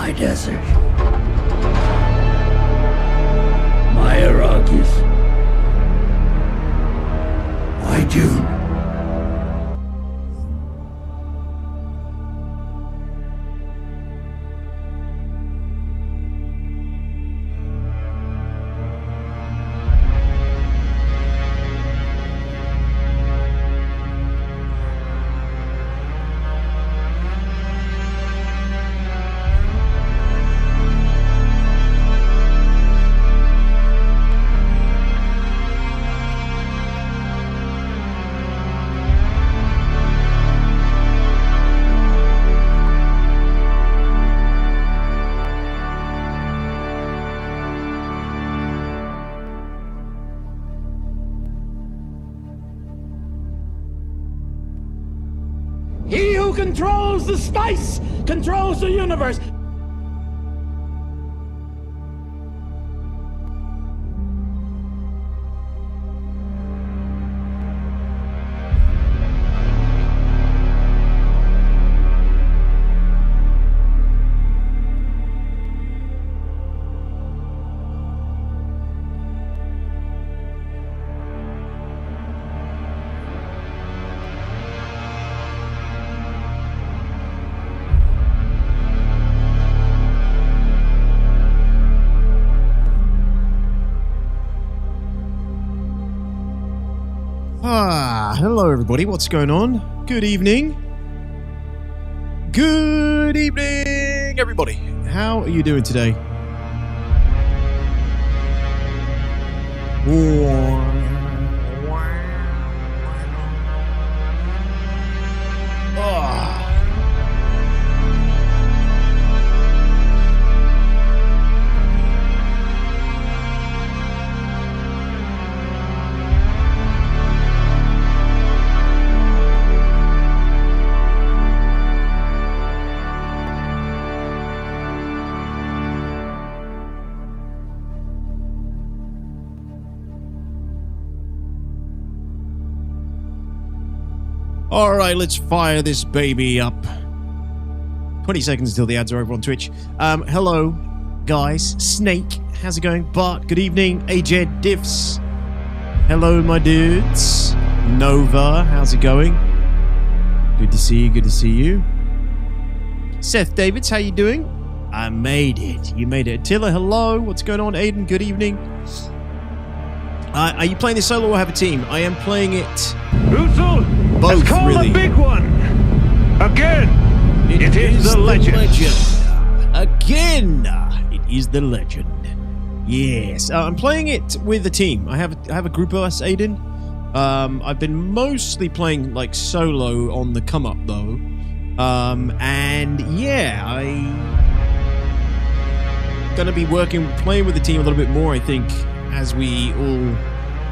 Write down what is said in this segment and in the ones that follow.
My desert. My Arrakis. My Dune. He who controls the spice controls the universe. Hello everybody, what's going on? Good evening. Good evening, everybody. How are you doing today? All right, let's fire this baby up. 20 seconds until the ads are over on Twitch. Hello, guys. Snake, how's it going? Bart, good evening. AJ Diffs. Hello, my dudes. Nova, how's it going? Good to see you, good to see you. Seth Davids, how you doing? I made it. You made it. Attila, hello. What's going on? Aiden, good evening. Are you playing this solo or have a team? I am playing it... Usul both, has called really. A big one. Again, it is the legend. Again, it is the legend. Yes, I'm playing it with a team. I have a group of us, Aiden. I've been mostly playing like solo on the come up though. And yeah, I'm gonna be playing with the team a little bit more, I think, as we all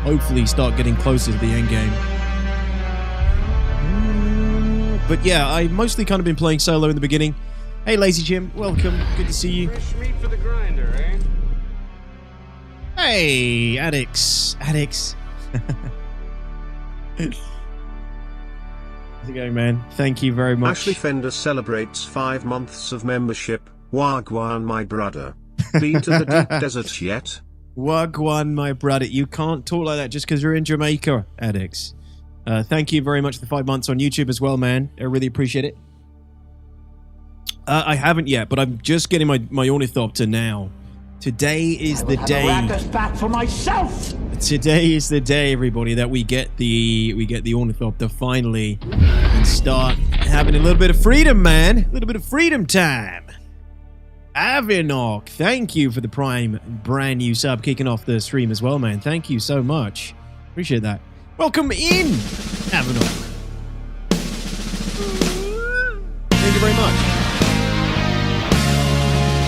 hopefully start getting closer to the end game. But yeah, I've mostly kind of been playing solo in the beginning. Hey, Lazy Jim, welcome. Good to see you. Fresh meat for the grinder, eh? Hey, Addicts. How's it going, man? Thank you very much. Ashley Fender celebrates 5 months of membership. Wagwan, my brother. Been to the deep desert yet? Wagwan, my brother. You can't talk like that just because you're in Jamaica, Addicts. Thank you very much for the 5 months on YouTube as well, man. I really appreciate it. I haven't yet, but I'm just getting my Ornithopter now. Today is the day. Back for myself. Today is the day, everybody, that we get the Ornithopter finally and start having a little bit of freedom, man. A little bit of freedom time. Avinok, thank you for the Prime brand new sub kicking off the stream as well, man. Thank you so much. Appreciate that. Welcome in, Avinok. Thank you very much.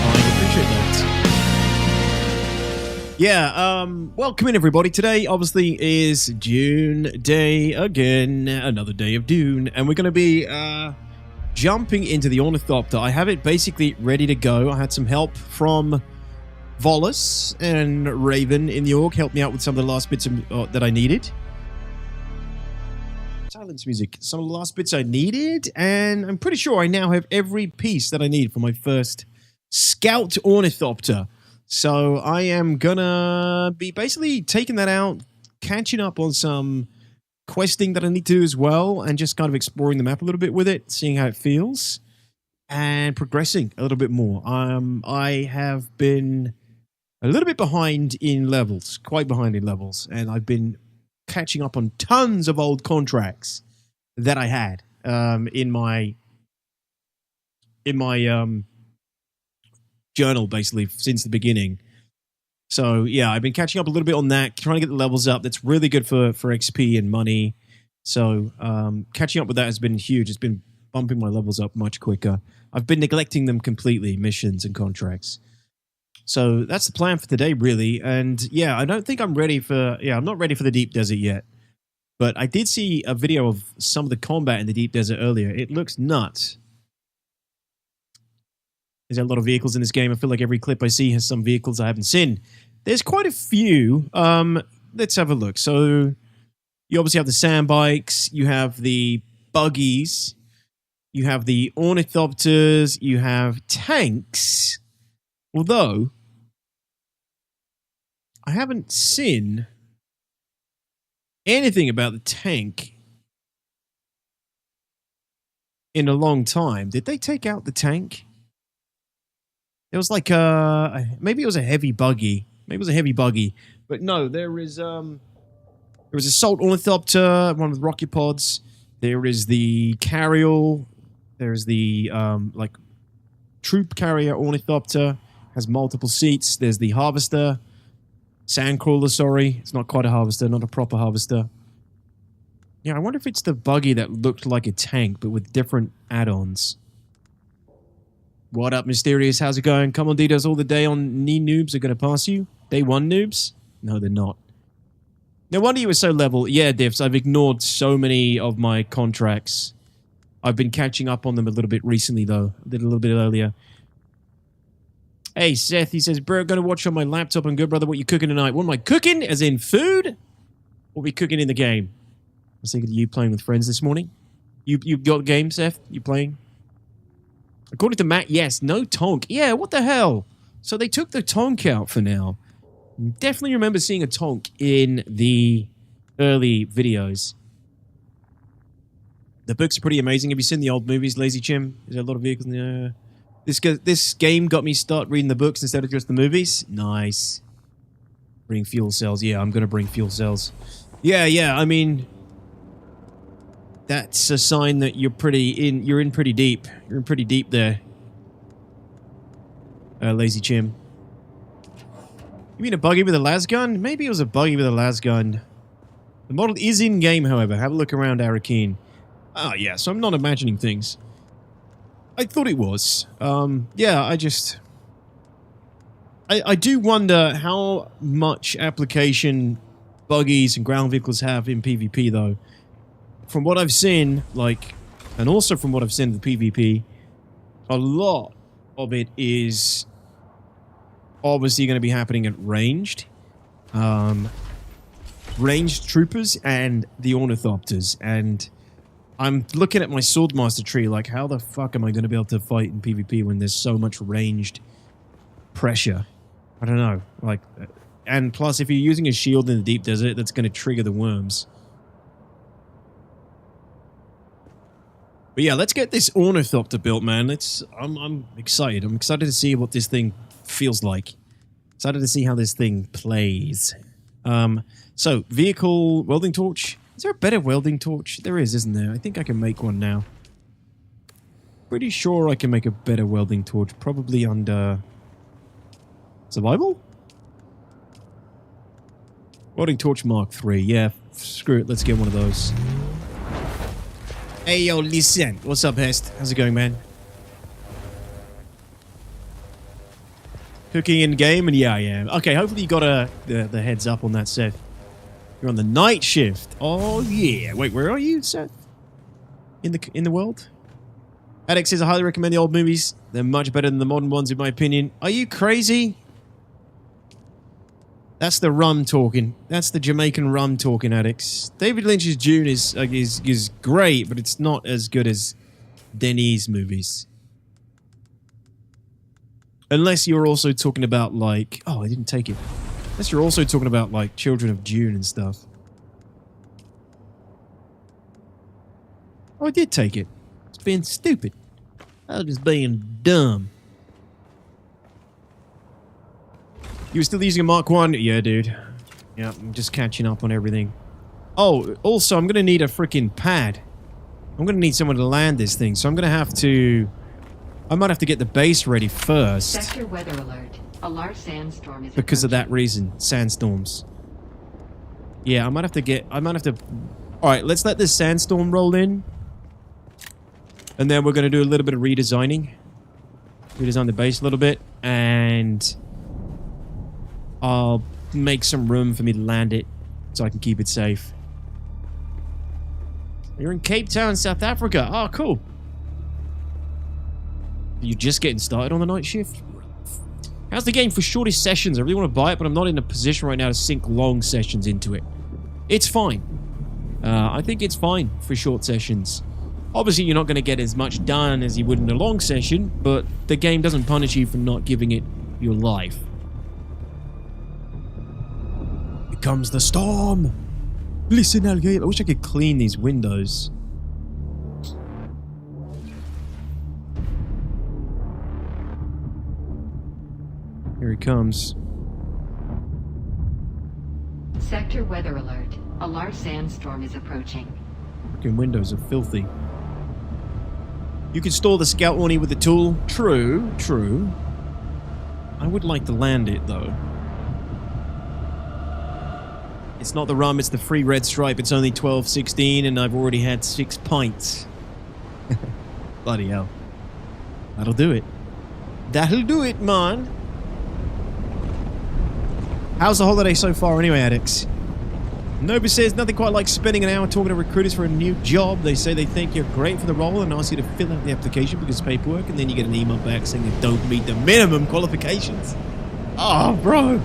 I appreciate that. Yeah, welcome in, everybody. Today, obviously, is Dune Day again. Another day of Dune. And we're going to be jumping into the Ornithopter. I have it basically ready to go. I had some help from Volus and Raven in the org. Helped me out with some of the last bits that I needed. Silence music. Some of the last bits I needed. And I'm pretty sure I now have every piece that I need for my first Scout Ornithopter. So I am gonna be basically taking that out, catching up on some questing that I need to do as well, and just kind of exploring the map a little bit with it, seeing how it feels, and progressing a little bit more. I have been a little bit behind in levels, quite behind in levels, and I've been catching up on tons of old contracts that I had in my journal, basically, since the beginning. So yeah, I've been catching up a little bit on that, trying to get the levels up. That's really good for XP and money. So catching up with that has been huge. It's been bumping my levels up much quicker. I've been neglecting them completely, missions and contracts. So that's the plan for today, really. And yeah, I don't think I'm ready for... Yeah, I'm not ready for the deep desert yet. But I did see a video of some of the combat in the deep desert earlier. It looks nuts. There's a lot of vehicles in this game. I feel like every clip I see has some vehicles I haven't seen. There's quite a few. Let's have a look. So you obviously have the sand bikes. You have the buggies. You have the ornithopters. You have tanks. Although, I haven't seen anything about the tank in a long time. Did they take out the tank? It was like maybe it was a heavy buggy. Maybe it was a heavy buggy. But no, there is Assault Ornithopter, one with rocket pods. There is the Carriel. There's the like Troop Carrier Ornithopter. Has multiple seats. There's the Harvester. Sandcrawler, sorry. It's not quite a Harvester, not a proper Harvester. Yeah, I wonder if it's the buggy that looked like a tank, but with different add-ons. What up, Mysterious? How's it going? Come on, Ditos, all the day on knee noobs are going to pass you. Day one noobs? No, they're not. No wonder you were so level. Yeah, Diffs, I've ignored so many of my contracts. I've been catching up on them a little bit recently, though. I did a little bit earlier. Hey, Seth, he says, bro, gonna watch on my laptop. I'm good, brother. What you cooking tonight? What am I cooking? As in food? What are we cooking in the game? I was thinking of you playing with friends this morning. You got a game, Seth? You playing? According to Matt, yes. No tonk. Yeah, what the hell? So they took the tonk out for now. Definitely remember seeing a tonk in the early videos. The books are pretty amazing. Have you seen the old movies, Lazy Chim? There's a lot of vehicles in there. This game got me start reading the books instead of just the movies. Nice. Bring fuel cells. Yeah, I'm going to bring fuel cells. Yeah, I mean... That's a sign that you're in pretty deep. You're in pretty deep there. Lazy Chim. You mean a buggy with a las gun? Maybe it was a buggy with a las gun. The model is in-game, however. Have a look around, Arakeen. Ah, yeah, so I'm not imagining things. I thought it was. Yeah, I do wonder how much application buggies and ground vehicles have in PvP, though. From what I've seen, like, and also from what I've seen in the PvP, a lot of it is obviously going to be happening at ranged. Ranged troopers and the ornithopters. And I'm looking at my Swordmaster tree like, how the fuck am I going to be able to fight in PvP when there's so much ranged pressure? I don't know. Like, and plus, if you're using a shield in the deep desert, that's going to trigger the worms. But yeah, let's get this Ornithopter built, man. I'm excited. I'm excited to see what this thing feels like. Excited to see how this thing plays. So, vehicle welding torch. Is there a better welding torch? There is, isn't there? I think I can make one now. Pretty sure I can make a better welding torch. Probably under... Survival? Welding torch Mark 3. Yeah, screw it. Let's get one of those. Hey, yo, listen. What's up, Hest? How's it going, man? Cooking in game, and yeah, I am. Okay, hopefully you got the heads up on that, Seth. You're on the night shift. Oh yeah. Wait, where are you, Seth? In the world? Addictive says I highly recommend the old movies. They're much better than the modern ones, in my opinion. Are you crazy? That's the rum talking. That's the Jamaican rum talking, Addicts. David Lynch's Dune is great, but it's not as good as Denis' movies. Unless you're also talking about, like... Oh, I didn't take it. Unless you're also talking about, like, Children of Dune and stuff. Oh, I did take it. It's being stupid. I was just being dumb. You were still using a Mark 1? Yeah, dude. Yeah, I'm just catching up on everything. Oh, also, I'm going to need a freaking pad. I'm going to need someone to land this thing, so I'm going to have to... I might have to get the base ready first. Sector weather alert. A large sandstorm is because of that approaching. reason. Sandstorms. Yeah, I might have to... Alright, let's let this sandstorm roll in. And then we're going to do a little bit of redesigning. Redesign the base a little bit. And... I'll make some room for me to land it so I can keep it safe. You're in Cape Town, South Africa. Oh, cool. You're just getting started on the night shift? How's the game for shortest sessions? I really want to buy it, but I'm not in a position right now to sink long sessions into it. It's fine. I think it's fine for short sessions. Obviously, you're not going to get as much done as you would in a long session, but the game doesn't punish you for not giving it your life. Here comes the storm! Listen, alligator. I wish I could clean these windows. Here he comes. Sector weather alert. A large sandstorm is approaching. Fucking windows are filthy. You can store the scout Orny with the tool. True, true. I would like to land it, though. It's not the rum, it's the free red stripe. It's only 12:16 and I've already had 6 pints. Bloody hell. That'll do it. That'll do it, man. How's the holiday so far anyway, addicts? Nova says nothing quite like spending an hour talking to recruiters for a new job. They say they think you're great for the role and ask you to fill out the application because it's paperwork, and then you get an email back saying you don't meet the minimum qualifications. Oh, bro.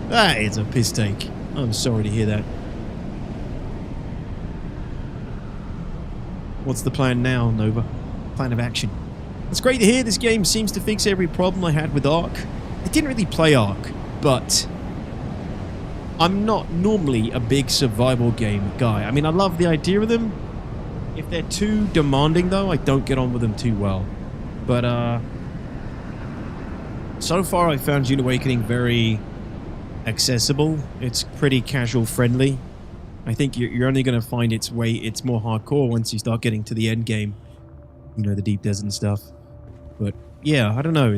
That is a piss take. I'm sorry to hear that. What's the plan now, Nova? Plan of action. It's great to hear. This game seems to fix every problem I had with Ark. I didn't really play Ark, but I'm not normally a big survival game guy. I mean, I love the idea of them. If they're too demanding, though, I don't get on with them too well. But, so far I found Dune Awakening very accessible. It's pretty casual friendly. I think you're only going to find it's more hardcore once you start getting to the end game. You know, the deep desert and stuff. But, yeah, I don't know.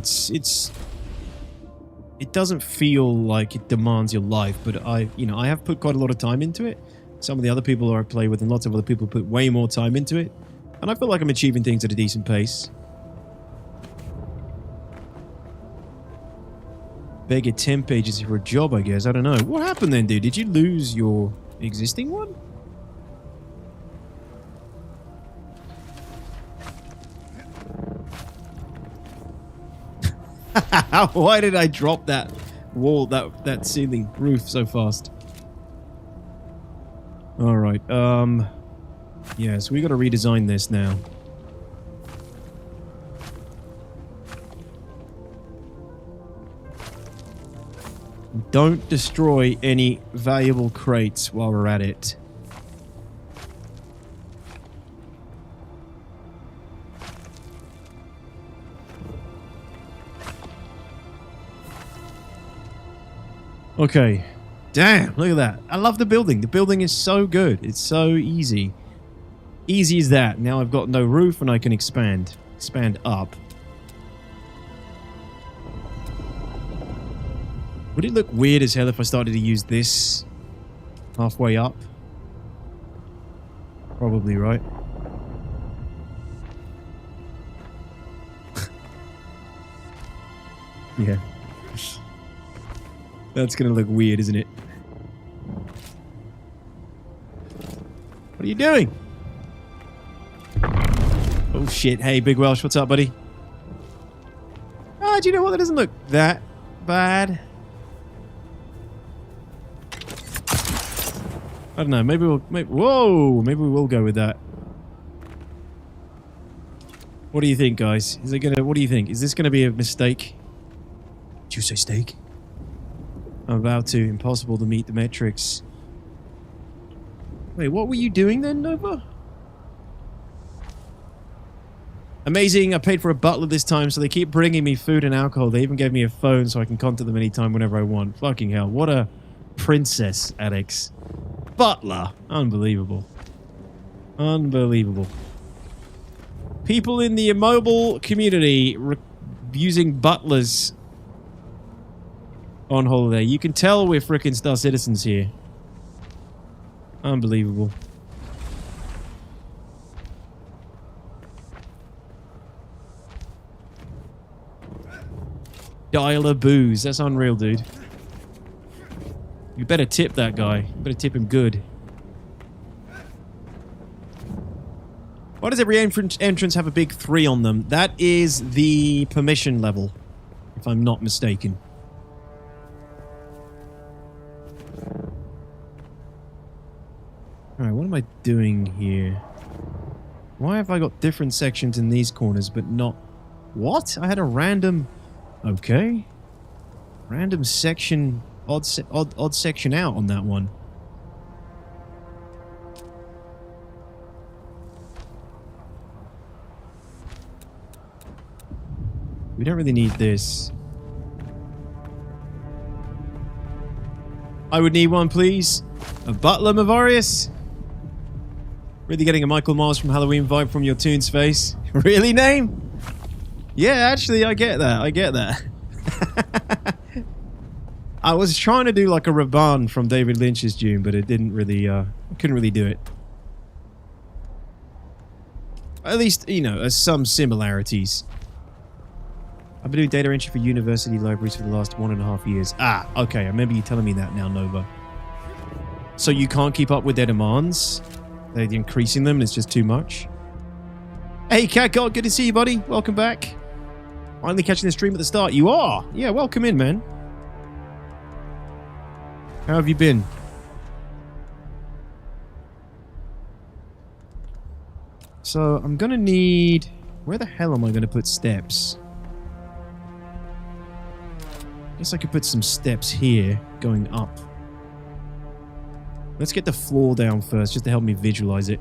It doesn't feel like it demands your life, but I have put quite a lot of time into it. Some of the other people I play with and lots of other people put way more time into it. And I feel like I'm achieving things at a decent pace. Beg at 10 pages for a job, I guess. I don't know. What happened then, dude? Did you lose your existing one? Why did I drop that wall, that ceiling roof so fast? Alright, yeah, so we gotta redesign this now. Don't destroy any valuable crates while we're at it. Okay. Damn, look at that. I love the building. The building is so good. It's so easy. Easy as that. Now I've got no roof and I can expand. Expand up. Would it look weird as hell if I started to use this halfway up? Probably, right? Yeah. That's gonna look weird, isn't it? What are you doing? Oh shit. Hey, Big Welsh, what's up, buddy? Ah, do you know what? That doesn't look that bad. I don't know. Maybe we'll... whoa! Maybe we will go with that. What do you think, guys? Is it gonna? What do you think? Is this gonna be a mistake? Did you say steak? I'm about to. Impossible to meet the metrics. Wait, what were you doing then, Nova? Amazing. I paid for a butler this time, so they keep bringing me food and alcohol. They even gave me a phone so I can contact them anytime, whenever I want. Fucking hell. What a princess, Alex. Butler. Unbelievable. Unbelievable. People in the immobile community using butlers on holiday. You can tell we're frickin' star citizens here. Unbelievable. Dialer booze. That's unreal, dude. You better tip that guy. You better tip him good. Why does every entrance have a big 3 on them? That is the permission level, if I'm not mistaken. Alright, what am I doing here? Why have I got different sections in these corners, but not... What? I had a random... Okay. Random section... Odd section out on that one. We don't really need this. I would need one, please. A butler, Mavarius? Really getting a Michael Myers from Halloween vibe from your Toon's face. Really, name? Yeah, actually, I get that. I get that. I was trying to do like a Raban from David Lynch's Dune, but it didn't really, I couldn't really do it. At least, you know, there's some similarities. I've been doing data entry for university libraries for the last 1.5 years. Ah, okay, I remember you telling me that now, Nova. So you can't keep up with their demands? They're increasing them and it's just too much? Hey, Cat God, good to see you, buddy. Welcome back. Finally catching the stream at the start. You are? Yeah, welcome in, man. How have you been? So, I'm gonna need... Where the hell am I gonna put steps? I guess I could put some steps here, going up. Let's get the floor down first, just to help me visualize it.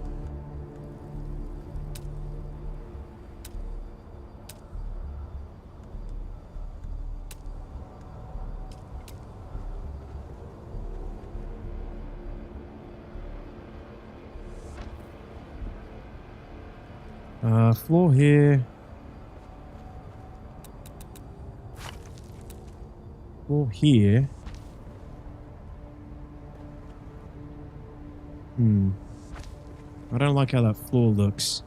Floor here. Floor here. I don't like how that floor looks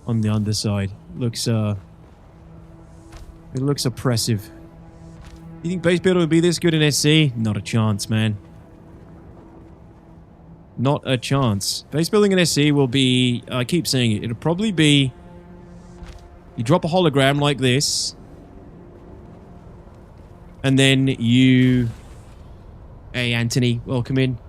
on the underside. Looks, it looks oppressive. You think base builder would be this good in SC? Not a chance, man. Not a chance. Base building in SC will be... I keep saying it. It'll probably be... You drop a hologram like this. And then you... Hey, Anthony. Welcome in.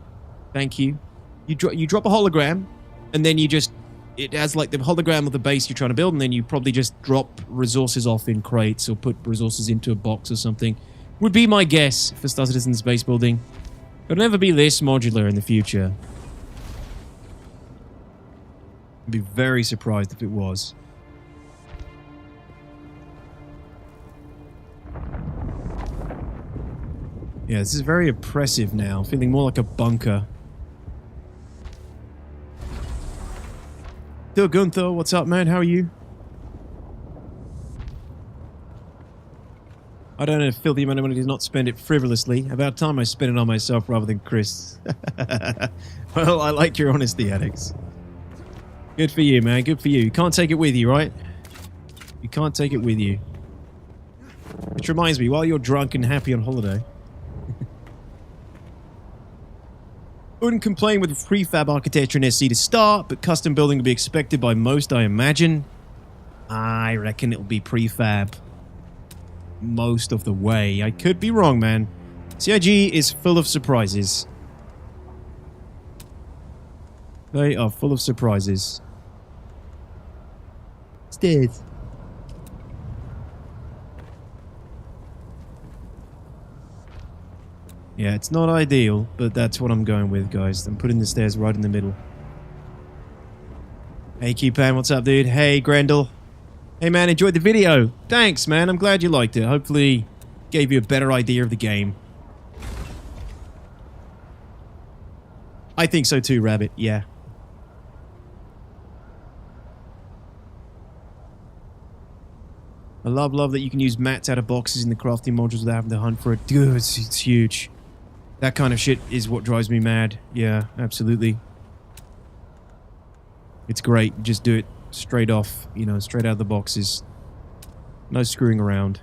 Thank you. You drop a hologram. And then you just... It has like the hologram of the base you're trying to build. And then you probably just drop resources off in crates. Or put resources into a box or something. Would be my guess for Star Citizen's base building. It'll never be this modular in the future. I'd be very surprised if it was. Yeah, this is very oppressive now. Feeling more like a bunker. Still Gunther, what's up, man? How are you? I don't know if filthy amount of money does not spend it frivolously. About time I spend it on myself rather than Chris. Well, I like your honesty, Alex. Good for you, man. Good for you. You can't take it with you, right? You can't take it with you. Which reminds me, while you're drunk and happy on holiday... Wouldn't complain with prefab architecture in SC to start, but custom building would be expected by most, I imagine. I reckon it'll be prefab most of the way. I could be wrong, man. CIG is full of surprises. They are full of surprises. Stairs. Yeah, it's not ideal, but that's what I'm going with, guys. I'm putting the stairs right in the middle. Hey, Q-Pan, what's up, dude? Hey, Grendel. Hey, man, enjoyed the video. Thanks, man. I'm glad you liked it. Hopefully, gave you a better idea of the game. I think so too, Rabbit. Yeah. I love that you can use mats out of boxes in the crafting modules without having to hunt for it. Dude, it's huge. That kind of shit is what drives me mad. Yeah, absolutely. It's great. Just do it straight off, you know, straight out of the boxes. No screwing around.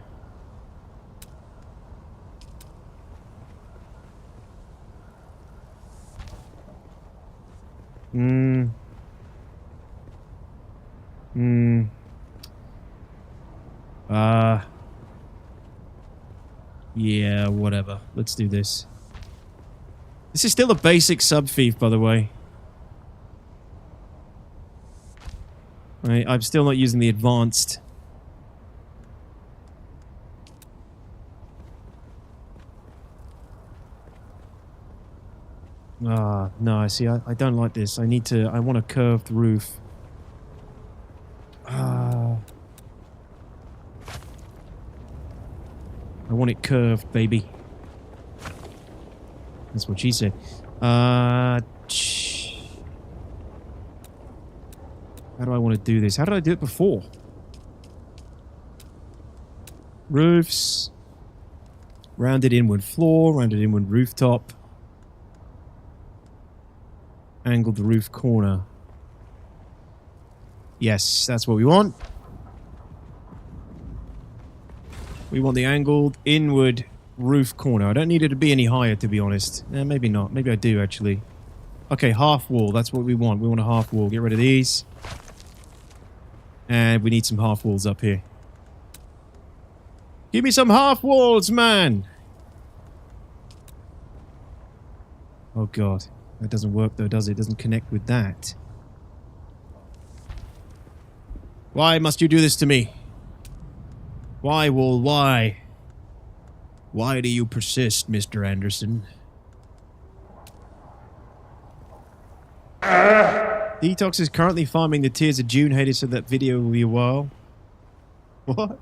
Yeah, whatever. Let's do this. This is still a basic sub-thief, by the way. I'm still not using the advanced. No, see, I don't like this. I want a curved roof. I want it curved, baby. That's what she said. How do I want to do this? How did I do it before? Roofs. Rounded inward floor. Rounded inward rooftop. Angled the roof corner. Yes, that's what we want. We want the angled inward roof corner. I don't need it to be any higher, to be honest. Maybe not. Maybe I do, actually. Okay, half wall. That's what we want. We want a half wall. Get rid of these. And we need some half walls up here. Give me some half walls, man! Oh, God. That doesn't work, though, does it? It doesn't connect with that. Why must you do this to me? Why, Wall, why? Why do you persist, Mr. Anderson? Detox is currently farming the Tears of Dune haters, so that video will be a while. What?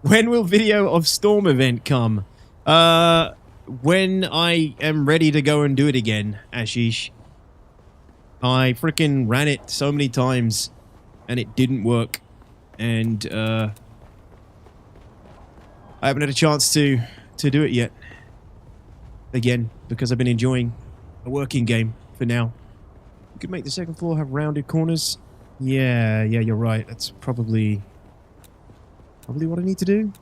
When will video of Storm event come? When I am ready to go and do it again, Ashish. I freaking ran it so many times and it didn't work. And I haven't had a chance to do it yet. Again, because I've been enjoying a working game for now. You could make the second floor have rounded corners. Yeah, you're right. That's probably what I need to do.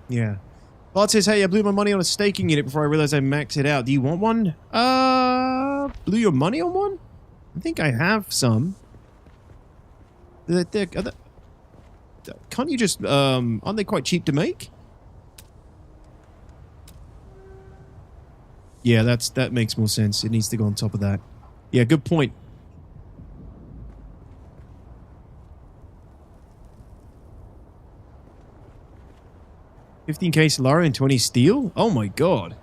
Yeah. Bart says, hey, I blew my money on a staking unit before I realized I maxed it out. Do you want one? Blew your money on one? I think I have some. Can't you just, aren't they quite cheap to make? Yeah, that makes more sense. It needs to go on top of that. Yeah, good point. $15k Solara and 20 steel? Oh my god.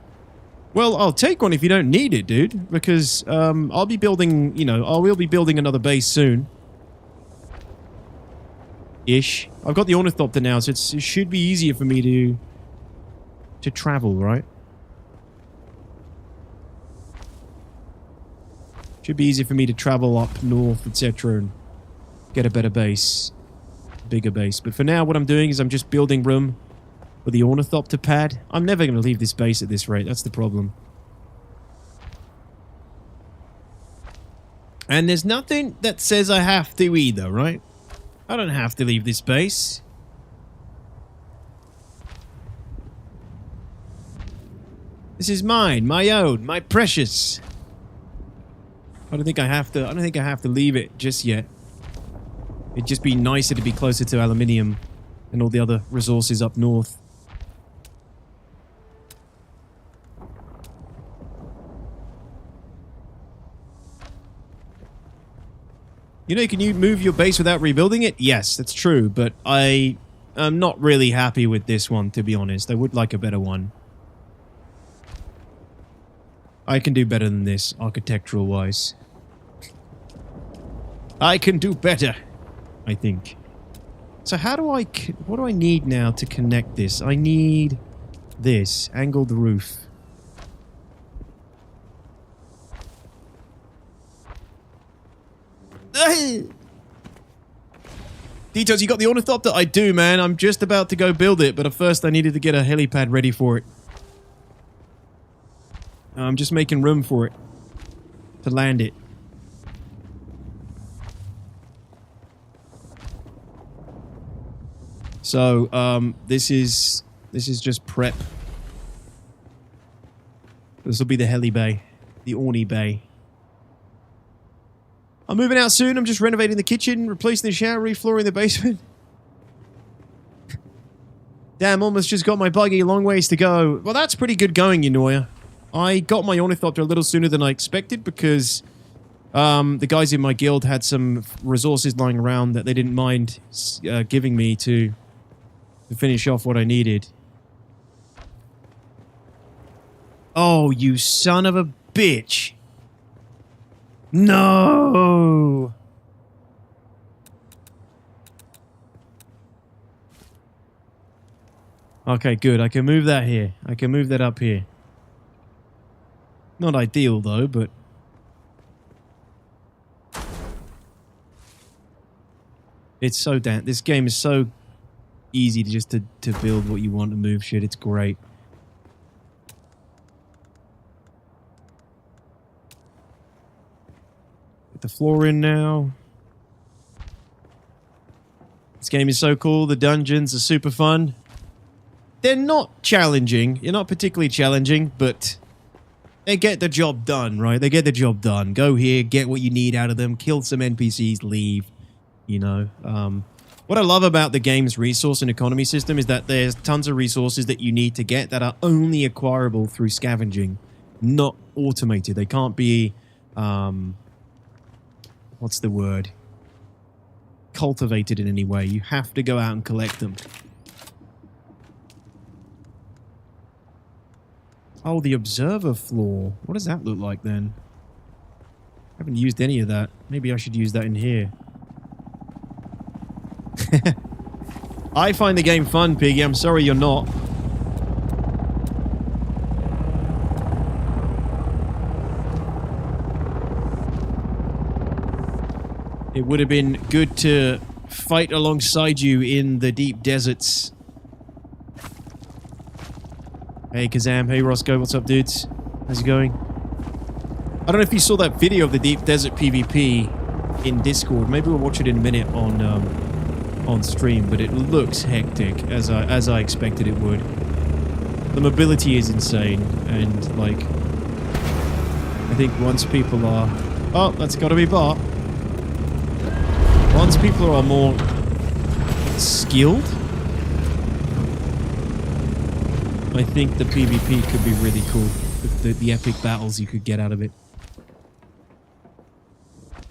Well, I'll take one if you don't need it, dude. Because, I'll be building, you know, I will be building another base soon. Ish. I've got the Ornithopter now, so it should be easier for me to travel, right? Should be easier for me to travel up north, etc. and get a better base. Bigger base. But for now, what I'm doing is I'm just building room for the Ornithopter pad. I'm never going to leave this base at this rate. That's the problem. And there's nothing that says I have to either, right? I don't have to leave this base. This is mine, my own, my precious. I don't think I have to leave it just yet. It'd just be nicer to be closer to aluminium and all the other resources up north. You know, can you move your base without rebuilding it? Yes, that's true, but I am not really happy with this one, to be honest. I would like a better one. I can do better than this, architectural-wise. I can do better, I think. So how do I... What do I need now to connect this? I need this. Angled roof. Details, you got the Ornithopter? I do, man. I'm just about to go build it, but at first I needed to get a helipad ready for it. I'm just making room for it to land it. So, this is just prep. This will be the heli bay, the Orny bay. I'm moving out soon. I'm just renovating the kitchen, replacing the shower, reflooring the basement. Damn, almost just got my buggy. Long ways to go. Well, that's pretty good going, Yunoya. I got my Ornithopter a little sooner than I expected because the guys in my guild had some resources lying around that they didn't mind giving me to finish off what I needed. Oh, you son of a bitch. No! Okay, good. I can move that here. I can move that up here. Not ideal, though, but... It's so damn... This game is so easy to just to build what you want to move shit. It's great. Get the floor in now. This game is so cool. The dungeons are super fun. They're not challenging. You're not particularly challenging, but... They get the job done, right? They get the job done. Go here, get what you need out of them, kill some NPCs, leave. You know, what I love about the game's resource and economy system is that there's tons of resources that you need to get that are only acquirable through scavenging, not automated. They can't be, what's the word? Cultivated in any way. You have to go out and collect them. Oh, the observer floor. What does that look like then? I haven't used any of that. Maybe I should use that in here. I find the game fun, Piggy. I'm sorry you're not. It would have been good to fight alongside you in the deep deserts. Hey Kazam, hey Roscoe, what's up dudes? How's it going? I don't know if you saw that video of the Deep Desert PvP in Discord. Maybe we'll watch it in a minute on stream, but it looks hectic as I expected it would. The mobility is insane, and like I think once people are... Oh, that's gotta be Bart. Once people are more skilled, I think the PvP could be really cool. The epic battles you could get out of it.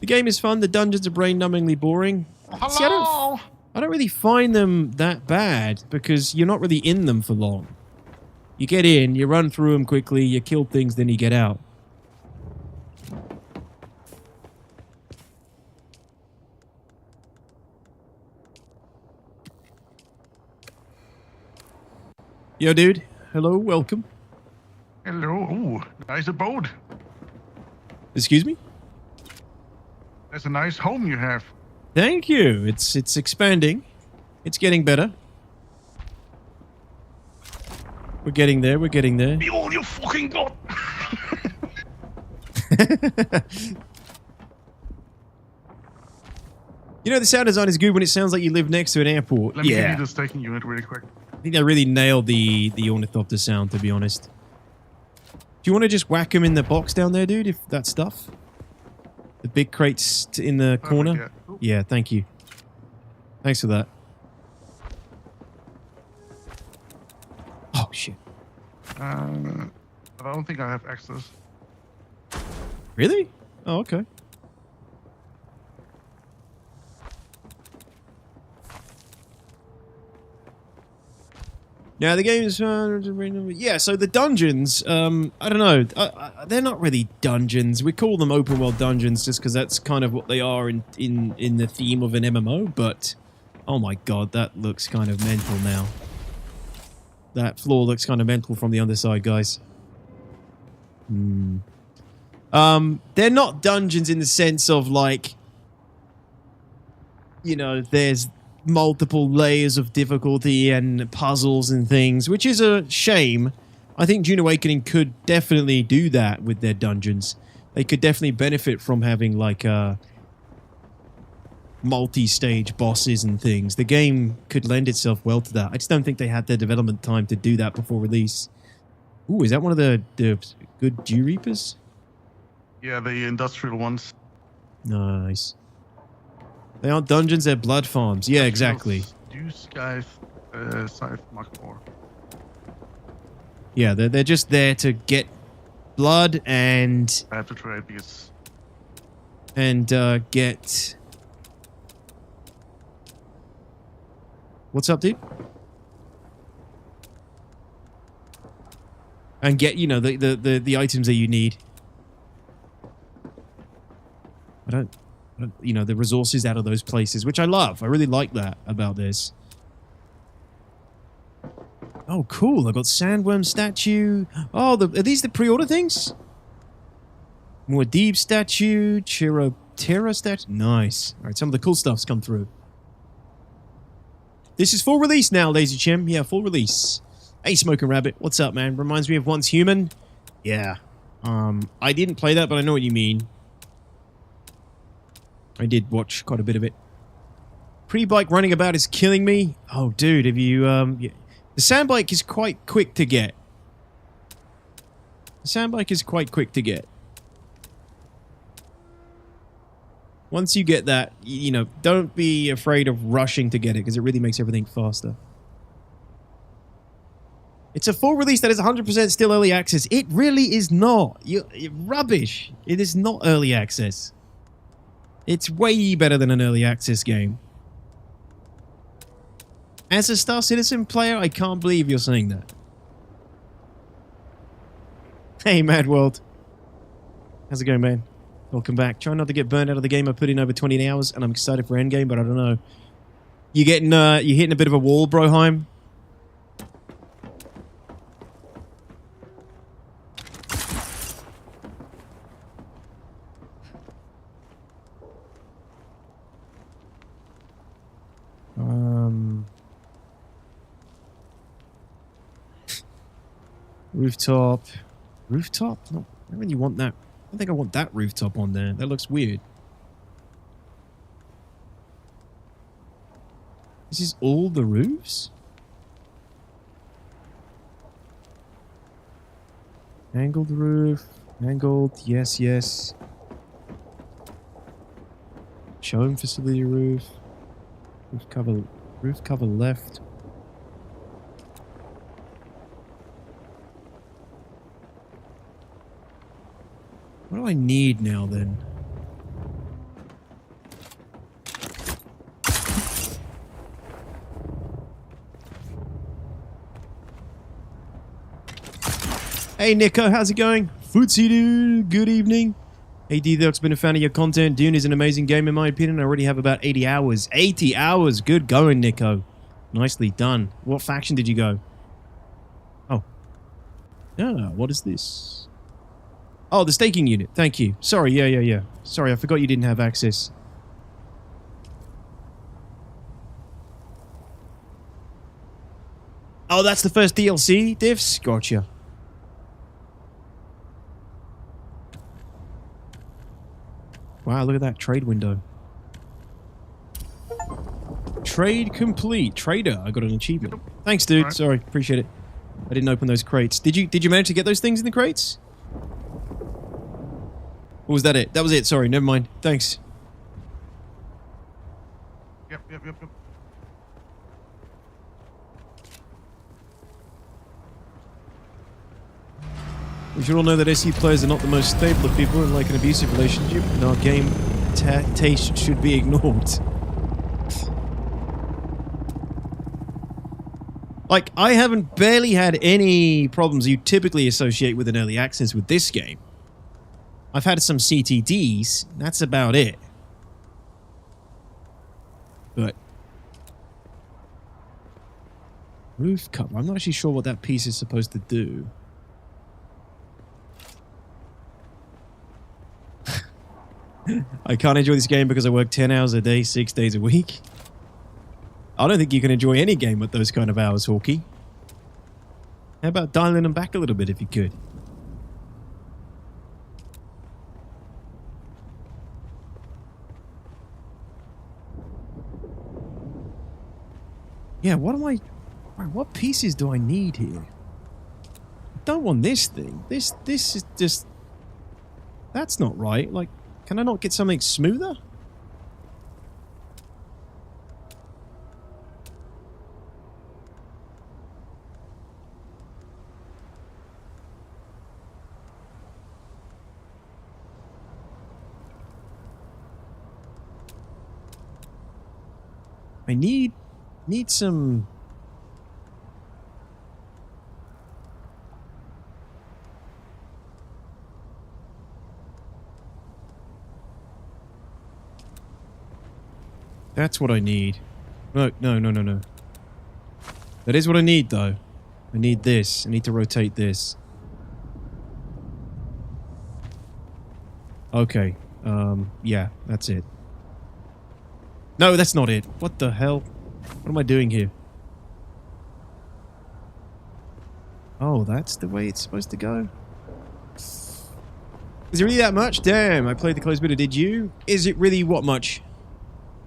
The game is fun. The dungeons are brain-numbingly boring. Hello? See, I don't really find them that bad because you're not really in them for long. You get in, you run through them quickly, you kill things, then you get out. Yo, dude. Hello, welcome. Hello. Ooh, nice abode. Excuse me? That's a nice home you have. Thank you. It's expanding. It's getting better. We're getting there. We're getting there. Be all you fucking god. You know, the sound design is good when it sounds like you live next to an airport. Let me give you the staking unit really quick. I think they really nailed the Ornithopter sound, to be honest. Do you want to just whack him in the box down there, dude, if that stuff? The big crates in the corner? Yeah, thank you. Thanks for that. Oh, shit. I don't think I have access. Really? Oh, okay. Now the game's yeah. So the dungeons, I don't know. They're not really dungeons. We call them open world dungeons just because that's kind of what they are in the theme of an MMO. But oh my god, that looks kind of mental now. That floor looks kind of mental from the underside, guys. They're not dungeons in the sense of like, you know, there's multiple layers of difficulty and puzzles and things, which is a shame. I think Dune Awakening could definitely do that with their dungeons. They could definitely benefit from having like multi-stage bosses and things. The game could lend itself well to that. I just don't think they had the development time to do that before release. Ooh, is that one of the good Dew Reapers? Yeah, the industrial ones. Nice. They aren't dungeons, they're blood farms. Yeah, exactly. Yeah, they're just there to get blood and... I have to try it because... And get... What's up, dude? And get, you know, the items that you need. I don't, you know, the resources out of those places, which I love. I really like that about this. Oh, cool. I got Sandworm statue. Oh, are these the pre-order things? More Deep statue. Terra statue. Nice. All right, some of the cool stuff's come through. This is full release now, Lazy Chim. Yeah, full release. Hey, Smoking Rabbit. What's up, man? Reminds me of Once Human. Yeah. I didn't play that, but I know what you mean. I did watch quite a bit of it. Pre-bike running about is killing me. Oh, dude, have you... The sandbike is quite quick to get. The sandbike is quite quick to get. Once you get that, you know, don't be afraid of rushing to get it, because it really makes everything faster. It's a full release that is 100% still early access. It really is not. You're rubbish. It is not early access. It's way better than an early access game. As a Star Citizen player, I can't believe you're saying that. Hey, Mad World. How's it going, man? Welcome back. Trying not to get burned out of the game. I put in over 20 hours, and I'm excited for Endgame, but I don't know. You getting, you hitting a bit of a wall, Broheim? Rooftop. Rooftop? No, I don't really want that. I don't think I want that rooftop on there. That looks weird. This is all the roofs? Angled roof. Angled. Yes, yes. Showroom facility roof. Roof cover left. What do I need now, then? Hey, Nico, how's it going? Footsie dude, good evening. Hey, D-Doc's been a fan of your content. Dune is an amazing game, in my opinion. I already have about 80 hours. 80 hours! Good going, Nico. Nicely done. What faction did you go? Oh. Ah, what is this? Oh, the staking unit. Thank you. Sorry, yeah. Sorry, I forgot you didn't have access. Oh, that's the first DLC, Diffs? Gotcha. Wow, look at that trade window. Trade complete. Trader, I got an achievement. Thanks, dude. Right. Sorry, appreciate it. I didn't open those crates. Did you manage to get those things in the crates? Or was that it? That was it. Sorry, never mind. Thanks. Yep. We should all know that SE players are not the most stable of people, and like an abusive relationship, and our game taste should be ignored. Like, I haven't barely had any problems you typically associate with an early access with this game. I've had some CTDs, that's about it. But roof cover, I'm not actually sure what that piece is supposed to do. I can't enjoy this game because I work 10 hours a day, 6 days a week. I don't think you can enjoy any game with those kind of hours, Hawkeye. How about dialing them back a little bit if you could? Yeah, what am I... What pieces do I need here? I don't want this thing. This is just... That's not right. Like, can I not get something smoother? I need some... That's what I need. No. That is what I need, though. I need this. I need to rotate this. Okay. Yeah, that's it. No, that's not it. What the hell? What am I doing here? Oh, that's the way it's supposed to go? Is it really that much? Damn, I played the closed beta. Did you? Is it really what much?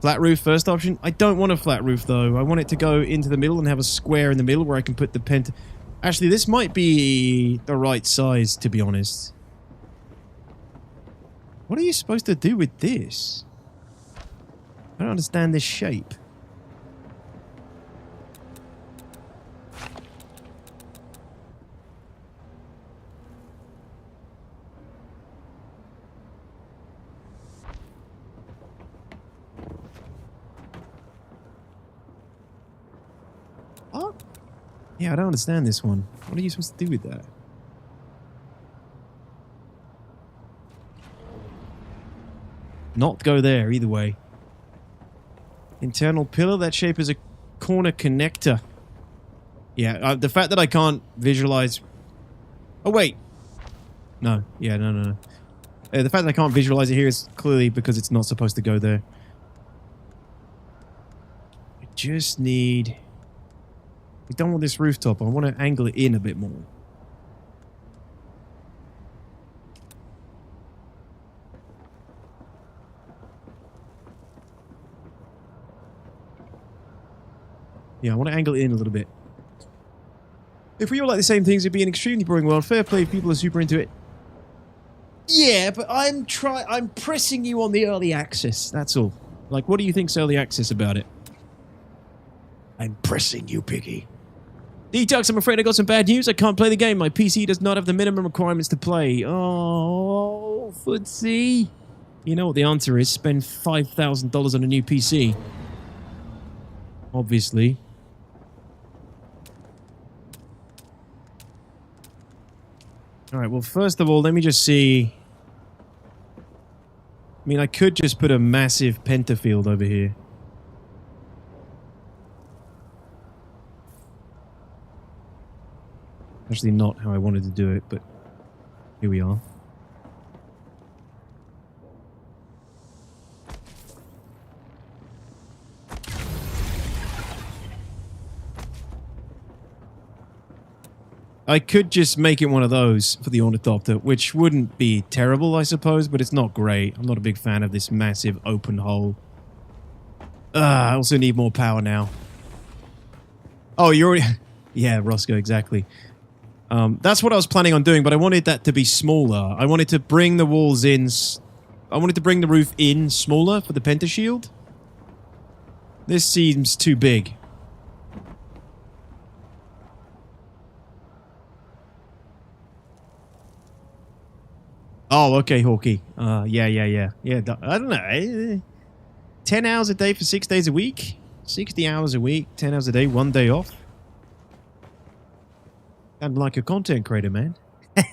Flat roof, first option? I don't want a flat roof, though. I want it to go into the middle and have a square in the middle where I can put the pent... Actually, this might be the right size, to be honest. What are you supposed to do with this? I don't understand this shape. Oh? Yeah, I don't understand this one. What are you supposed to do with that? Not go there, either way. Internal pillar, that shape is a corner connector. Yeah, the fact that I can't visualize... Oh, wait. No. Yeah, no. The fact that I can't visualize it here is clearly because it's not supposed to go there. I just need... I don't want this rooftop. I want to angle it in a bit more. Yeah, I want to angle it in a little bit. If we all like the same things, it'd be an extremely boring world. Fair play if people are super into it. Yeah, but I'm pressing you on the early access. That's all. Like, what do you think's early access about it? I'm pressing you, piggy. D-Tux, I'm afraid I got some bad news. I can't play the game. My PC does not have the minimum requirements to play. Oh, footsie. You know what the answer is. Spend $5,000 on a new PC. Obviously. Alright, well, first of all, let me just see... I mean, I could just put a massive pentafield over here. Actually, not how I wanted to do it, but here we are. I could just make it one of those for the Ornithopter, which wouldn't be terrible, I suppose, but it's not great. I'm not a big fan of this massive open hole. I also need more power now. Oh, you're already... Yeah, Roscoe, exactly. That's what I was planning on doing, but I wanted that to be smaller. I wanted to bring the walls in... I wanted to bring the roof in smaller for the pentashield. This seems too big. Oh, okay, Hawkeye. Yeah. I don't know. 10 hours a day for 6 days a week? 60 hours a week, 10 hours a day, 1 day off? Sound like a content creator, man. You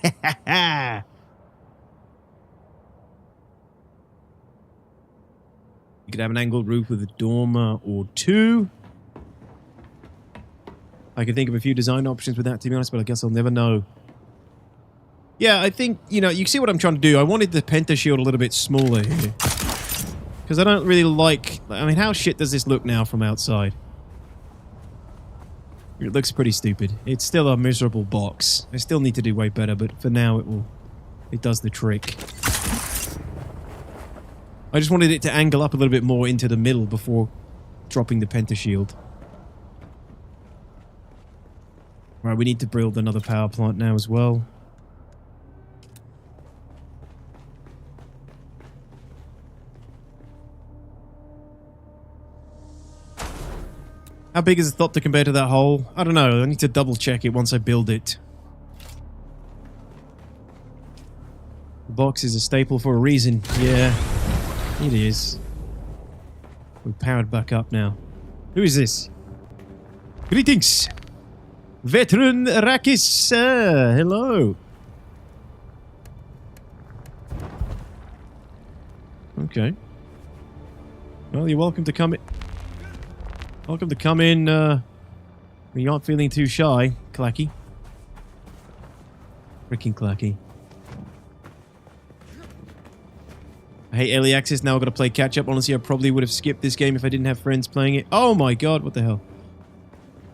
could have an angled roof with a dormer or two. I could think of a few design options with that, to be honest, but I guess I'll never know. Yeah, I think, you know, you see what I'm trying to do. I wanted the pentashield a little bit smaller here. Because I don't really like... I mean, how shit does this look now from outside? It looks pretty stupid. It's still a miserable box. I still need to do way better, but for now it does the trick. I just wanted it to angle up a little bit more into the middle before dropping the pentashield. Right, we need to build another power plant now as well. How big is the Thopter compared to that hole? I don't know. I need to double check it once I build it. The box is a staple for a reason. Yeah, it is. We're powered back up now. Who is this? Greetings! Veteran Arrakis! Hello! Okay. Well, you're welcome to come in. Welcome to come in, when you aren't feeling too shy, Clacky. Freaking Clacky. I hate early access, now I've got to play catch-up. Honestly, I probably would have skipped this game if I didn't have friends playing it. Oh my god, what the hell?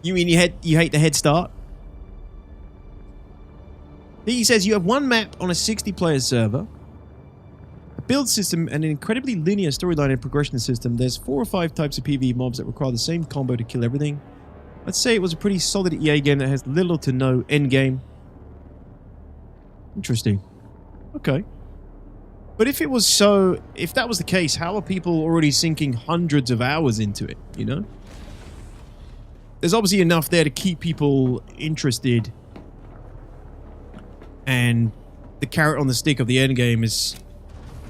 You mean you hate the head start? He says you have one map on a 60-player server. A build system and an incredibly linear storyline and progression system. There's 4 or 5 types of PvE mobs that require the same combo to kill everything. Let's say it was a pretty solid EA game that has little to no endgame. Interesting. Okay. But if that was the case, how are people already sinking hundreds of hours into it, you know? There's obviously enough there to keep people interested. And the carrot on the stick of the endgame is...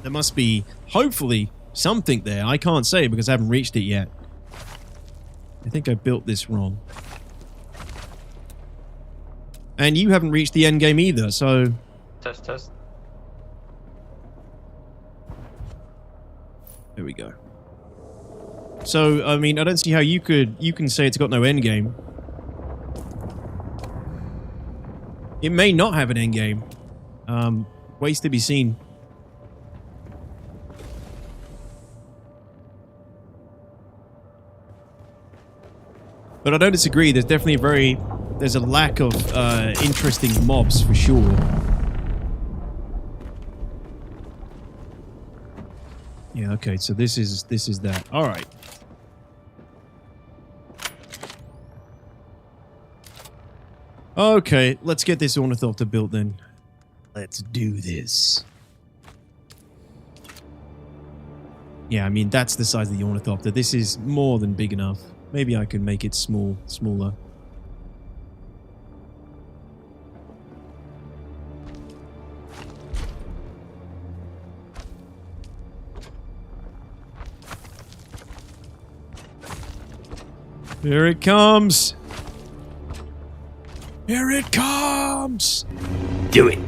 There must be, hopefully, something there. I can't say because I haven't reached it yet. I think I built this wrong. And you haven't reached the end game either, so... Test. There we go. So, I mean, I don't see how you can say it's got no end game. It may not have an end game. Ways to be seen. But I don't disagree. There's definitely there's a lack of interesting mobs for sure. Yeah, okay, so this is that. Alright. Okay, let's get this Ornithopter built then. Let's do this. Yeah, I mean, that's the size of the Ornithopter. This is more than big enough. Maybe I can make it smaller. Here it comes! Here it comes! Do it.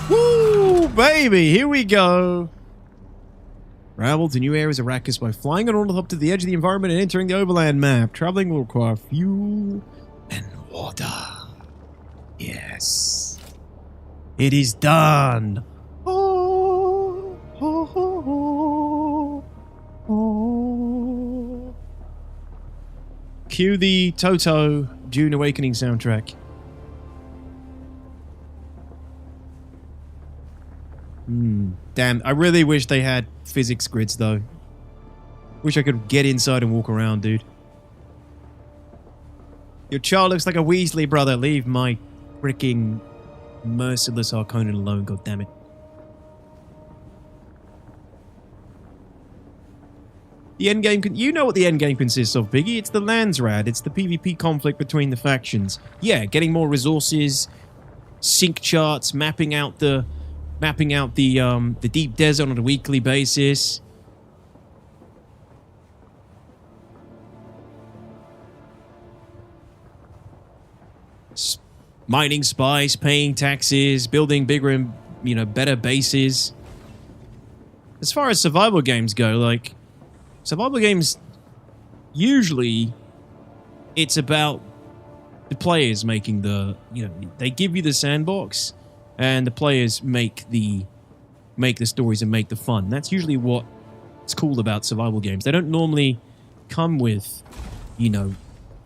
Woo, baby! Here we go! Travel to new areas of Arrakis by flying an Ornithopter to the edge of the environment and entering the overland map. Traveling will require fuel and water. Yes. It is done! Oh, oh, oh, oh, oh. Cue the Toto Dune Awakening soundtrack. Damn, I really wish they had physics grids though. Wish I could get inside and walk around, dude. Your child looks like a Weasley, brother. Leave my freaking merciless Harkonnen alone, goddammit. The endgame, you know what the endgame consists of, Biggie. It's the Landsrad. It's the PvP conflict between the factions. Yeah, getting more resources, sync charts, mapping out the deep desert on a weekly basis. mining spice, paying taxes, building bigger and, better bases. As far as survival games go, like, survival games, usually, it's about the players making the, they give you the sandbox, and the players make the stories and make the fun. That's usually what's cool about survival games. They don't normally come with,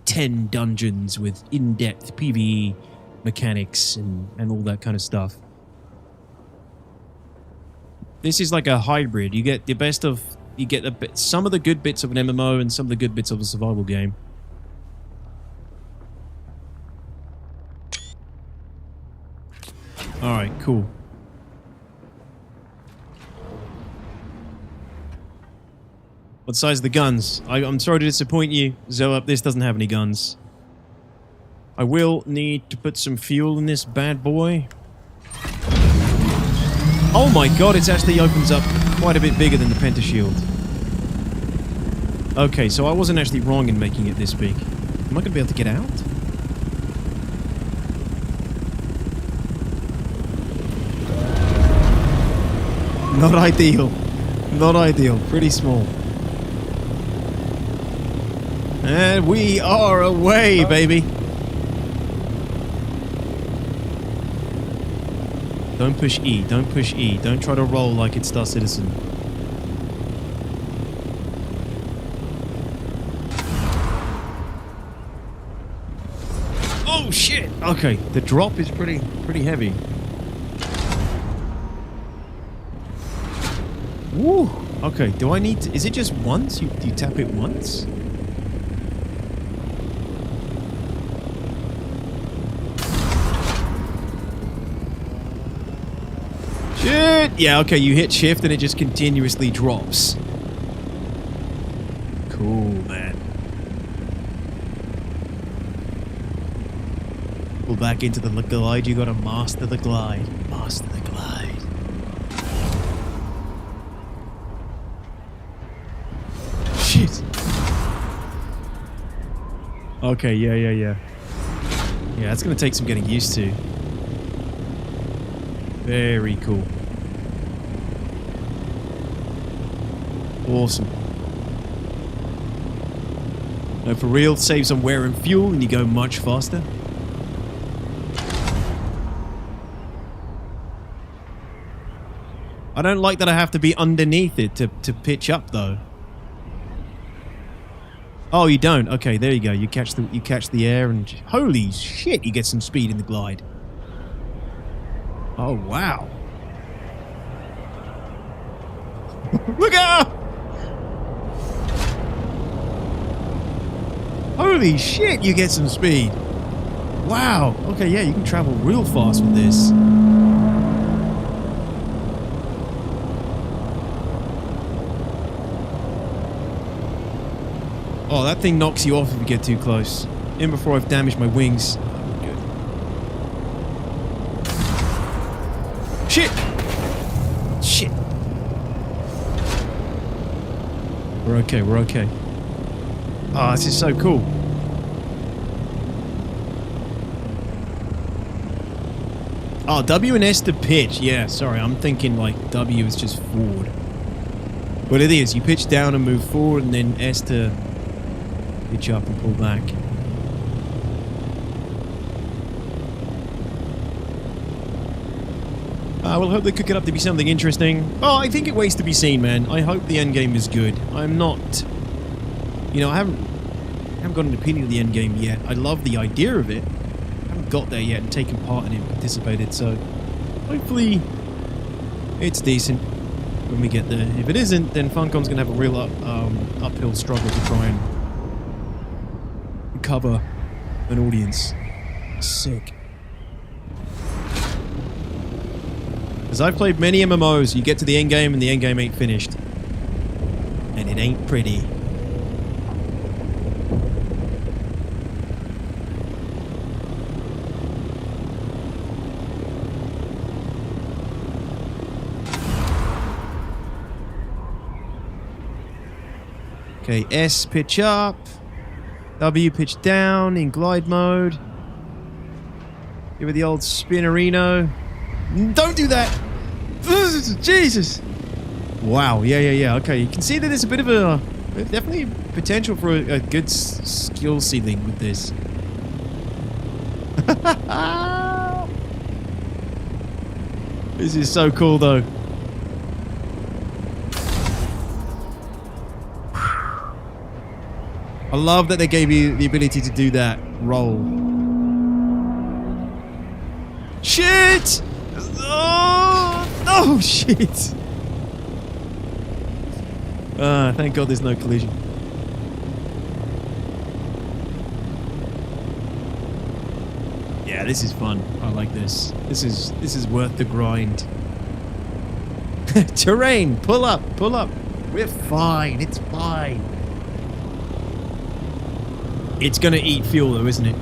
10 dungeons with in-depth PvE mechanics and all that kind of stuff. This is like a hybrid. You get the best of... You get some of the good bits of an MMO and some of the good bits of a survival game. Alright, cool. What size are the guns? I'm sorry to disappoint you, Zoa. This doesn't have any guns. I will need to put some fuel in this bad boy. Oh my god, it actually opens up quite a bit bigger than the Pentashield. Okay, so I wasn't actually wrong in making it this big. Am I going to be able to get out? Not ideal. Not ideal. Pretty small. And we are away, baby. Don't push E. Don't push E. Don't try to roll like it's Star Citizen. Oh, shit. Okay, the drop is pretty heavy. Woo. Okay, do I need to... Is it just once? You tap it once? Shit! Yeah, okay, you hit shift and it just continuously drops. Cool, man. Pull back into the glide, you gotta master the glide. Master the glide. Shit! Okay, yeah. Yeah, that's gonna take some getting used to. Very cool. Awesome. No, for real, save some wear and fuel and you go much faster. I don't like that I have to be underneath it to pitch up though. Oh, you don't? Okay, there you go. You catch the air and holy shit, you get some speed in the glide. Oh, wow. Look out! Holy shit, you get some speed. Wow. Okay, yeah, you can travel real fast with this. Oh, that thing knocks you off if you get too close. Even before I've damaged my wings. Shit! Shit. We're okay, we're okay. Oh, this is so cool. Oh, W and S to pitch. Yeah, sorry, I'm thinking like W is just forward. But it is. You pitch down and move forward, and then S to pitch up and pull back. I will hope they cook it up to be something interesting. Oh, I think it waits to be seen, man. I hope the end game is good. I'm not... I haven't got an opinion of the end game yet. I love the idea of it. I haven't got there yet and taken part in it, participated, so... Hopefully, it's decent when we get there. If it isn't, then Funcom's going to have a real uphill struggle to try and cover an audience. Sick. Because I've played many MMOs, you get to the end game and the end game ain't finished. And it ain't pretty. Okay, S pitch up. W pitch down in glide mode. Give it the old spinnerino. Don't do that! Jesus! Wow, yeah. Okay, you can see that there's a bit of a... definitely potential for a good skill ceiling with this. This is so cool, though. I love that they gave you the ability to do that roll. Shit! Oh, shit! Thank God there's no collision. Yeah, this is fun. I like this. This is worth the grind. Terrain, pull up. We're fine. It's fine. It's gonna eat fuel though, isn't it?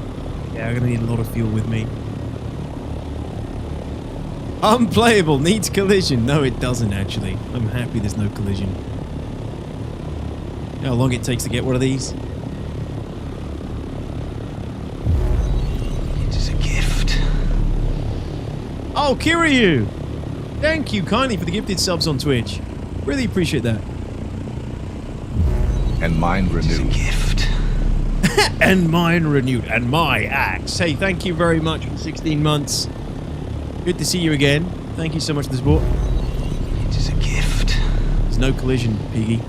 Yeah, I'm gonna need a lot of fuel with me. Unplayable, needs collision. No, it doesn't actually. I'm happy there's no collision. You know how long it takes to get one of these? It is a gift. Oh, Kiryu! Thank you kindly for the gifted subs on Twitch. Really appreciate that. And mind renewed. It is a gift. And mine renewed. And my axe. Hey, thank you very much for 16 months. Good to see you again. Thank you so much for the support. It is a gift. There's no collision, Piggy.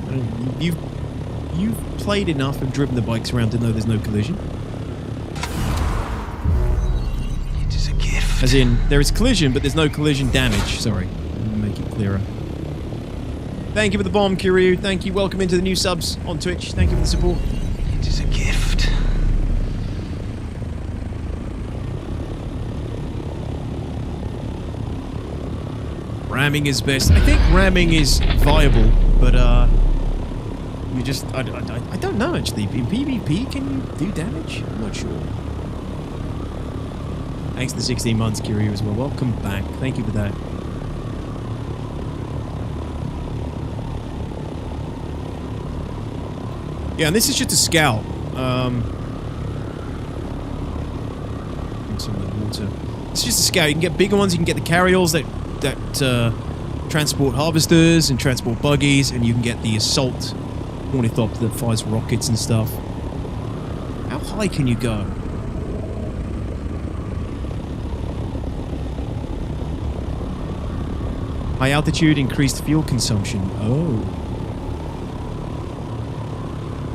You've played enough and driven the bikes around to know there's no collision. It is a gift. As in, there is collision, but there's no collision damage. Sorry. Let me make it clearer. Thank you for the bomb, Kiryu. Thank you. Welcome into the new subs on Twitch. Thank you for the support. It is a gift. Ramming is best. I think ramming is viable, but you just I don't know actually. In PvP, can you do damage? I'm not sure. Thanks for the 16 months, Kiryu, as well. Welcome back. Thank you for that. Yeah, and this is just a scout. Some of the water. It's just a scout. You can get bigger ones. You can get the carryalls that transport harvesters and transport buggies, and you can get the assault Ornithopter that fires rockets and stuff. How high can you go? High altitude, increased fuel consumption. Oh.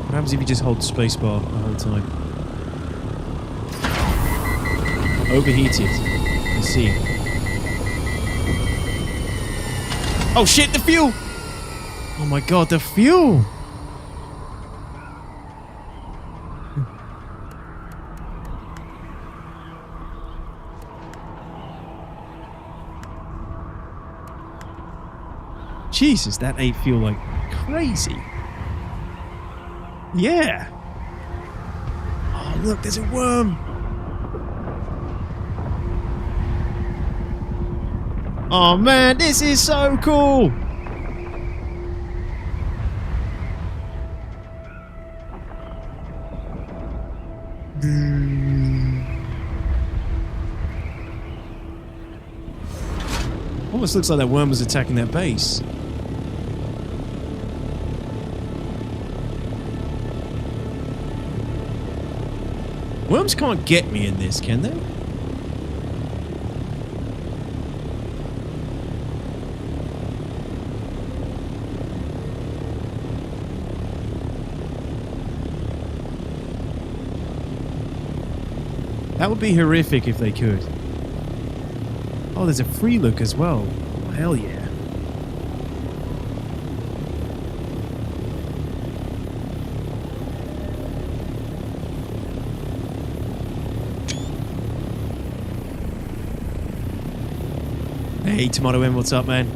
What happens if you just hold spacebar the whole time? Overheated. I see. Oh shit, the fuel! Oh my god, the fuel! Jesus, that ate fuel like crazy. Yeah. Oh look, there's a worm. Oh man, this is so cool! Almost looks like that worm was attacking that base. Worms can't get me in this, can they? That would be horrific if they could. Oh, there's a free look as well. Oh, hell yeah. Hey, Tomato M, what's up, man?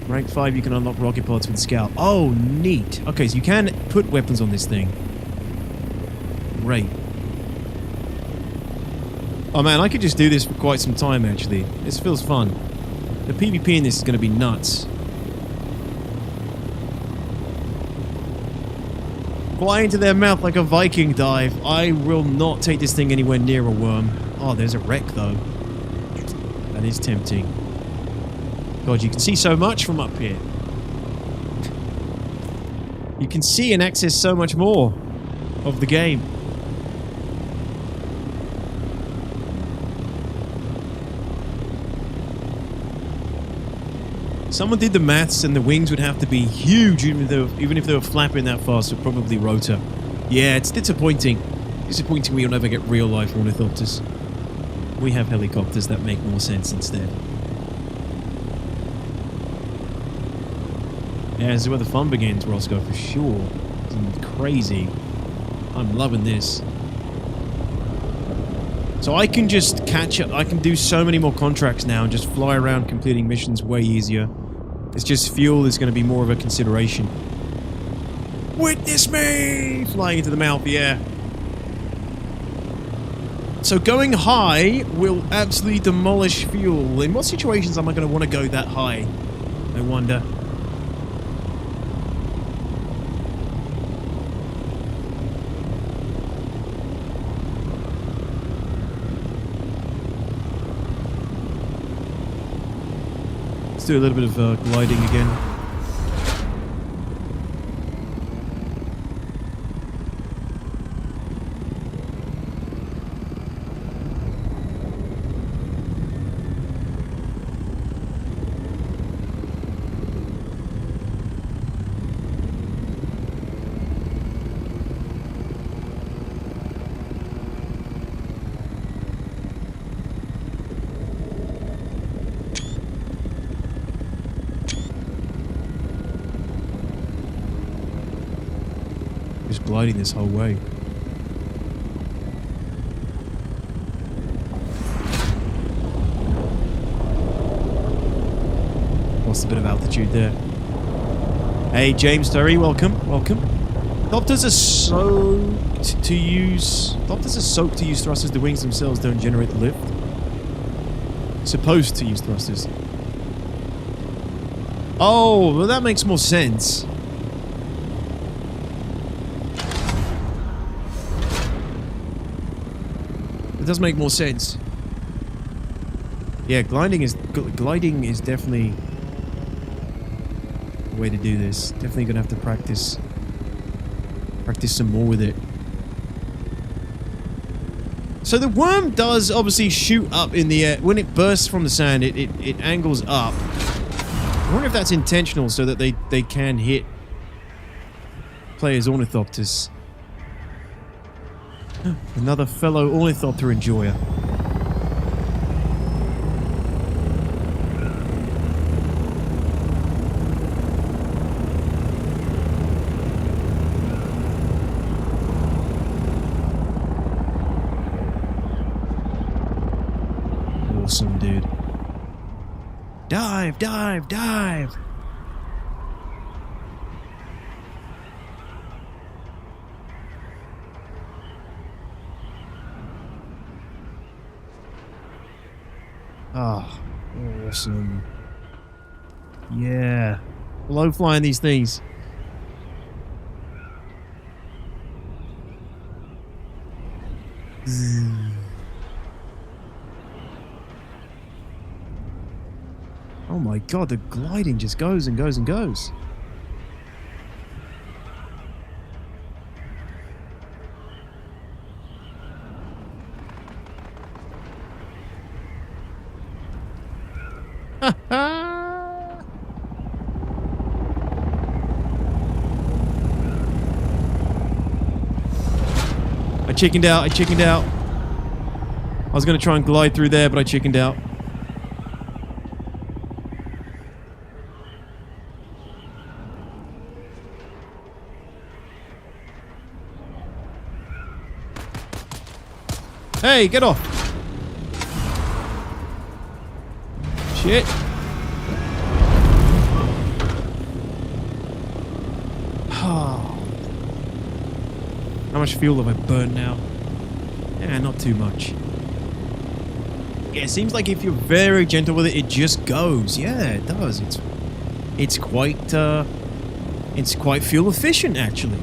Rank 5, you can unlock rocket pods with Scout. Oh, neat. Okay, so you can put weapons on this thing. Great. Oh man, I could just do this for quite some time actually. This feels fun. The PvP in this is going to be nuts. Fly into their mouth like a Viking dive. I will not take this thing anywhere near a worm. Oh, there's a wreck, though. That is tempting. God, you can see so much from up here. You can see and access so much more of the game. Someone did the maths and the wings would have to be huge even if they were flapping that fast, so probably rotor. Yeah, it's disappointing. Disappointing we'll never get real life ornithopters. We have helicopters that make more sense instead. Yeah, this is where the fun begins, Roscoe, for sure. It's crazy. I'm loving this. So I can just catch up. I can do so many more contracts now and just fly around completing missions way easier. It's just fuel is going to be more of a consideration. Witness me! Flying into the mouth, yeah. So going high will absolutely demolish fuel. In what situations am I going to want to go that high? I wonder. Let's do a little bit of gliding again. Just gliding this whole way. Lost a bit of altitude there. Hey, James Terry, welcome, welcome. Helicopters are soaked to use thrusters. The wings themselves don't generate the lift. Supposed to use thrusters. Oh, well that makes more sense. It does make more sense. Yeah, gliding is definitely a way to do this. Definitely gonna have to practice some more with it. So the worm does obviously shoot up in the air. When it bursts from the sand, it angles up. I wonder if that's intentional so that they can hit players' ornithopters. Another fellow ornithopter enjoyer. Awesome, dude. Dive, dive, dive! Ah, oh, awesome. Yeah. Low flying these things. Oh my god, the gliding just goes and goes and goes. I chickened out. I was going to try and glide through there, but I chickened out. Hey, get off. Shit. How much fuel have I burned now? Yeah, not too much. Yeah, it seems like if you're very gentle with it, it just goes. Yeah, it does. It's quite fuel efficient, actually.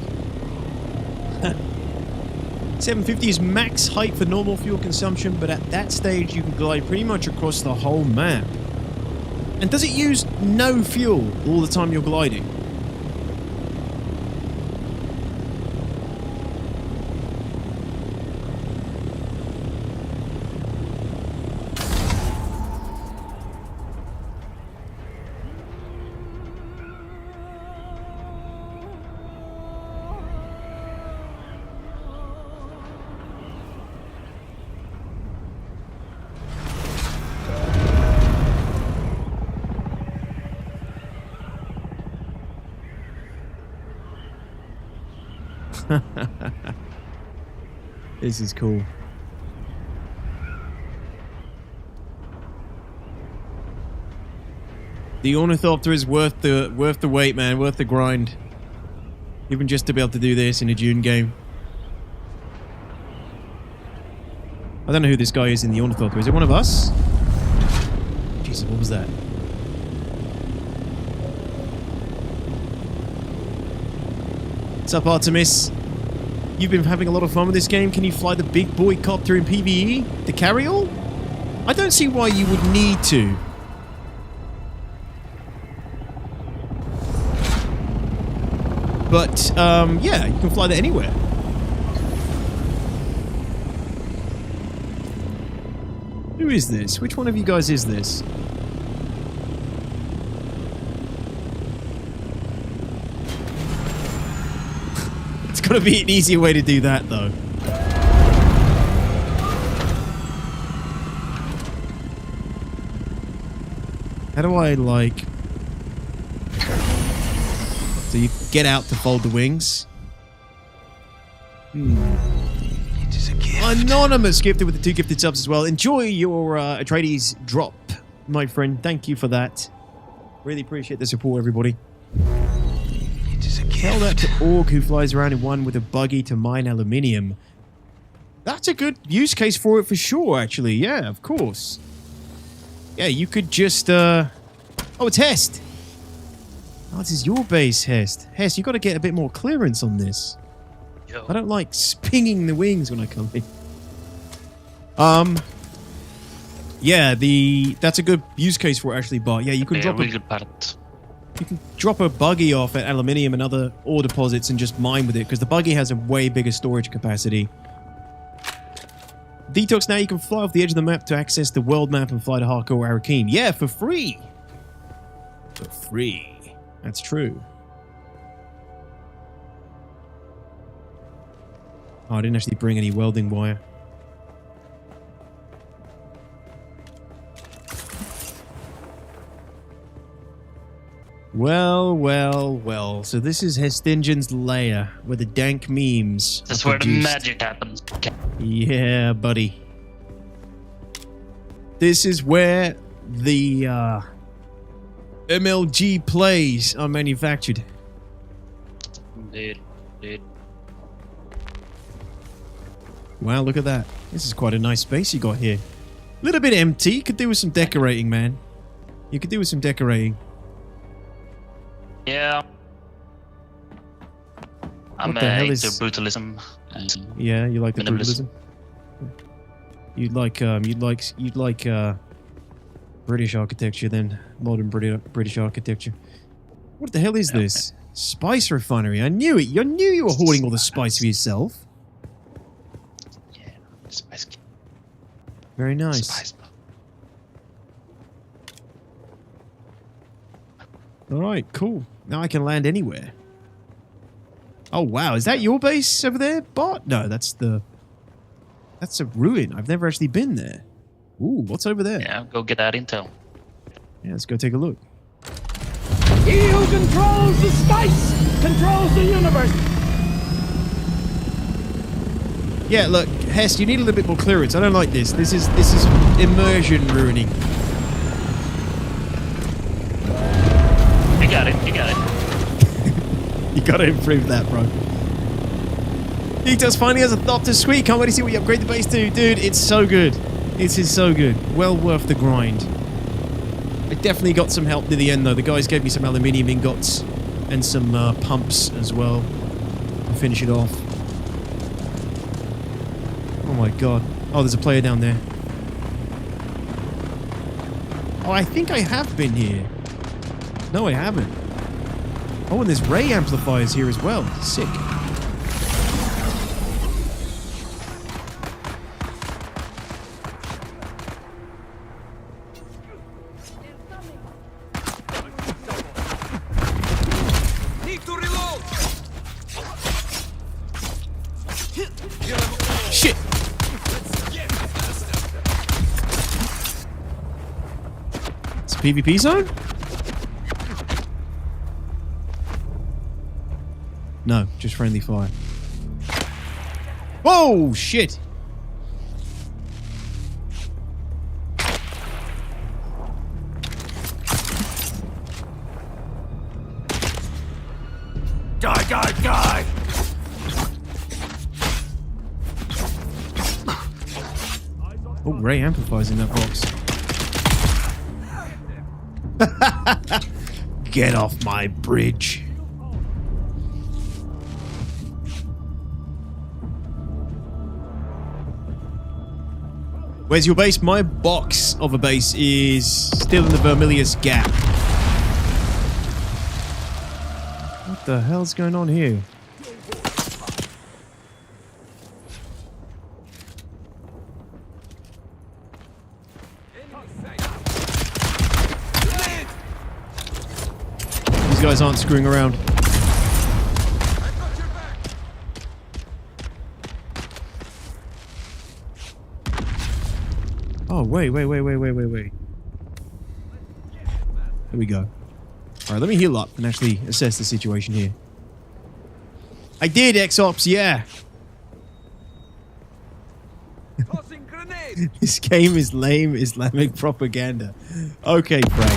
750 is max height for normal fuel consumption, but at that stage you can glide pretty much across the whole map. And does it use no fuel all the time you're gliding? This is cool. The Ornithopter is worth the wait, man. Worth the grind. Even just to be able to do this in a Dune game. I don't know who this guy is in the Ornithopter. Is it one of us? Jesus, what was that? What's up, Artemis? You've been having a lot of fun with this game. Can you fly the big boy copter in PvE? The carry-all? I don't see why you would need to. But, yeah, you can fly that anywhere. Who is this? Which one of you guys is this? It's gotta be an easier way to do that, though. How do I, like... So you get out to fold the wings? It is a gift. Anonymous gifted with the 2 gifted subs as well. Enjoy your Atreides drop, my friend. Thank you for that. Really appreciate the support, everybody. It is a gift. Tell that to Orc who flies around in one with a buggy to mine aluminium. That's a good use case for it for sure, actually. Yeah, of course. Yeah, you could just... Oh, it's Hest! Oh, this is your base, Hest. Hest, you got to get a bit more clearance on this. Yo. I don't like spinning the wings when I come in. Yeah, that's a good use case for it, actually, Bart. Yeah, you can drop a buggy off at aluminium and other ore deposits and just mine with it, because the buggy has a way bigger storage capacity. Detox, now you can fly off the edge of the map to access the world map and fly to Hardcore Arakeen. Yeah, for free. For free. That's true. Oh, I didn't actually bring any welding wire. Well, well, well. So this is Hestingen's lair, where the dank memes That's are where the produced. magic happens. Yeah, buddy. This is where the MLG plays are manufactured. Indeed. Wow, look at that. This is quite a nice space you got here. A little bit empty. Could do with some decorating, man. You could do with some decorating. Yeah. I'm What the hell into is- brutalism. And Yeah, you like the Minimalism. brutalism? You'd like British architecture then. Modern British architecture. What the hell is this? Spice refinery. I knew it. I knew you were hoarding all the spice for yourself. yeah, spice. Very nice. Spice. Alright, cool. Now I can land anywhere. Oh wow, is that your base over there, Bart? No, that's a ruin. I've never actually been there. Ooh, what's over there? Yeah, go get that intel. Yeah, let's go take a look. He who controls the spice controls the universe. Yeah, look, Hest, you need a little bit more clearance. I don't like this. This is immersion ruining. You got it. You gotta improve that, bro. Details finally has a Thopter. Sweet, can't wait to see what you upgrade the base to. Dude, it's so good. This is so good. Well worth the grind. I definitely got some help near the end, though. The guys gave me some aluminium ingots and some pumps as well to finish it off. my god. Oh, there's a player down there. Oh, I think I have been here. No, I haven't. Oh, and there's ray amplifiers here as well. Sick. Shit! It's a PvP zone? No, just friendly fire. Oh, shit! Die, die, die! Oh, ray amplifiers in that box. Get off my bridge. Where's your base? My box of a base is still in the Vermilius Gap. What the hell's going on here? These guys aren't screwing around. Oh, wait. There we go. Alright, let me heal up and actually assess the situation here. I did, X-Ops, yeah! This game is lame Islamic propaganda. Okay, Frank.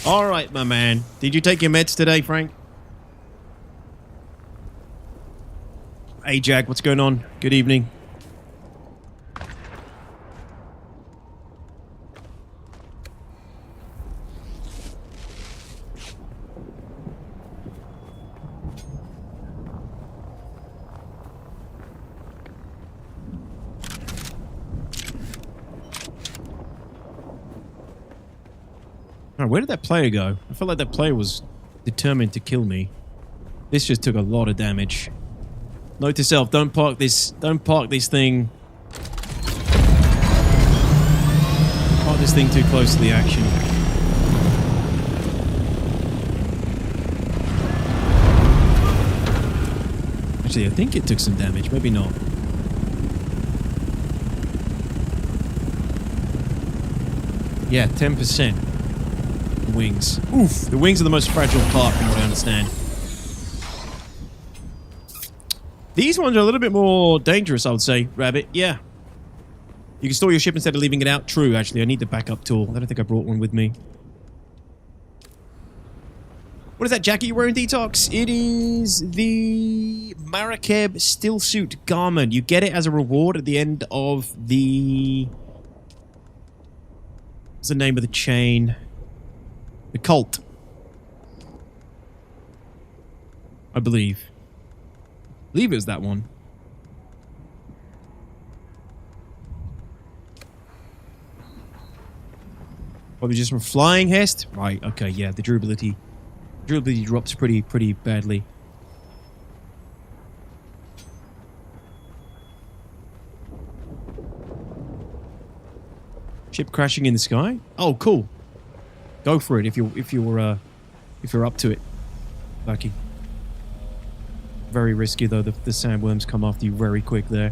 Alright, my man. Did you take your meds today, Frank? Hey, Jack, what's going on? Good evening. Oh, where did that player go? I felt like that player was determined to kill me. This just took a lot of damage. Note to self, don't park this thing. Park this thing too close to the action. Actually, I think it took some damage, maybe not. Yeah, 10%. Wings. Oof, the wings are the most fragile part from what I understand. These ones are a little bit more dangerous, I would say, Rabbit. Yeah. You can store your ship instead of leaving it out. True, actually. I need the backup tool. I don't think I brought one with me. What is that jacket you're wearing, Detox? It is the Marakeb Stillsuit Garment. You get it as a reward at the end of the... What's the name of the chain? The Cult. I believe. I believe it was that one. Probably just from flying, Hest? Right, okay, yeah, the durability drops pretty badly. Ship crashing in the sky? Oh, cool. Go for it if you're up to it, Lucky. Very risky though. The sandworms come after you very quick there.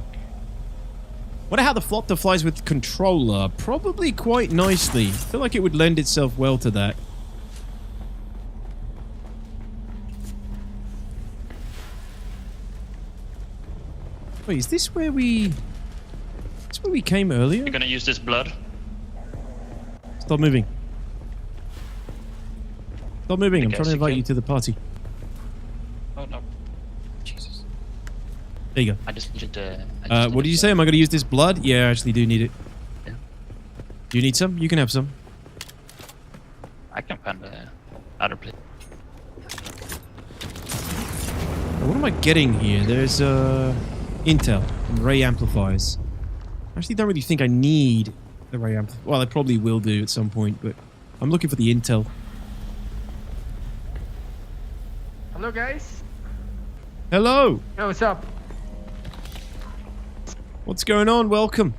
Wonder how the Flopter flies with controller. Probably quite nicely. I feel like it would lend itself well to that. Wait, is this where we... Is this where we came earlier? You're gonna use this blood? Stop moving. Stop moving. I'm trying to invite you to the party. Oh, no. Jesus. There you go. I just needed to... what did you say? Am I going to use this blood? Yeah, I actually do need it. Yeah. Do you need some? You can have some. I can find other place. What am I getting here? There's intel and ray amplifiers. I actually don't really think I need the ray amplifier. Well, I probably will do at some point, but I'm looking for the intel. Hello, guys. Hello. Yo, what's up? What's going on? Welcome.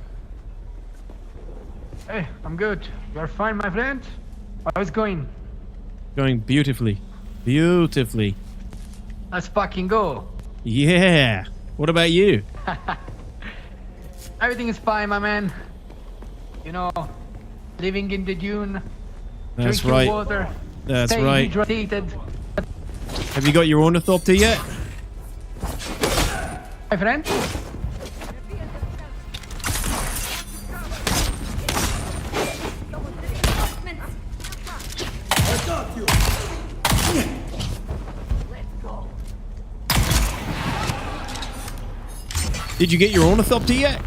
Hey, I'm good. You're fine, my friend? How's it going? Going beautifully. Beautifully. Let's fucking go. Yeah. What about you? Everything is fine, my man. You know, living in the dune. That's drinking right. water. That's staying right. hydrated. Have you got your Ornithopter yet? My friend? Did you get your Ornithopter yet?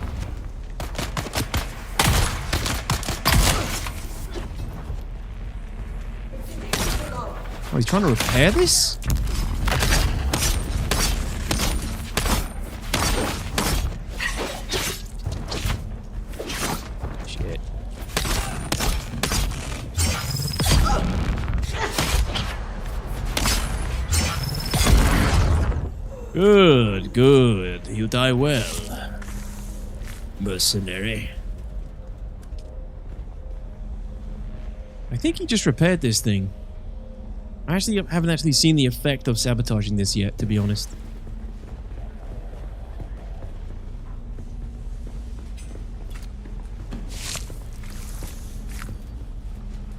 Oh, he's trying to repair this? Shit. Good, good. You die well, mercenary. I think he just repaired this thing. I actually haven't actually seen the effect of sabotaging this yet, to be honest.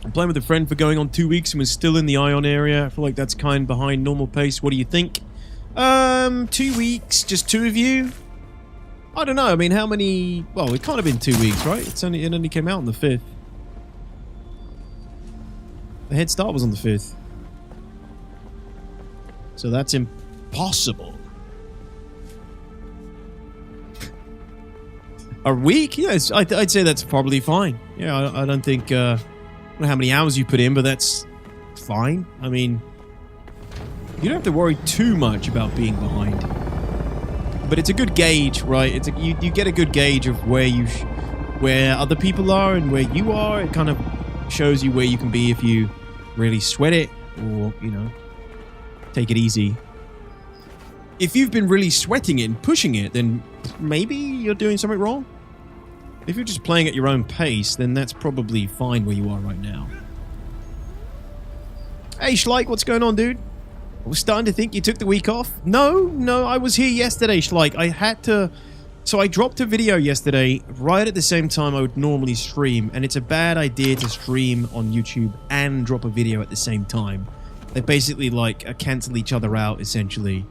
I'm playing with a friend for going on 2 weeks and was still in the Ion area. I feel like that's kind of behind normal pace. What do you think? 2 weeks, just two of you? I don't know. I mean, how many... Well, it can't have been 2 weeks, right? It only came out on the 5th. The head start was on the 5th. So that's impossible. A week? Yes, I'd say that's probably fine. Yeah, I don't think... I don't know how many hours you put in, but that's fine. I mean... You don't have to worry too much about being behind. But it's a good gauge, right? You get a good gauge of where other people are and where you are. It kind of shows you where you can be if you really sweat it or, you know, take it easy. If you've been really sweating it and pushing it, then maybe you're doing something wrong. If you're just playing at your own pace, then that's probably fine where you are right now. Hey, Schleich, what's going on, dude? I was starting to think you took the week off. No, I was here yesterday, Schleich. I had to... So I dropped a video yesterday right at the same time I would normally stream, and it's a bad idea to stream on YouTube and drop a video at the same time. They basically, like, cancel each other out, essentially.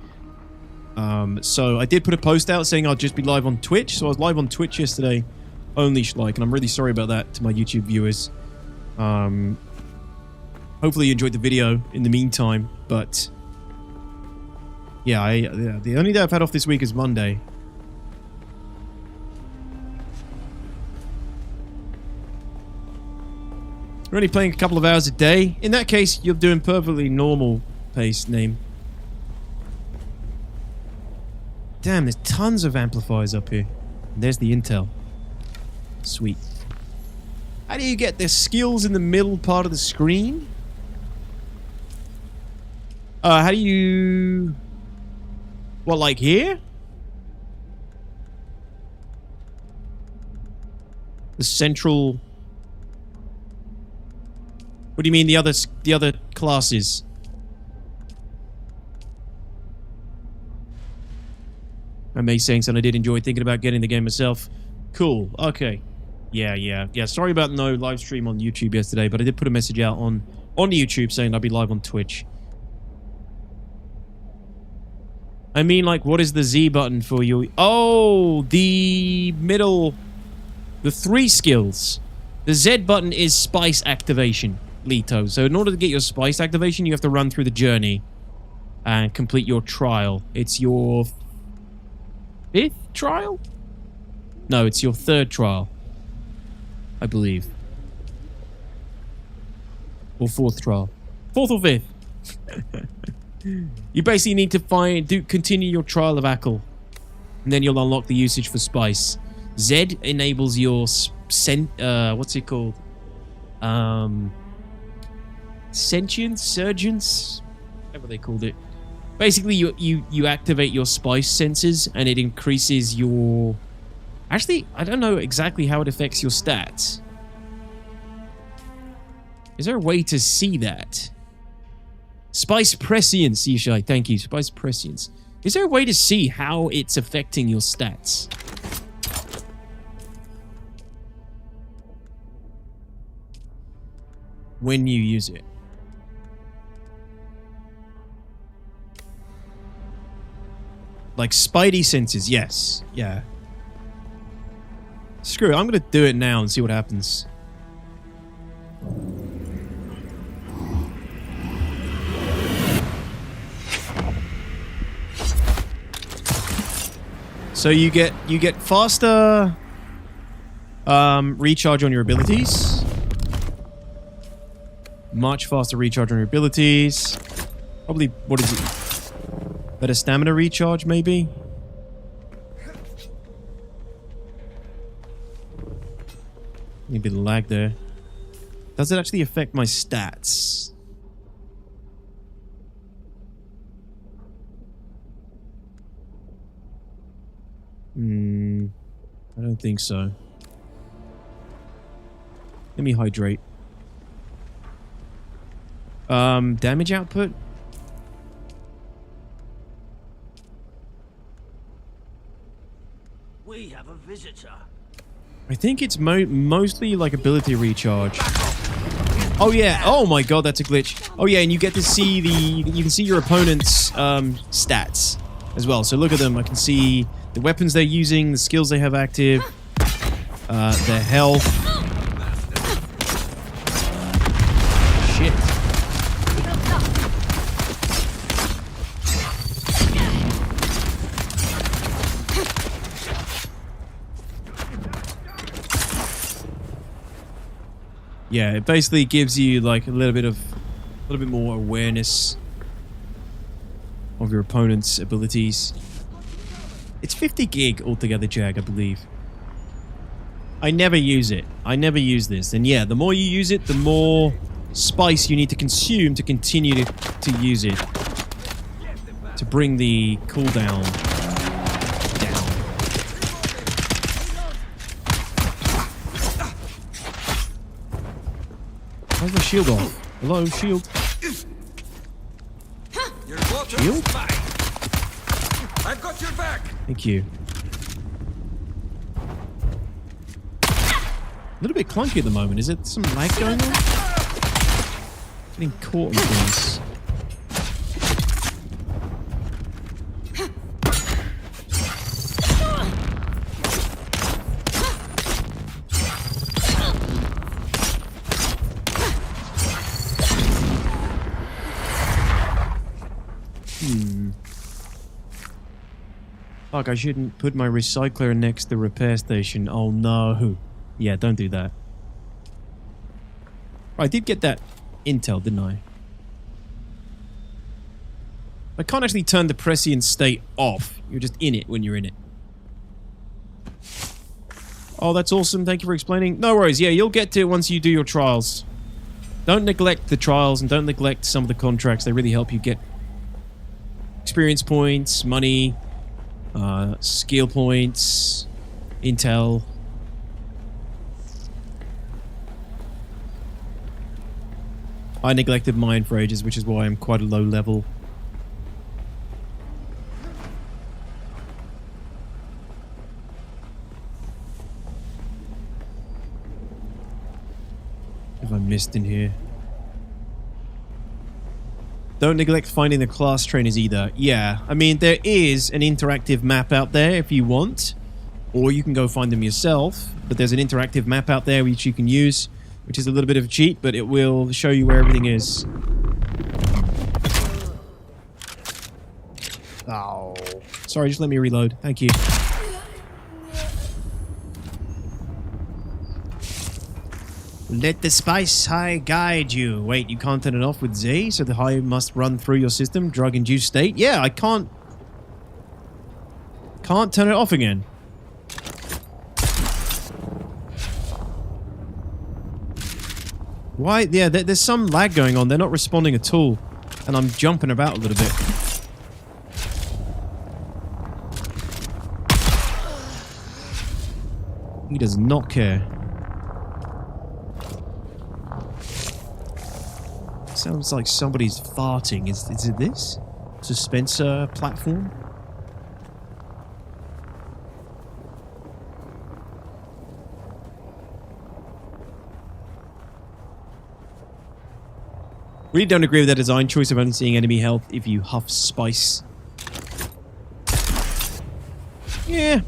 So I did put a post out saying I'll just be live on Twitch. So I was live on Twitch yesterday, only, Schleich, and I'm really sorry about that to my YouTube viewers. Hopefully you enjoyed the video in the meantime, but... Yeah, the only day I've had off this week is Monday. We're only playing a couple of hours a day. In that case, you're doing perfectly normal pace, name. Damn, there's tons of amplifiers up here. And there's the intel. Sweet. How do you get the skills in the middle part of the screen? How do you... What, like here? The central... What do you mean the other classes? I may saying something I did enjoy thinking about getting the game myself. Cool. Okay. Yeah. Sorry about no live stream on YouTube yesterday, but I did put a message out on YouTube saying I'd be live on Twitch. I mean, like, what is the Z button for you? Oh, the middle... The 3 skills. The Z button is spice activation, Lito. So in order to get your spice activation, you have to run through the journey and complete your trial. It's your 5th trial? No, it's your 3rd trial, I believe. Or 4th trial. 4th or 5th? You basically need to continue your trial of Ackle. And then you'll unlock the usage for spice. Z enables your what's it called? Sentience? Surgeons? Whatever they called it. Basically, you activate your spice senses and it increases your... Actually, I don't know exactly how it affects your stats. Is there a way to see that? Spice prescience, Yishai. Thank you. Spice prescience. Is there a way to see how it's affecting your stats? When you use it. Like spidey senses, yes. Yeah. Screw it, I'm gonna do it now and see what happens. So you get faster recharge on your abilities. Much faster recharge on your abilities. Probably, what is it? Better stamina recharge, maybe? A bit of lag there. Does it actually affect my stats? I don't think so. Let me hydrate. Damage output? We have a visitor. I think it's mostly like ability recharge. Oh yeah, oh my god, that's a glitch. Oh yeah, and you get to see you can see your opponent's stats as well. So look at them, I can see the weapons they're using, the skills they have active, their health. Shit. Yeah, it basically gives you like a little bit more awareness of your opponent's abilities. It's 50 gig altogether, Jag, I believe. I never use it. I never use this. And yeah, the more you use it, the more spice you need to consume to continue to use it. To bring the cooldown down. Where's my shield off? Hello, shield. Shield? I've got your back. Thank you. A little bit clunky at the moment. Is it some lag going on? Getting caught on things. Fuck, I shouldn't put my recycler next to the repair station. Oh no. Yeah, don't do that. I did get that intel, didn't I? I can't actually turn the prescient state off. You're just in it when you're in it. Oh, that's awesome. Thank you for explaining. No worries. Yeah, you'll get to it once you do your trials. Don't neglect the trials and don't neglect some of the contracts. They really help you get experience points, money, skill points, intel. I neglected mine for ages, which is why I'm quite a low level. Have I missed in here? Don't neglect finding the class trainers either. Yeah, I mean, there is an interactive map out there if you want. Or you can go find them yourself. But there's an interactive map out there which you can use. Which is a little bit of a cheat, but it will show you where everything is. Oh. Sorry, just let me reload. Thank you. Let the spice high guide you. Wait, you can't turn it off with Z, so the high must run through your system, drug-induced state? Yeah, I can't turn it off again. Why? Yeah, there's some lag going on. They're not responding at all. And I'm jumping about a little bit. He does not care. Sounds like somebody's farting. Is it this? Suspensor platform? Really don't agree with that design choice of only seeing enemy health if you huff spice. Yeah.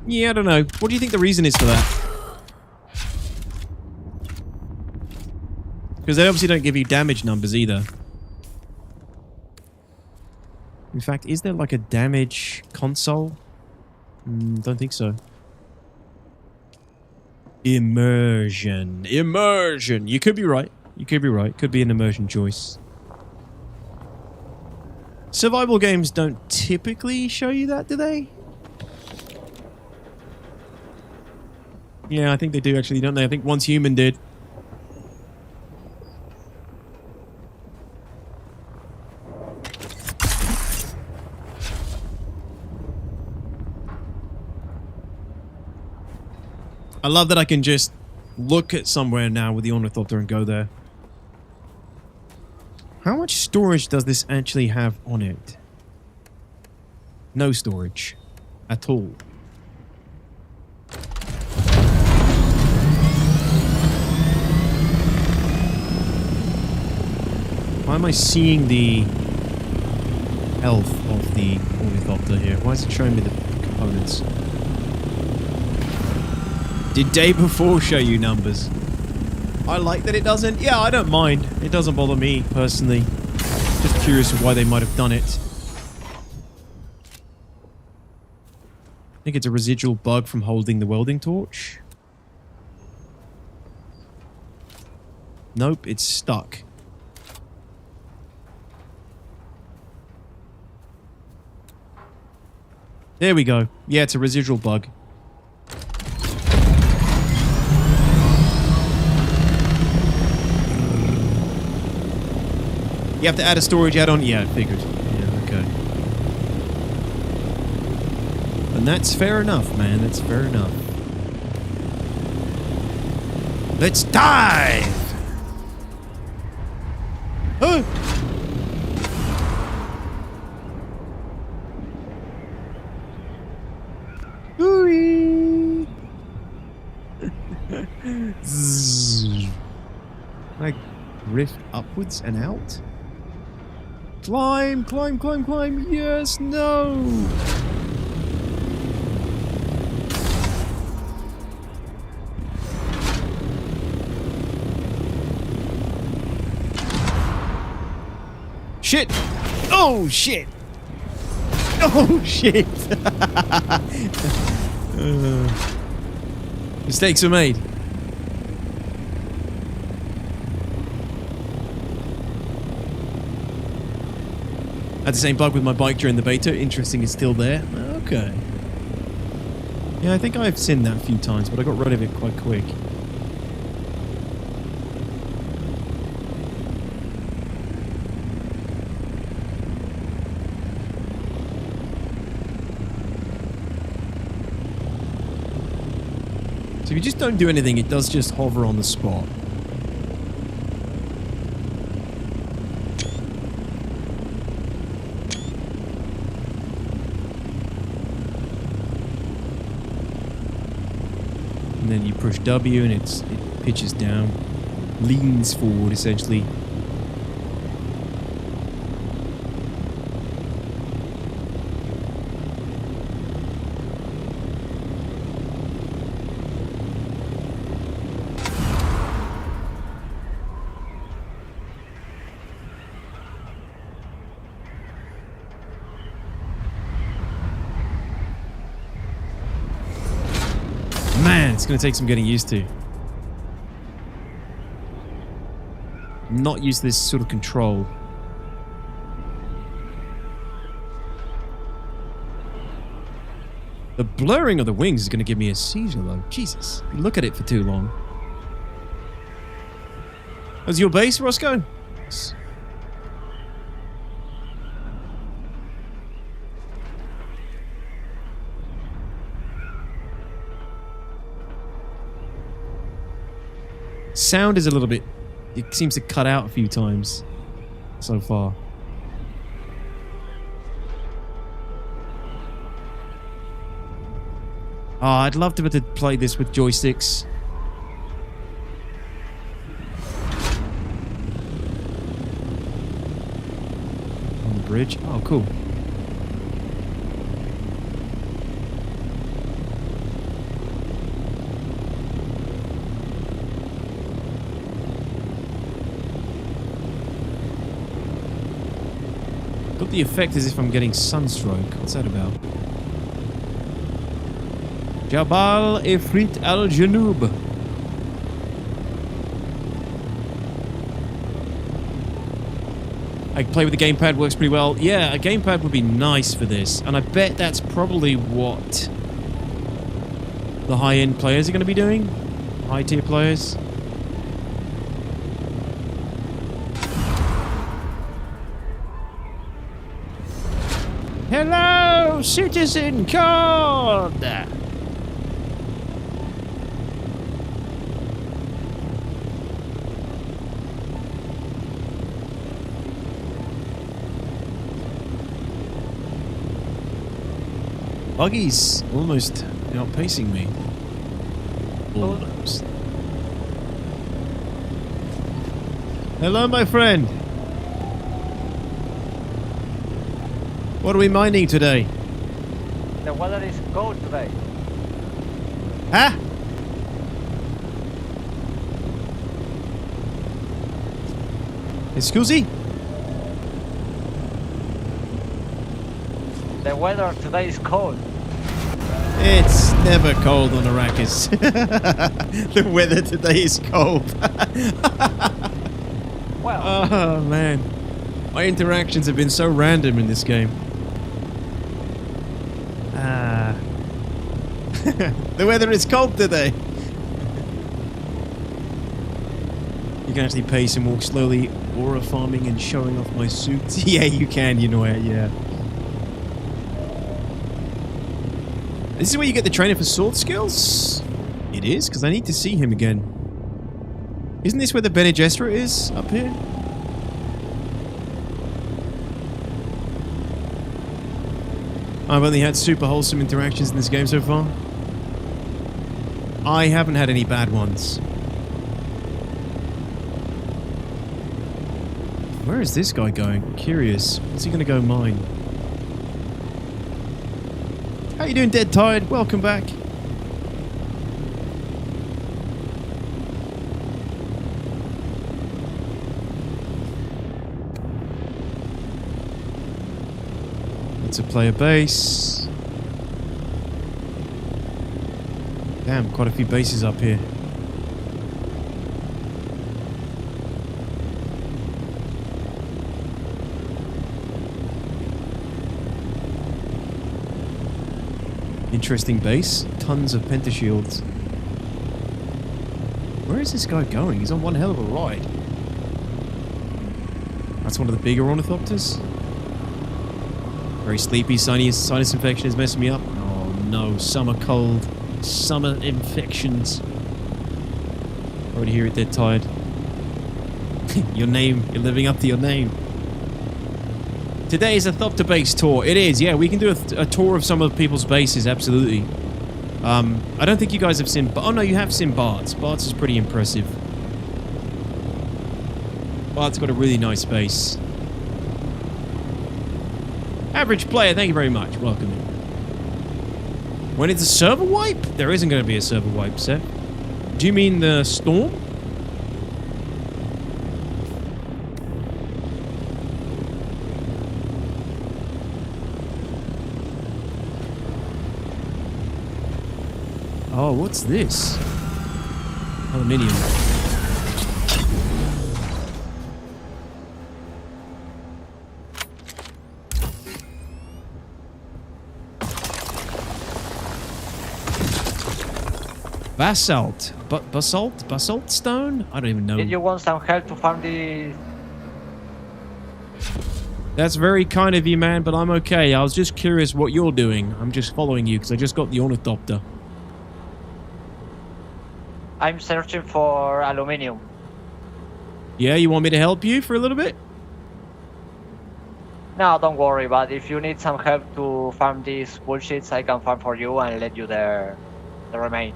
Yeah, I don't know. What do you think the reason is for that? Because they obviously don't give you damage numbers either. In fact, is there like a damage console? Don't think so. Immersion. Immersion. You could be right. You could be right. Could be an immersion choice. Survival games don't typically show you that, do they? Yeah, I think they do actually, don't they? I think Once Human did. I love that I can just look at somewhere now with the Ornithopter and go there. How much storage does this actually have on it? No storage. At all. Why am I seeing the health of the Ornithopter here? Why is it showing me the components? Did day before show you numbers? I like that it doesn't. Yeah, I don't mind. It doesn't bother me, personally. Just curious of why they might have done it. I think it's a residual bug from holding the welding torch. Nope, it's stuck. There we go. Yeah, it's a residual bug. You have to add a storage add-on? Yeah, I figured. Yeah, okay. And that's fair enough, man. That's fair enough. Let's dive! Oh! Ooh-wee! Zzz. Like, rift upwards and out? Climb, climb, climb, climb. Yes, no. Shit. Oh, shit. Oh, shit. Mistakes are made. Had the same bug with my bike during the beta. Interesting, it's still there. Okay. Yeah, I think I've seen that a few times, but I got rid of it quite quick. So if you just don't do anything, it does just hover on the spot. And then you push W and it pitches down, leans forward essentially. Man, it's going to take some getting used to. I'm not used to this sort of control. The blurring of the wings is going to give me a seizure, though. Jesus. You look at it for too long. That's your base, Roscoe? Yes. Sound is a little bit... It seems to cut out a few times so far. Oh, I'd love to be able to play this with joysticks. On the bridge. Oh, cool. Got the effect as if I'm getting sunstroke. What's that about? Jabal Ifrit al-Janub. I play with the gamepad, works pretty well. Yeah, a gamepad would be nice for this. And I bet that's probably what the high-end players are going to be doing. High-tier players. Hello, Citizen Code! Buggy's almost outpacing me. Almost. Hello, my friend. What are we mining today? The weather is cold today. Huh? Excuse? The weather today is cold. It's never cold on Arrakis. The weather today is cold. Well. Oh, man. My interactions have been so random in this game. The weather is cold today. You can actually pace and walk slowly, aura farming and showing off my suits. Yeah, you can, you know it, yeah. This is where you get the trainer for sword skills? It is, because I need to see him again. Isn't this where the Bene Gesserit is, up here? I've only had super wholesome interactions in this game so far. I haven't had any bad ones. Where is this guy going? Curious. What's he going to go mine? How you doing, Dead Tired? Welcome back. It's a player base. Damn, quite a few bases up here. Interesting base. Tons of pentashields. Where is this guy going? He's on one hell of a ride. That's one of the bigger Ornithopters. Very sleepy. Sinus infection is messing me up. Oh no, summer cold. Summer infections. Already hear it, Dead Tired. Your name. You're living up to your name. Today is a Thopter base tour. It is, yeah. We can do a tour of some of people's bases, absolutely. I don't think you guys have seen... Oh, no, you have seen Bart's. Bart's is pretty impressive. Bart's got a really nice base. Average player, thank you very much. Welcome in. When it's a server wipe? There isn't going to be a server wipe, Seth. Do you mean the storm? Oh, what's this? Aluminium. Basalt. Basalt? Basalt stone? I don't even know. Did you want some help to farm the... That's very kind of you, man, but I'm okay. I was just curious what you're doing. I'm just following you because I just got the Ornithopter. I'm searching for aluminium. Yeah, you want me to help you for a little bit? No, don't worry, but if you need some help to farm these bullshits, I can farm for you and let you the remain.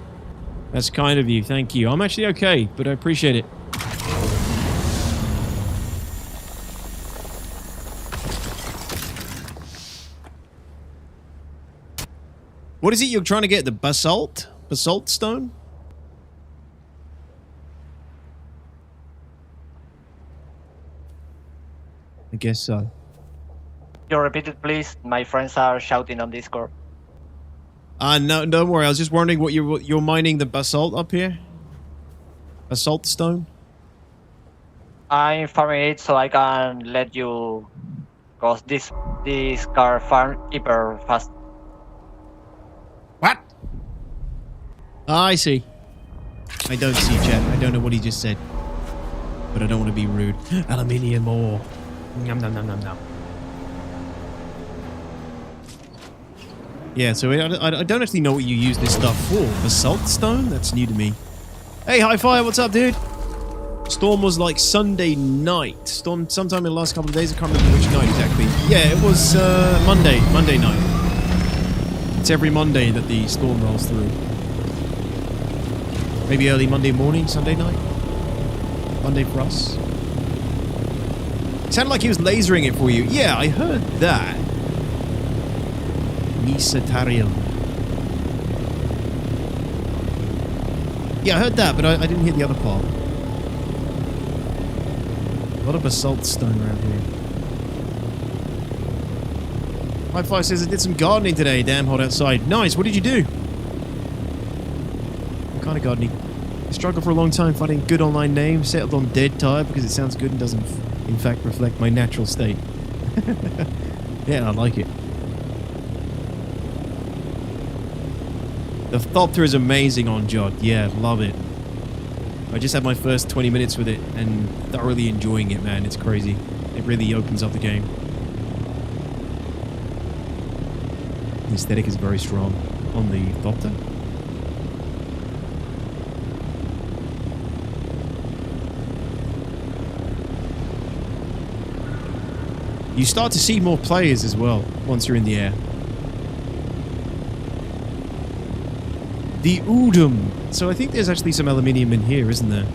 That's kind of you. Thank you. I'm actually okay, but I appreciate it. What is it you're trying to get? The basalt? Basalt stone? I guess so. You repeat it, please. My friends are shouting on Discord. No, don't worry. I was just wondering what you're mining the basalt up here? Basalt stone? I'm farming it so I can let you... Cause this car farm hyper fast. What? I see. I don't see, chat. I don't know what he just said. But I don't want to be rude. Aluminium ore. Nom nom nom nom nom. Yeah, so I don't actually know what you use this stuff for. Basalt stone? That's new to me. Hey, Hi-Fi, what's up, dude? Storm was like Sunday night. Storm sometime in the last couple of days. I can't remember which night exactly. Yeah, it was Monday night. It's every Monday that the storm rolls through. Maybe early Monday morning, Sunday night? Monday for us. It sounded like he was lasering it for you. Yeah, I heard that. Misatarium. Yeah, I heard that, but I didn't hear the other part. A lot of basalt stone around here. Hi-Fi says I did some gardening today. Damn hot outside. Nice, what did you do? What kind of gardening? I struggled for a long time finding a good online name. Settled on Dead Tire because it sounds good and doesn't, in fact, reflect my natural state. Yeah, I like it. The Ornithopter is amazing on Jod. Yeah, love it. I just had my first 20 minutes with it and thoroughly enjoying it, man. It's crazy. It really opens up the game. The aesthetic is very strong on the Ornithopter. You start to see more players as well once you're in the air. The Udum. So I think there's actually some aluminium in here, isn't there?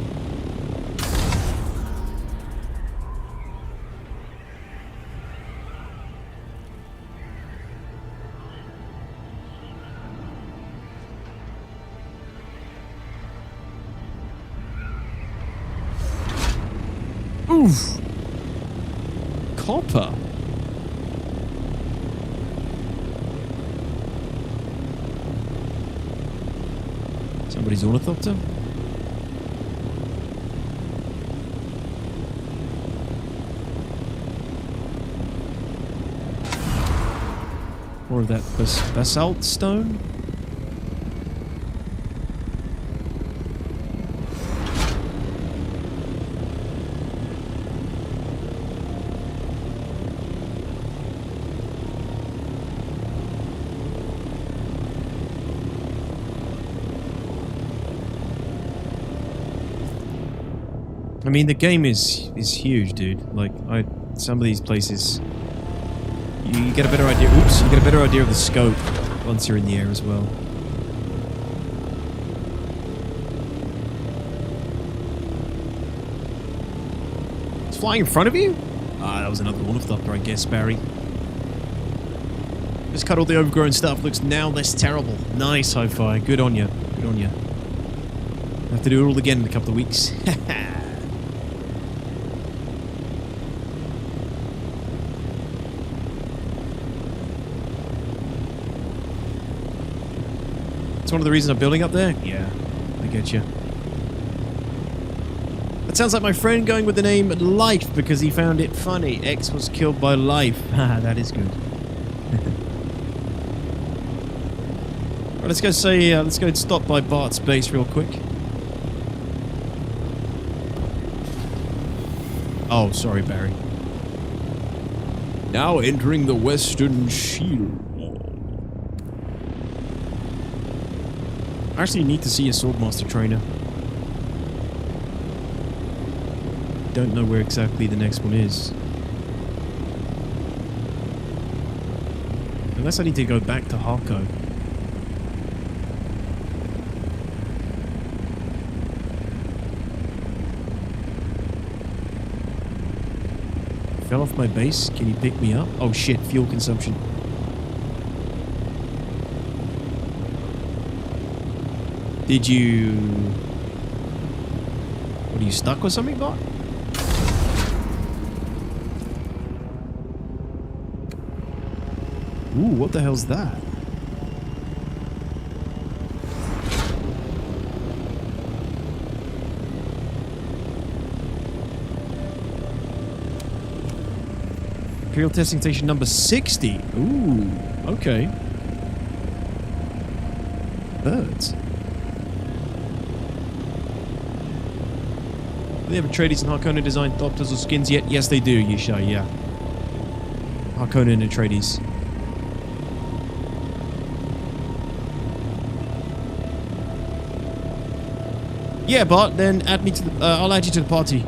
Oof. Copper. Somebody's Ornithopter? More of that basalt stone? I mean, the game is huge, dude. Like, some of these places, you get a better idea. Oops, you get a better idea of the scope once you're in the air as well. It's flying in front of you? Ah, that was another Ornithopter, I guess, Barry. Just cut all the overgrown stuff. Looks now less terrible. Nice, Hi-Fi. Good on you. Good on you. Have to do it all again in a couple of weeks. It's one of the reasons I'm building up there? Yeah, I get you. That sounds like my friend going with the name Life because he found it funny. X was killed by Life. Haha, that is good. let's go say, let's go and stop by Bart's base real quick. Oh, sorry, Barry. Now entering the Western Shield Wall. I actually need to see a Swordmaster trainer. Don't know where exactly the next one is. Unless I need to go back to Harko. Fell off my base. Can you pick me up? Oh shit, fuel consumption. Did you... What, are you stuck or something, Bot? Ooh, what the hell's that? Imperial testing station number 60. Ooh, okay. Birds. Do they have Atreides and Harkonnen designed Thopters or skins yet? Yes, they do, Yishai, yeah. Harkonnen and Atreides. Yeah, Bart, then add me to the... I'll add you to the party.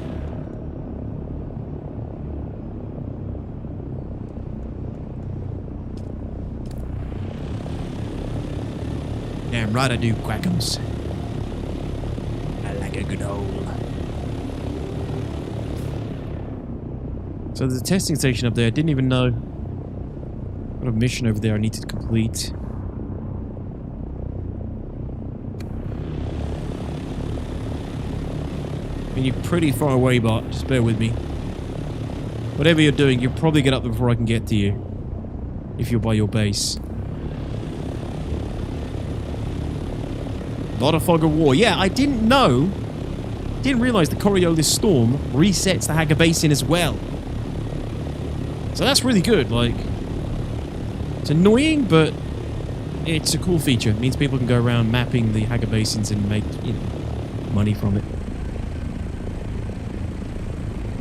Damn right I do, Quackums. I like a good hole. So there's a testing station up there. I didn't even know. Got a mission over there I need to complete. I mean, you're pretty far away, Bart. Just bear with me. Whatever you're doing, you'll probably get up there before I can get to you. If you're by your base. Lot of fog of war. Yeah, I didn't know. Didn't realize the Coriolis storm resets the Haga Basin as well. So that's really good. Like, it's annoying, but it's a cool feature. It means people can go around mapping the Haga Basins and make, you know, money from it.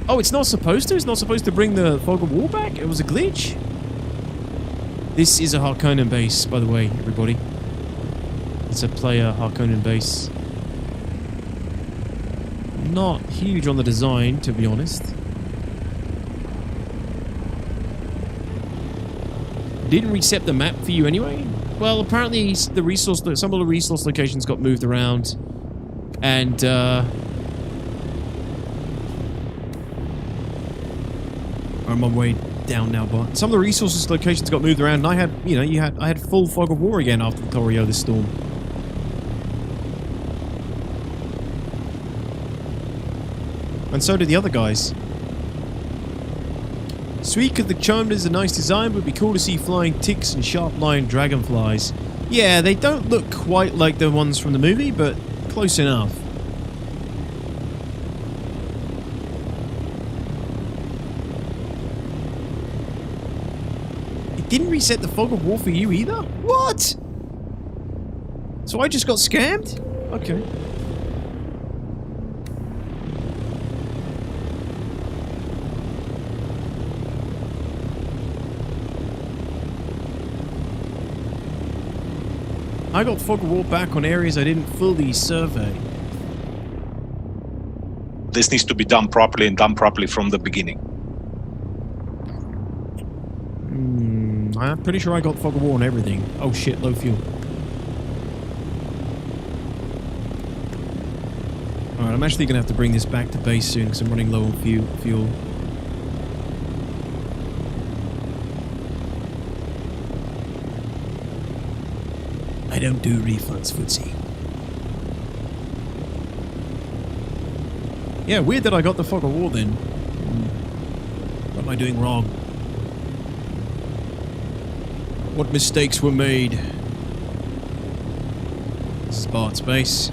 Oh, it's not supposed to? It's not supposed to bring the fog of war back? It was a glitch? This is a Harkonnen base, by the way, everybody. It's a player Harkonnen base. Not huge on the design, to be honest. Didn't reset the map for you anyway? Well, apparently the resource, some of the resource locations got moved around, and I'm on my way down now, but some of the resources locations got moved around, and I had, you know, I had full fog of war again after the Coriolis storm. And so did the other guys. Sweet of the Charmed is a nice design, but it'd be cool to see flying ticks and sharp-line dragonflies. Yeah, they don't look quite like the ones from the movie, but close enough. It didn't reset the fog of war for you either? What? So I just got scammed? Okay. I got fog of war back on areas I didn't fully survey. This needs to be done properly and done properly from the beginning. I'm pretty sure I got fog of war on everything. Oh shit, low fuel. Alright, I'm actually gonna have to bring this back to base soon because I'm running low on fuel. I don't do refunds, footsie. Yeah, weird that I got the fog of war then. What am I doing wrong? What mistakes were made? This is Bart's base.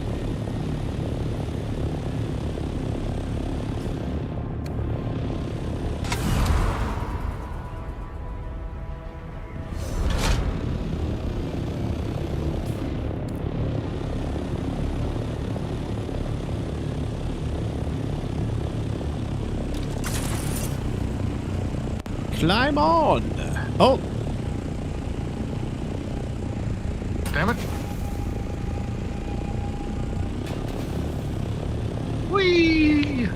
Climb on. Oh, Damn it. Whee!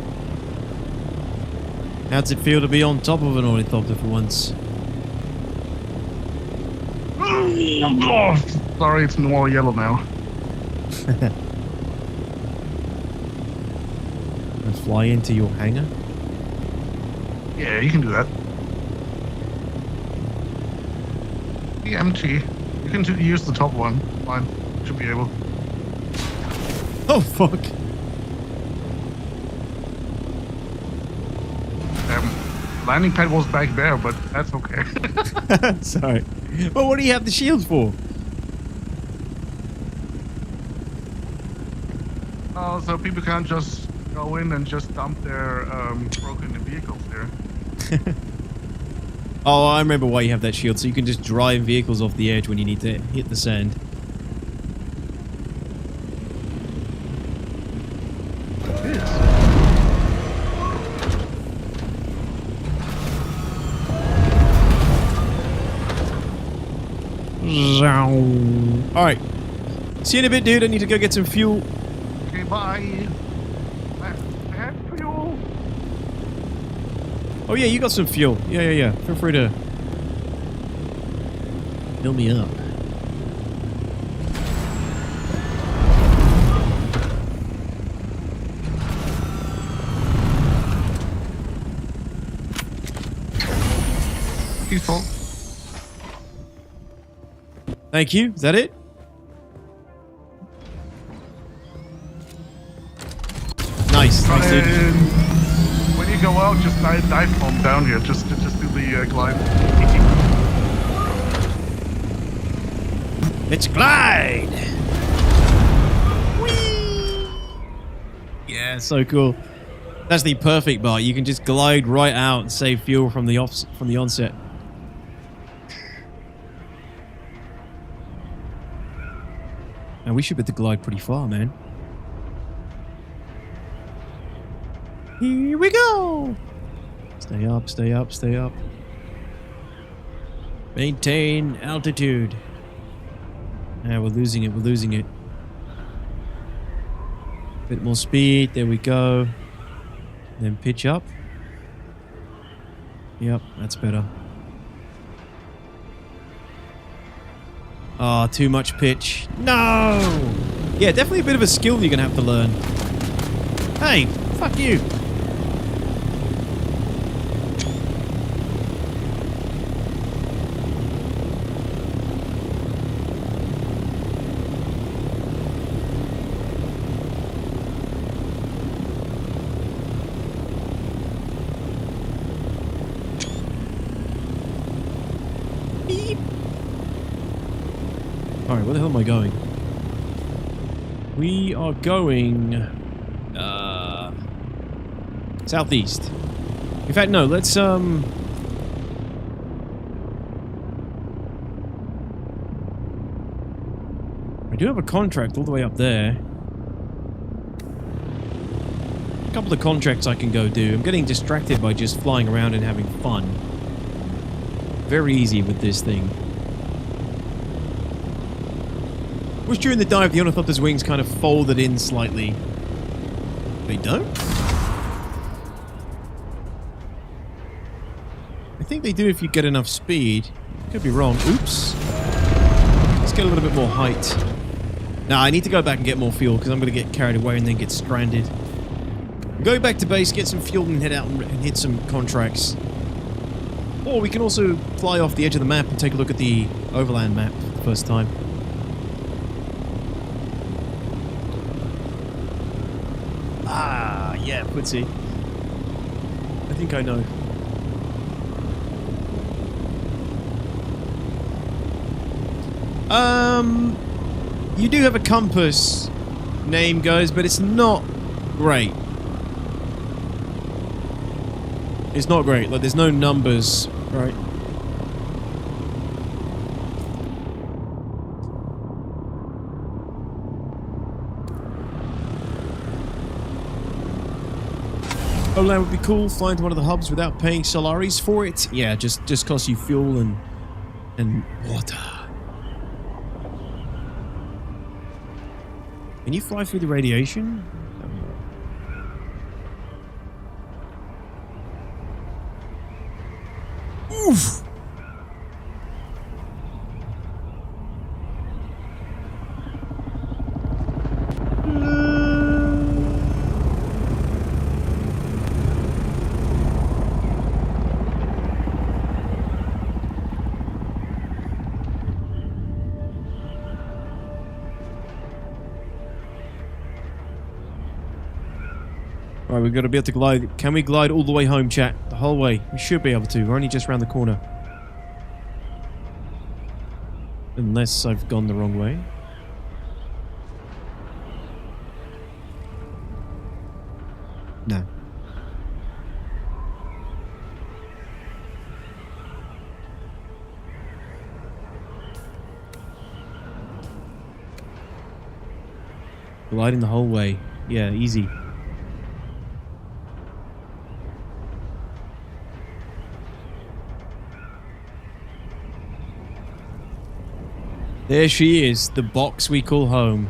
how's it feel to be on top of an ornithopter for once? Oh, sorry, it's more yellow now. And fly into your hangar? Yeah, you can do that. Be empty. You can use the top one. Fine. Should be able. Oh, fuck. Landing pad was back there, but that's okay. Sorry. But what do you have the shield for? Oh, so people can't just go in and just dump their broken vehicles there. Oh, I remember why you have that shield, so you can just drive vehicles off the edge when you need to hit the sand. Alright. See you in a bit, dude. I need to go get some fuel. Okay, bye. I have fuel. Oh, yeah, you got some fuel. Yeah. Feel free to fill me up. Peaceful. Thank you. Is that it? Nice. Thanks, dude. When you go out, just dive bomb down here. Just do the climb. Let's glide! Whee! Yeah, so cool. That's the perfect part. You can just glide right out and save fuel from the onset. And we should be able to glide pretty far, man. Here we go! Stay up, stay up, stay up. Maintain altitude. Yeah, we're losing it. Bit more speed, there we go. Then pitch up. Yep, that's better. Ah, too much pitch. No! Yeah, definitely a bit of a skill you're gonna have to learn. Hey, fuck you. Alright, where the hell am I going? We are going... southeast. In fact, no, let's, I do have a contract all the way up there. A couple of contracts I can go do. I'm getting distracted by just flying around and having fun. Very easy with this thing. Wish during the dive the Ornithopter's wings kind of folded in slightly. They don't? I think they do if you get enough speed. Could be wrong. Oops. Let's get a little bit more height. Nah, I need to go back and get more fuel because I'm going to get carried away and then get stranded. I'm going back to base, get some fuel and head out and hit some contracts. Or we can also fly off the edge of the map and take a look at the overland map for the first time. Ah, yeah, footsie. I think I know. You do have a compass name, guys, but it's not great. It's not great. Like, there's no numbers, right? Oh, that would be cool. Flying to one of the hubs without paying Solaris for it. Yeah, just costs you fuel and water. Can you fly through the radiation? Oof! Right, we've got to be able to glide. Can we glide all the way home, chat? The whole way? We should be able to. We're only just around the corner. Unless I've gone the wrong way. No. Gliding the whole way. Yeah, easy. There she is, the box we call home.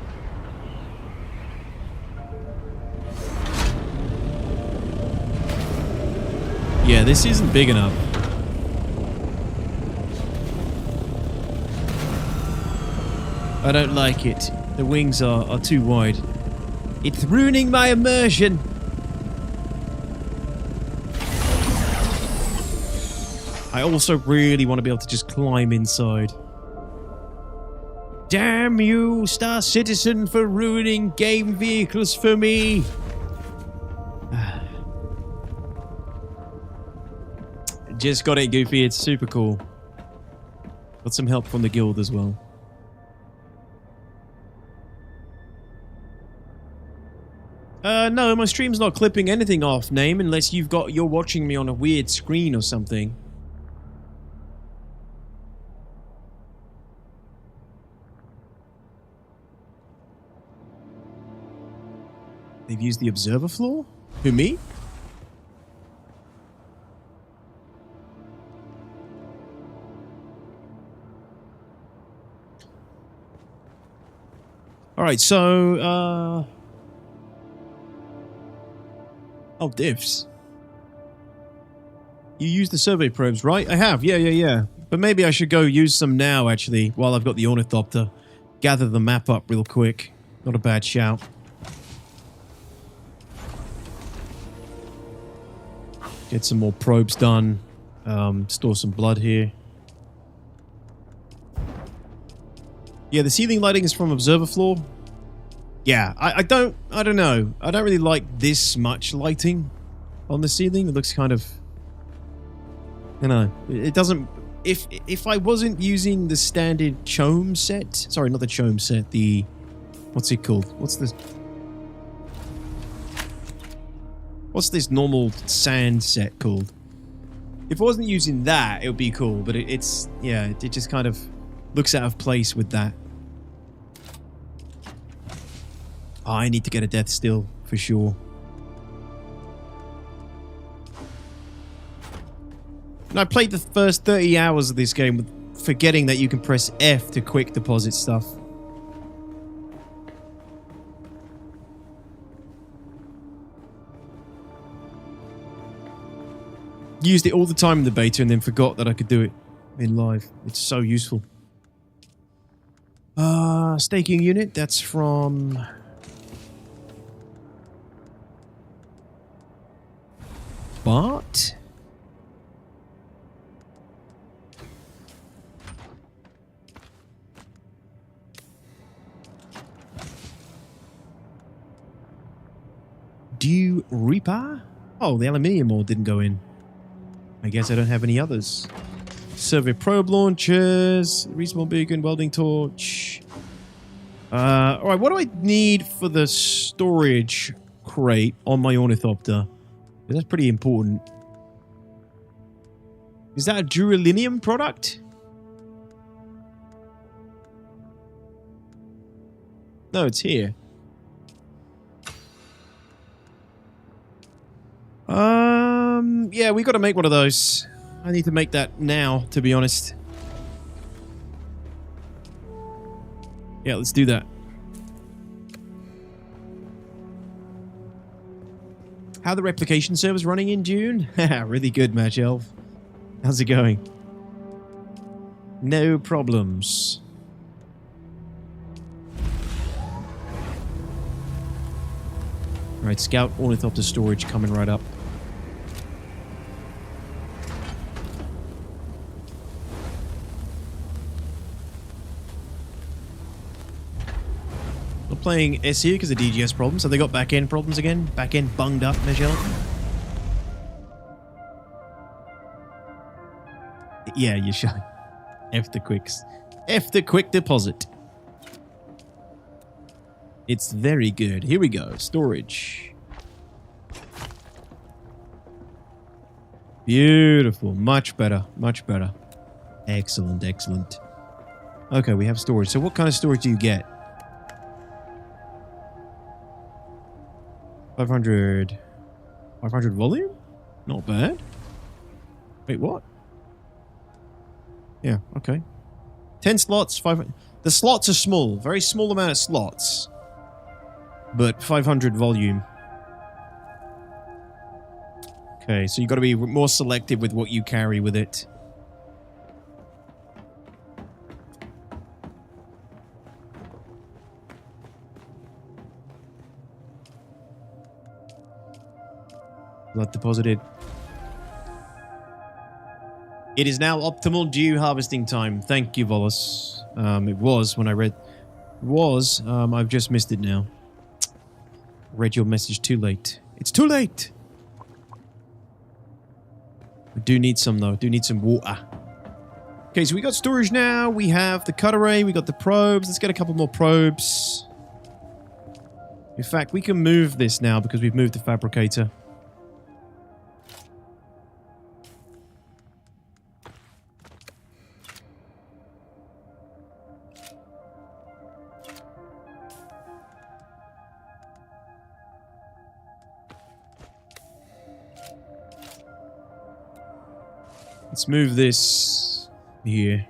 Yeah, this isn't big enough. I don't like it. The wings are too wide. It's ruining my immersion. I also really want to be able to just climb inside. Damn you, Star Citizen, for ruining game vehicles for me. Just got it, Goofy. It's super cool. Got some help from the guild as well. No, my stream's not clipping anything off, Name, unless you're watching me on a weird screen or something. They've used the observer floor? Who, me? Alright, so, oh, diffs. You used the survey probes, right? I have, yeah. But maybe I should go use some now, actually, while I've got the Ornithopter. Gather the map up real quick. Not a bad shout. Get some more probes done. Store some blood here. Yeah, the ceiling lighting is from observer floor. Yeah, I don't know. I don't really like this much lighting on the ceiling. It looks kind of, you know, it doesn't. If I wasn't using the standard Chome set, sorry, not the Chome set. The what's it called? What's this normal sand set called? If I wasn't using that, it would be cool, but it just kind of looks out of place with that. Oh, I need to get a death still, for sure. And I played the first 30 hours of this game with forgetting that you can press F to quick deposit stuff. Used it all the time in the beta and then forgot that I could do it in live. It's so useful. Staking unit, that's from... Bart? Dune Reaper? Oh, the aluminium ore didn't go in. I guess I don't have any others. Survey probe launchers, respawn beacon, welding torch. Alright, what do I need for the storage crate on my Ornithopter? That's pretty important. Is that a duralinium product? No, it's here. Yeah, we got to make one of those. I need to make that now, to be honest. Yeah, let's do that. How are the replication servers running in Dune? Really good, Match Elf. How's it going? No problems. Alright, Scout Ornithopter storage coming right up. We're playing S here because of DGS problems. Have they got back-end problems again? Back-end bunged up, Michelle? Yeah, you're shy. F the quicks. F the quick deposit. It's very good. Here we go. Storage. Beautiful. Much better. Much better. Excellent. Excellent. Okay, we have storage. So what kind of storage do you get? 500 volume? Not bad. Wait, what? Yeah, okay. 10 slots, 500. The slots are small. Very small amount of slots. But 500 volume. Okay, so you got to be more selective with what you carry with it. Blood deposited. It is now optimal dew harvesting time. Thank you, Volus. It was when I read. I've just missed it now. Read your message too late. It's too late! We do need some, though. Do need some water. Okay, so we got storage now. We have the cut array. We got the probes. Let's get a couple more probes. In fact, we can move this now because we've moved the fabricator. Let's move this here.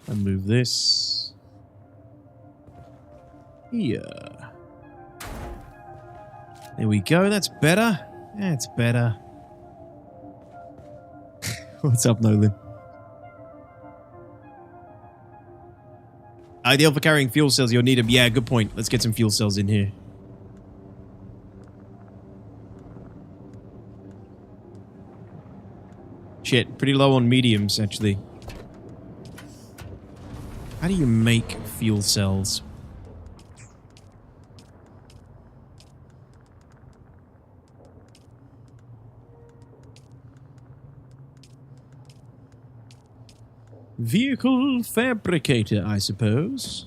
And move this here. There we go. That's better. That's better. What's up, Nolan? Ideal for carrying fuel cells. You'll need them. Yeah, good point. Let's get some fuel cells in here. Shit, pretty low on mediums, actually. How do you make fuel cells? Vehicle fabricator, I suppose.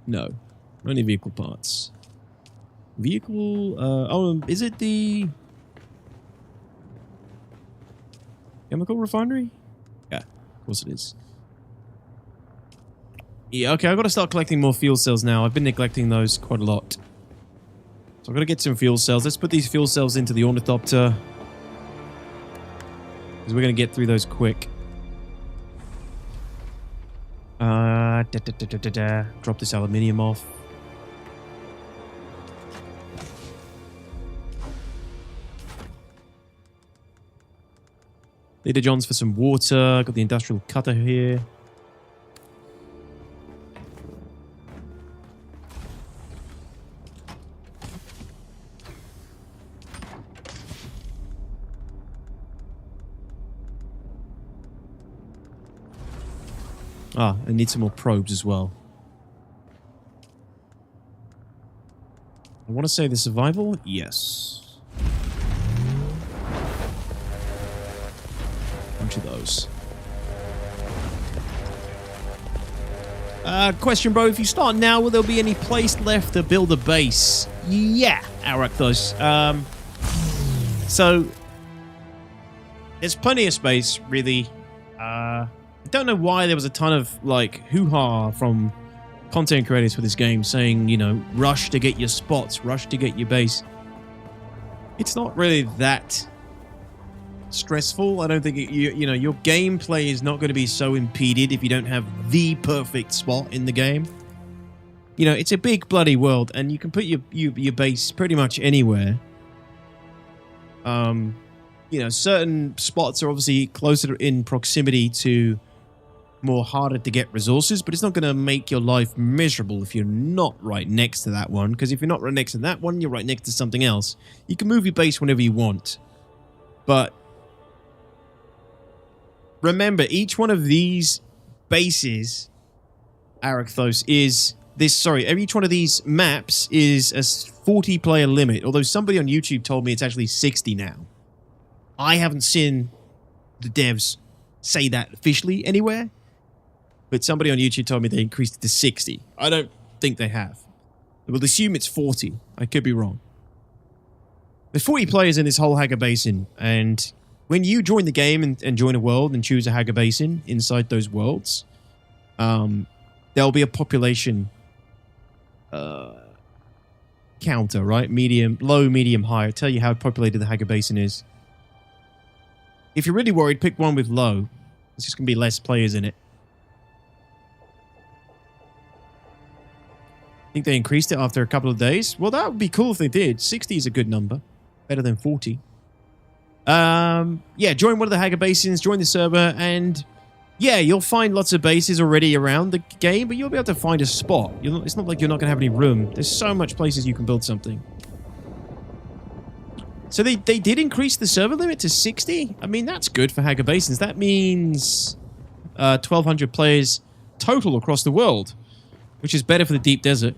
No, only vehicle parts. Vehicle, oh, is it the chemical refinery? Yeah, of course it is. Yeah, okay, I've got to start collecting more fuel cells now. I've been neglecting those quite a lot. So I've got to get some fuel cells. Let's put these fuel cells into the Ornithopter. Because we're going to get through those quick. Drop this aluminium off. Leader Johns for some water. Got the industrial cutter here. Ah, I need some more probes as well. I want to say the survival? Yes. Bunch of those. Question, bro. If you start now, will there be any place left to build a base? Yeah, Arakthos. So, there's plenty of space, really. I don't know why there was a ton of, like, hoo-ha from content creators for this game saying, you know, rush to get your spots, rush to get your base. It's not really that stressful. I don't think you know, your gameplay is not going to be so impeded if you don't have the perfect spot in the game. You know, it's a big bloody world, and you can put your base pretty much anywhere. You know, certain spots are obviously closer in proximity to more harder to get resources, but it's not going to make your life miserable if you're not right next to that one, because if you're not right next to that one, you're right next to something else. You can move your base whenever you want. But remember, each one of these bases, Arachthos, is this, sorry, each one of these maps is a 40 player limit, although somebody on YouTube told me it's actually 60 now. I haven't seen the devs say that officially anywhere, but somebody on YouTube told me they increased it to 60. I don't think they have. We'll assume it's 40. I could be wrong. There's 40 players in this whole Haga Basin, and when you join the game and join a world and choose a Haga Basin inside those worlds, there'll be a population counter, right? Medium, low, medium, high. I'll tell you how populated the Haga Basin is. If you're really worried, pick one with low. There's just going to be less players in it. I think they increased it after a couple of days. Well, that would be cool if they did. 60 is a good number. Better than 40. Yeah, join one of the Haga Basins, join the server, and yeah, you'll find lots of bases already around the game, but you'll be able to find a spot. It's not like you're not going to have any room. There's so much places you can build something. So they did increase the server limit to 60? I mean, that's good for Haga Basins. That means 1,200 players total across the world, which is better for the deep desert.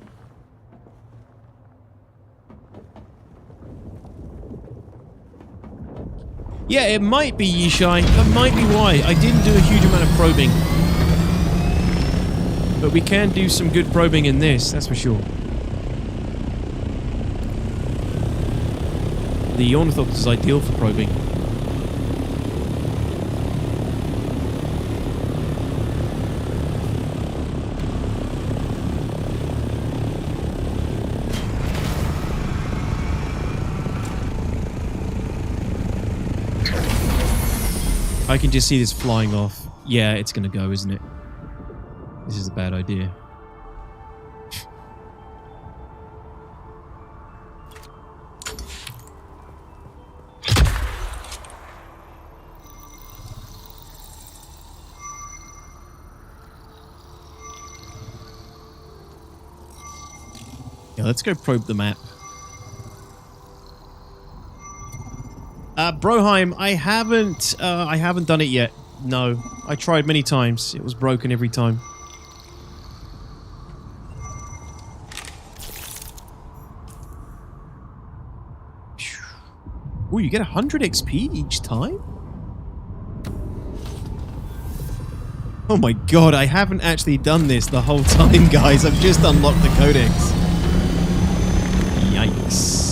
Yeah, it might be Yishai. That might be why. I didn't do a huge amount of probing. But we can do some good probing in this, that's for sure. The Ornithopter is ideal for probing. I can just see this flying off. Yeah, it's gonna go, isn't it? This is a bad idea. Yeah, let's go probe the map. Broheim, I haven't done it yet. No, I tried many times. It was broken every time. Ooh, you get 100 XP each time? Oh my god, I haven't actually done this the whole time, guys. I've just unlocked the codex. Yikes.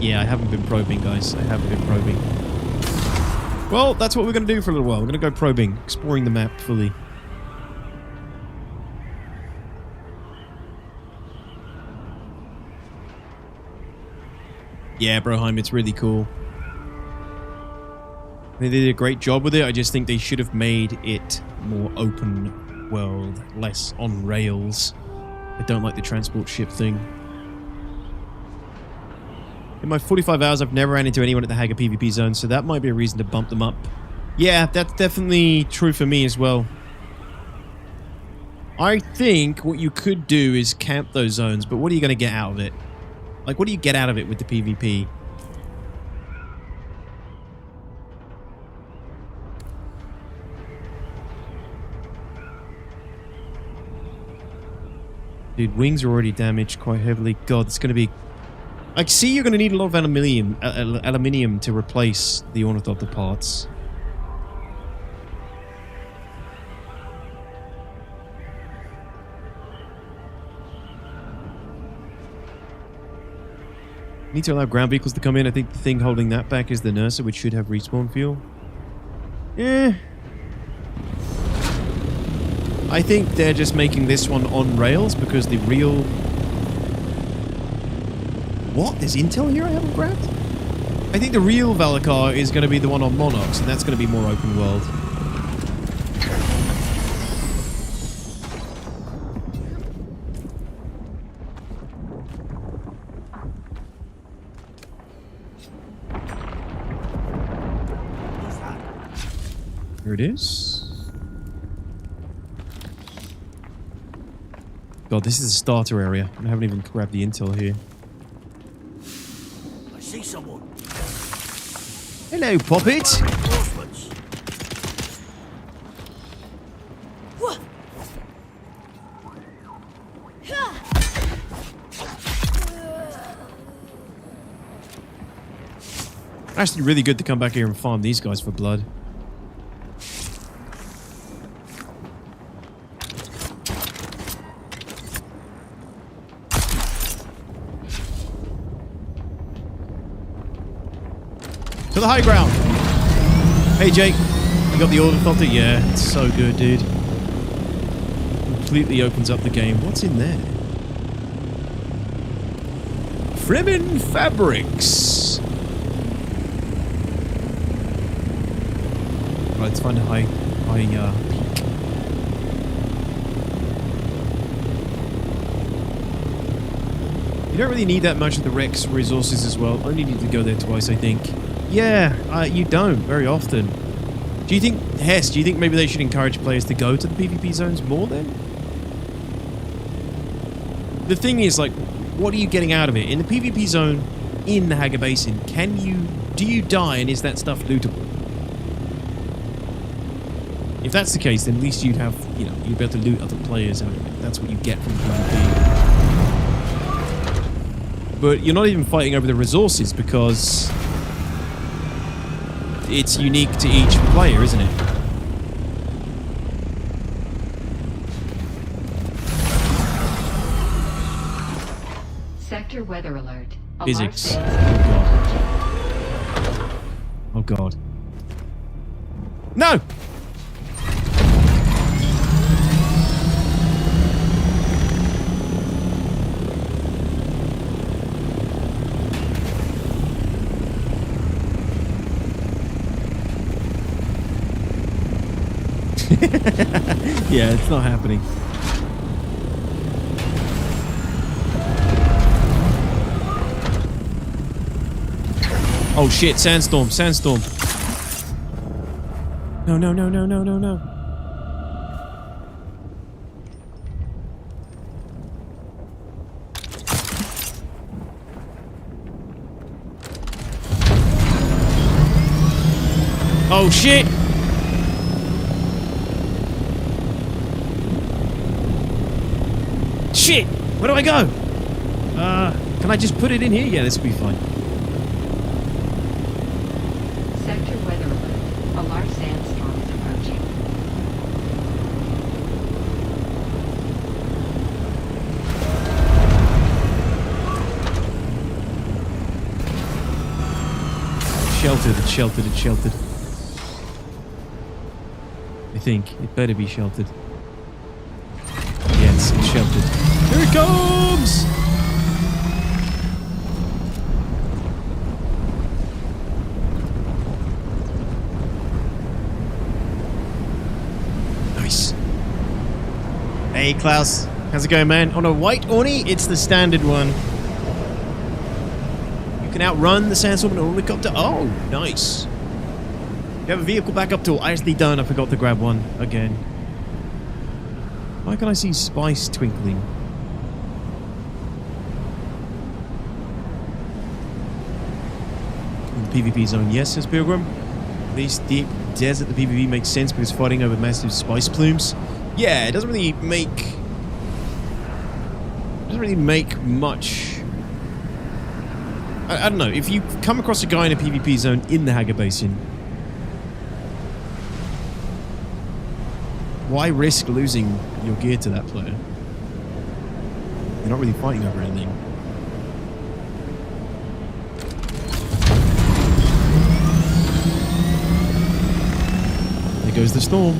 Yeah, I haven't been probing, guys. I haven't been probing. Well, that's what we're going to do for a little while. We're going to go probing, exploring the map fully. Yeah, Broheim, it's really cool. They did a great job with it. I just think they should have made it more open world, less on rails. I don't like the transport ship thing. In my 45 hours, I've never ran into anyone at the Haga PvP zone, so that might be a reason to bump them up. Yeah, that's definitely true for me as well. I think what you could do is camp those zones, but what are you going to get out of it? Like, what do you get out of it with the PvP? Dude, wings are already damaged quite heavily. God, it's going to be... I see you're going to need a lot of aluminium to replace the Ornithopter parts. Need to allow ground vehicles to come in. I think the thing holding that back is the Nurser, which should have respawn fuel. I think they're just making this one on rails because the real... What? There's intel here I haven't grabbed? I think the real Valakar is going to be the one on Monarchs, and that's going to be more open world. Here it is. God, this is a starter area. I haven't even grabbed the intel here. I see someone. Hello, Poppet. Reinforcements. Actually, really good to come back here and farm these guys for blood. To the high ground. Hey, Jake. You got the Ornithopter? Yeah, it's so good, dude. Completely opens up the game. What's in there? Fremen Fabrics. Right, let's find a high peak. You don't really need that much of the Rex resources as well. Only need to go there twice, I think. Yeah, you don't very often. Do you think, Hess, do you think maybe they should encourage players to go to the PvP zones more then? The thing is, like, what are you getting out of it? In the PvP zone in the Haga Basin, do you die and is that stuff lootable? If that's the case, then at least you'd have, you know, you'd be able to loot other players out of it. That's what you get from PvP. But you're not even fighting over the resources because it's unique to each player, isn't it? Sector weather alert. Physics. Alarm Oh god. No! Yeah, it's not happening. Oh shit, sandstorm, sandstorm. No, no, no, no, no, no, no. Oh shit! Shit! Where do I go? Can I just put it in here? Yeah, this will be fine. Sector weather alert. A large sandstorm is approaching. Sheltered, it's sheltered, it's sheltered. I think. It better be sheltered. Yes, it's sheltered. Here it comes! Nice. Hey, Klaus. How's it going, man? On a white Orny, it's the standard one. You can outrun the sandstorm in an Ornithopter. Oh, nice. You have a vehicle backup tool. I actually don't. I forgot to grab one again. Why can I see spice twinkling? In the PvP zone, yes, says Pilgrim. This deep desert, the PvP makes sense because fighting over massive spice plumes. Yeah, it doesn't really make much. I don't know. If you come across a guy in a PvP zone in the Haga Basin, why risk losing your gear to that player? You're not really fighting over anything. There goes the storm.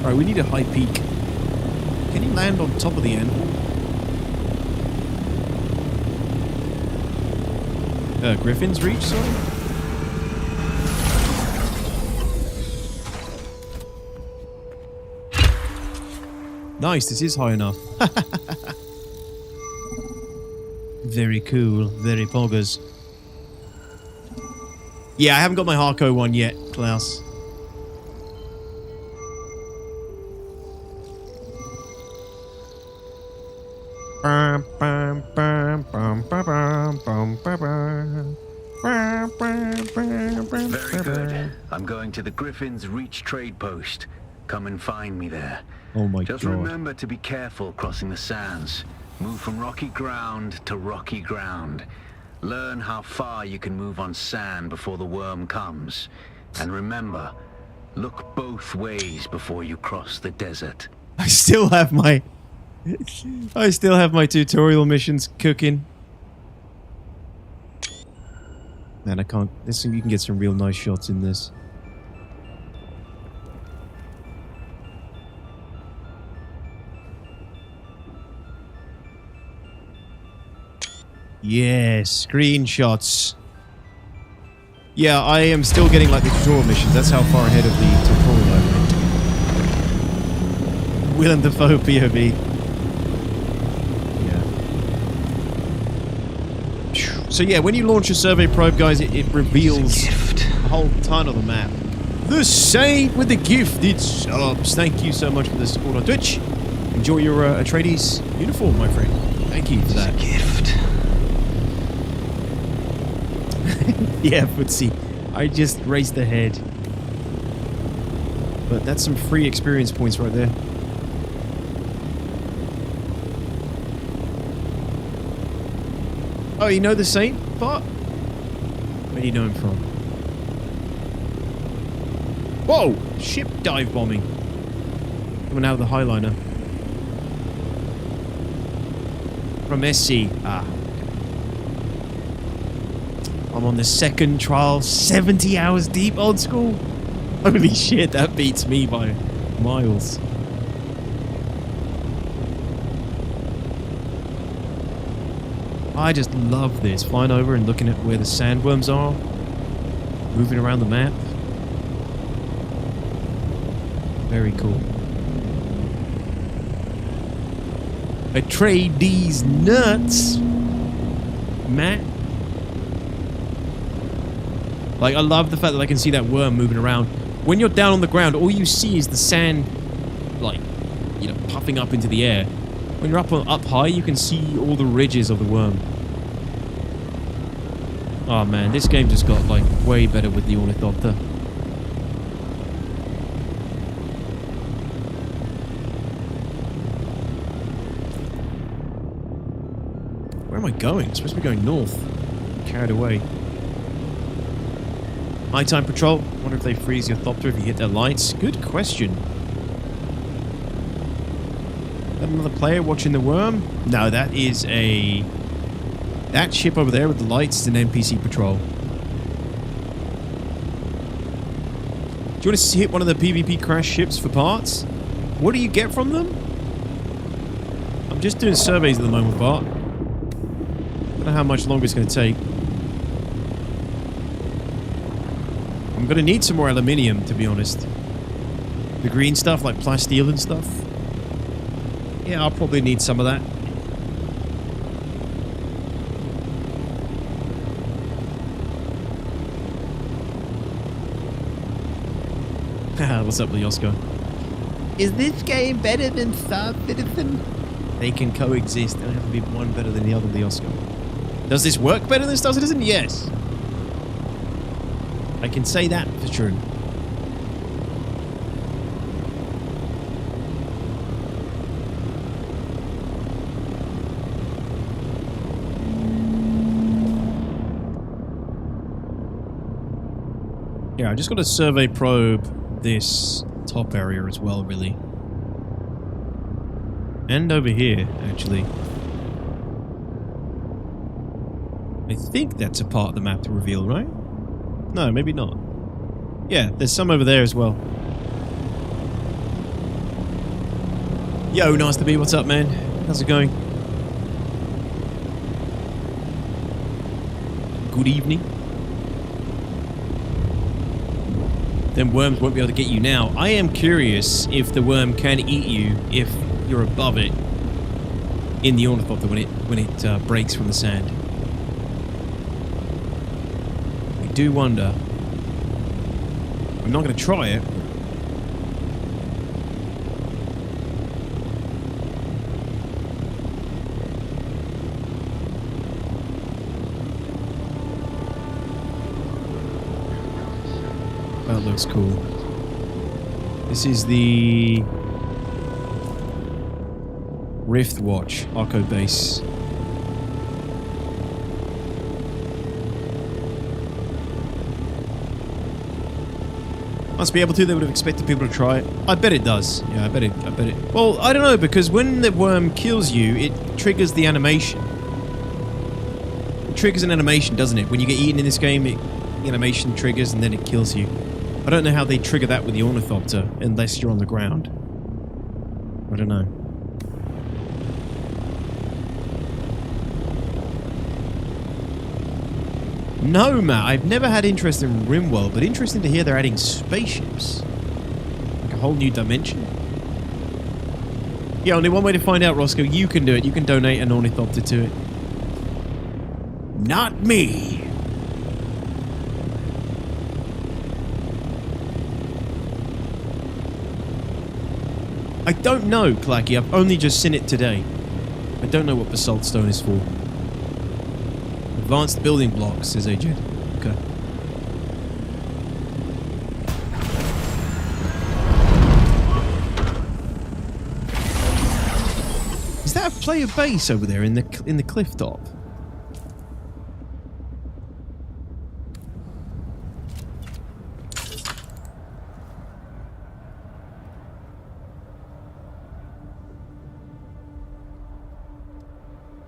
Alright, we need a high peak. Can you land on top of the anvil? Griffin's Reach, sorry? Nice, this is high enough. Very cool, very poggers. Yeah, I haven't got my Harco one yet, Klaus. Very good. I'm going to the Griffin's Reach trade post. Come and find me there. Oh my god. Just remember to be careful crossing the sands. Move from rocky ground to rocky ground. Learn how far you can move on sand before the worm comes. And remember, look both ways before you cross the desert. I still have my tutorial missions cooking. Man, I can't. You can get some real nice shots in this. Yes, screenshots. Yeah, I am still getting like the tutorial missions. That's how far ahead of the tutorial I am. Willem Dafoe POV. Yeah. So yeah, when you launch a survey probe, guys, it reveals a whole ton of the map. The Saint with the gifted subs. Thank you so much for the support on Twitch. Enjoy your Atreides uniform, my friend. Thank you for that. Gift. Yeah, Footsie. I just raised the head. But that's some free experience points right there. Oh, you know the Saint part? Where do you know him from? Whoa! Ship dive bombing. Coming out of the Highliner. From SC. Ah. I'm on the second trial, 70 hours deep, old school. Holy shit, that beats me by miles. I just love this. Flying over and looking at where the sandworms are. Moving around the map. Very cool. Atreides nuts. Matt. Like, I love the fact that I can see that worm moving around. When you're down on the ground, all you see is the sand, like, you know, puffing up into the air. When you're up high, you can see all the ridges of the worm. Oh man, this game just got, like, way better with the Ornithopter. Where am I going? I'm supposed to be going north. I'm carried away. Nighttime patrol. Wonder if they freeze your Thopter if you hit their lights. Good question. Is that another player watching the worm? No, that is a... That ship over there with the lights is an NPC patrol. Do you want to hit one of the PvP crash ships for parts? What do you get from them? I'm just doing surveys at the moment, Bart. Don't know how much longer it's going to take. I'm going to need some more aluminium, to be honest. The green stuff, like plasteel and stuff. Yeah, I'll probably need some of that. What's up, Lyosko? Is this game better than Star Citizen? They can coexist. They don't have to be one better than the other, Lyosko. Does this work better than Star Citizen? Yes. I can say that for sure. Yeah, I just got to survey probe this top area as well, really. And over here, actually. I think that's a part of the map to reveal, right? No, maybe not. Yeah, there's some over there as well. Yo, nice to be. What's up, man? How's it going? Good evening. Then worms won't be able to get you now. I am curious if the worm can eat you if you're above it in the Ornithopter when it breaks from the sand. I do wonder. I'm not going to try it. That looks cool. This is the Rift Watch Arco base. Must be able to. They would have expected people to try it. I bet it does. Yeah, I bet it. Well, I don't know, because when the worm kills you, it triggers the animation. It triggers an animation, doesn't it? When you get eaten in this game, the animation triggers and then it kills you. I don't know how they trigger that with the Ornithopter unless you're on the ground. I don't know. No, Matt, I've never had interest in RimWorld, but interesting to hear they're adding spaceships. Like a whole new dimension. Yeah, only one way to find out, Roscoe. You can do it. You can donate an Ornithopter to it. Not me. I don't know, Clacky. I've only just seen it today. I don't know what Basalt Stone is for. Advanced building blocks, says AJ. Okay. Is that a player base over there in the cliff top?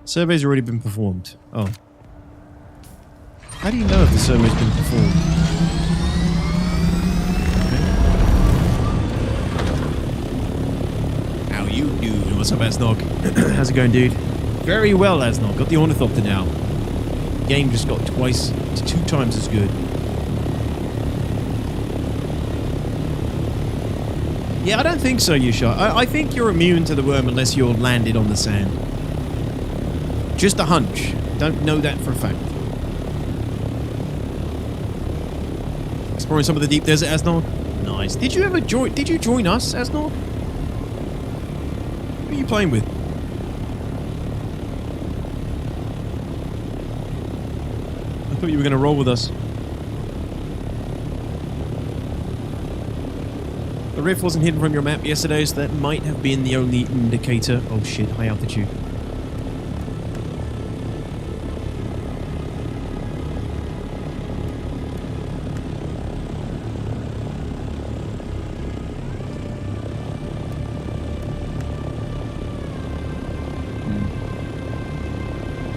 Survey's already been performed. Oh. How do you know if the survey's been performed? Okay. How you doing? What's up, Asnog? How's it going, dude? Very well, Asnog. Got the Ornithopter now. Game just got twice to 2 times as good. Yeah, I don't think so, Yusha. I think you're immune to the worm unless you're landed on the sand. Just a hunch. Don't know that for a fact. Exploring some of the deep desert, Asnog. Nice. Did you ever join? Did you join us, Asnog? Who are you playing with? I thought you were going to roll with us. The rift wasn't hidden from your map yesterday, so that might have been the only indicator. Oh shit! High altitude.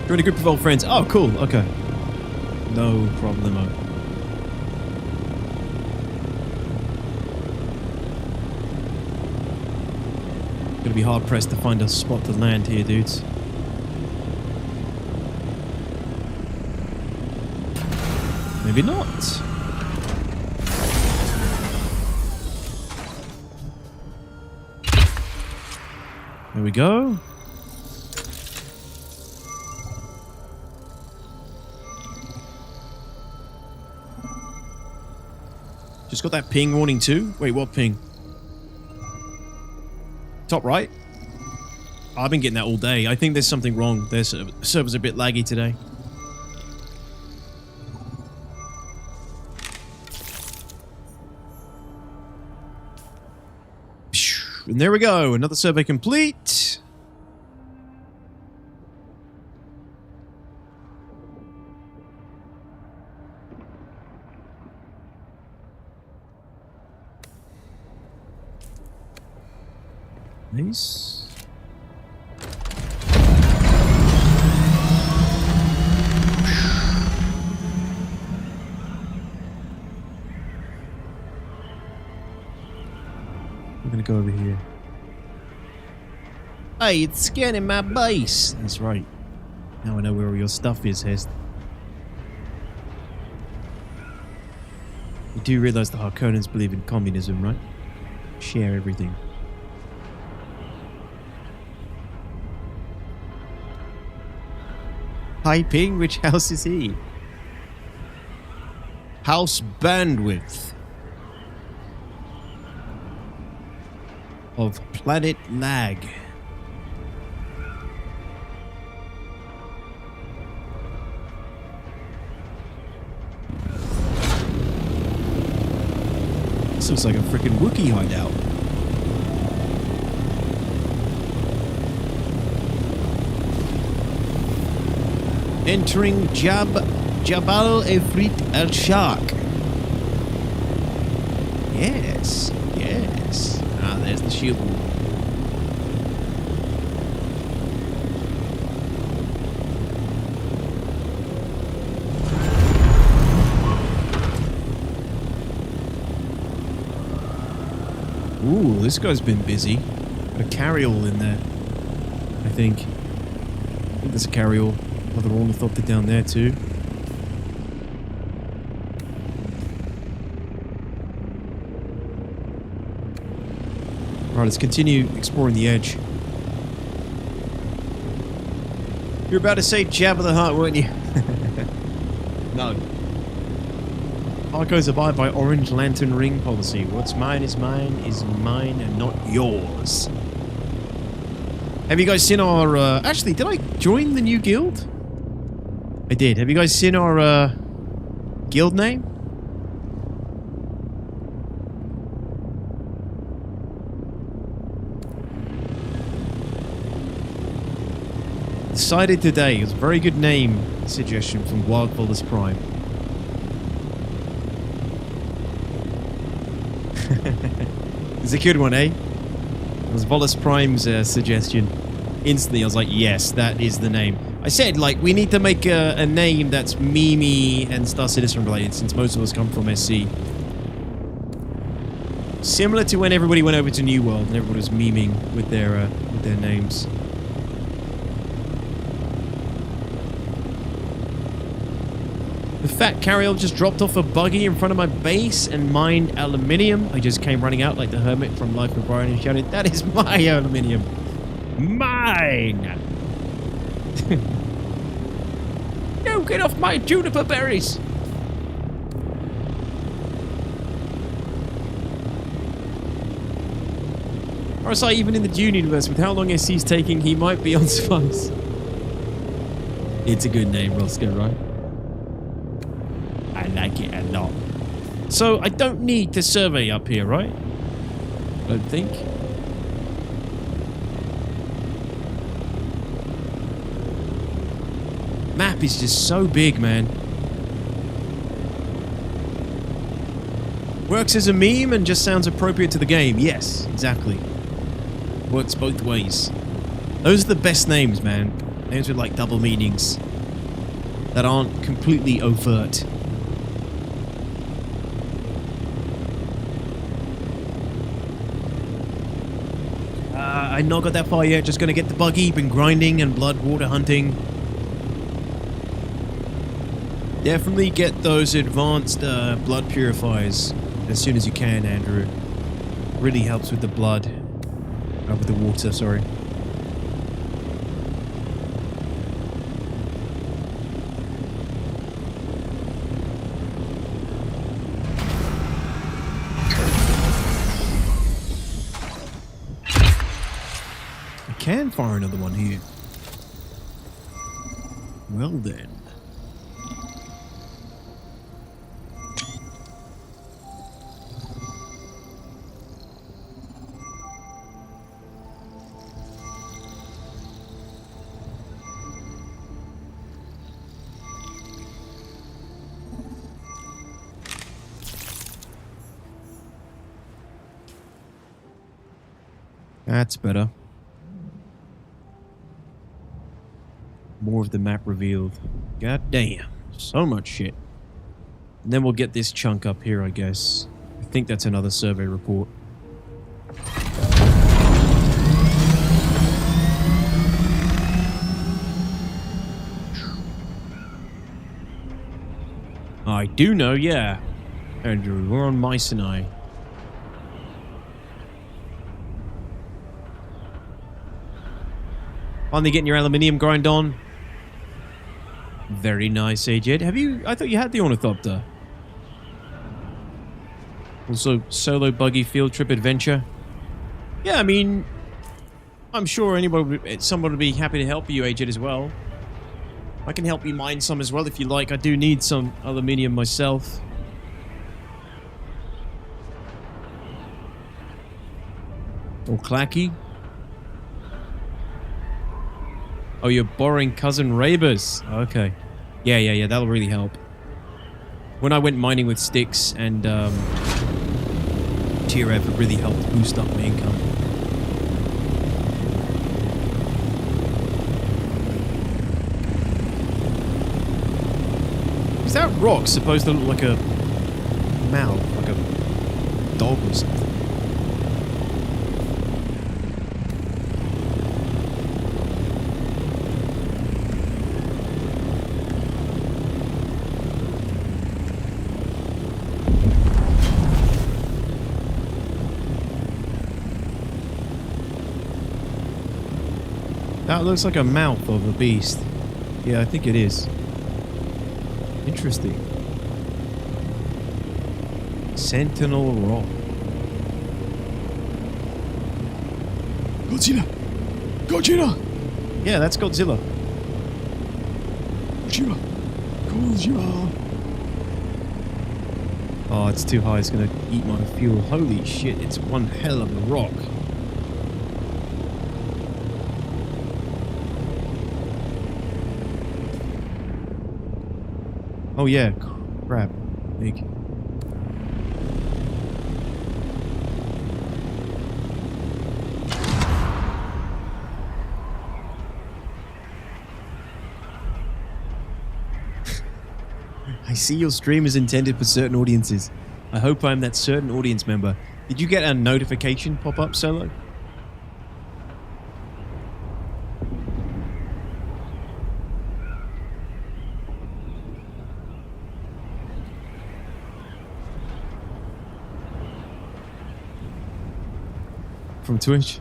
Join a group of old friends. Oh, cool. Okay. No problemo. Gonna be hard pressed to find a spot to land here, dudes. Maybe not. There we go. Just got that ping warning too. Wait, what ping? Top right? Oh, I've been getting that all day. I think there's something wrong. Their server's a bit laggy today. And there we go. Another survey complete. Nice. We're gonna go over here. Hey, it's scanning my base. That's right. Now I know where all your stuff is, Hest. You do realize the Harkonnens believe in communism, right? Share everything. Hi, Ping. Which house is he? House Bandwidth of Planet Lag. This looks like a freaking Wookiee hideout. Entering Jabal Efrit El Shark. Yes, yes. Ah, there's the shield wall. Ooh, this guy's been busy. Got a carryall in there, I think. There's a carryall. Another Ornithopter down there too. Alright, let's continue exploring the edge. You're about to say Jabba the Hutt, weren't you? No. Harkos abide by Orange Lantern Ring policy. What's mine is mine and not yours. Have you guys seen our... actually, did I join the new guild? I did. Have you guys seen our guild name? Decided today. It was a very good name suggestion from Wildfallers Prime. It's a good one, eh? It was Volus Prime's suggestion. Instantly, I was like, yes, that is the name. I said, like, we need to make a name that's memey and Star Citizen related, since most of us come from SC. Similar to when everybody went over to New World and everybody was memeing with their names. The fat carryall just dropped off a buggy in front of my base and mined aluminium. I just came running out like the hermit from Life of Brian and shouted, "That is my aluminium. Mine!" No, get off my juniper berries! RSI, even in the Dune universe, with how long SC's taking, he might be on Spice. It's a good name, Roscoe, right? I like it a lot. So, I don't need to survey up here, right? I don't think. Map is just so big, man. Works as a meme and just sounds appropriate to the game. Yes, exactly. Works both ways. Those are the best names, man. Names with like double meanings that aren't completely overt. I've not got that far yet. Just gonna get the buggy. Been grinding and blood water hunting. Definitely get those advanced blood purifiers as soon as you can, Andrew. Really helps with the blood. With the water, sorry. I can fire another one here. Well then. That's better. More of the map revealed. God damn. So much shit. And then we'll get this chunk up here, I guess. I think that's another survey report. I do know, yeah. Andrew, we're on Mycenae. Finally getting your aluminium grind on. Very nice, AJ. Have you... I thought you had the Ornithopter. Also, solo buggy field trip adventure. Yeah, I mean... I'm sure someone would be happy to help you, AJ, as well. I can help you mine some as well if you like. I do need some aluminium myself. Or clacky. Oh, you're borrowing Cousin Raber's. Okay. Yeah, that'll really help. When I went mining with sticks and TRF, it really helped boost up my income. Is that rock supposed to look like a mouth, like a dog or something? That looks like a mouth of a beast. Yeah, I think it is. Interesting. Sentinel Rock. Godzilla! Godzilla! Yeah, that's Godzilla. Godzilla! Oh, it's too high. It's gonna eat my fuel. Holy shit, it's one hell of a rock. Oh yeah, crap. Big. I see your stream is intended for certain audiences. I hope I'm that certain audience member. Did you get a notification pop up, Solo? From Twitch?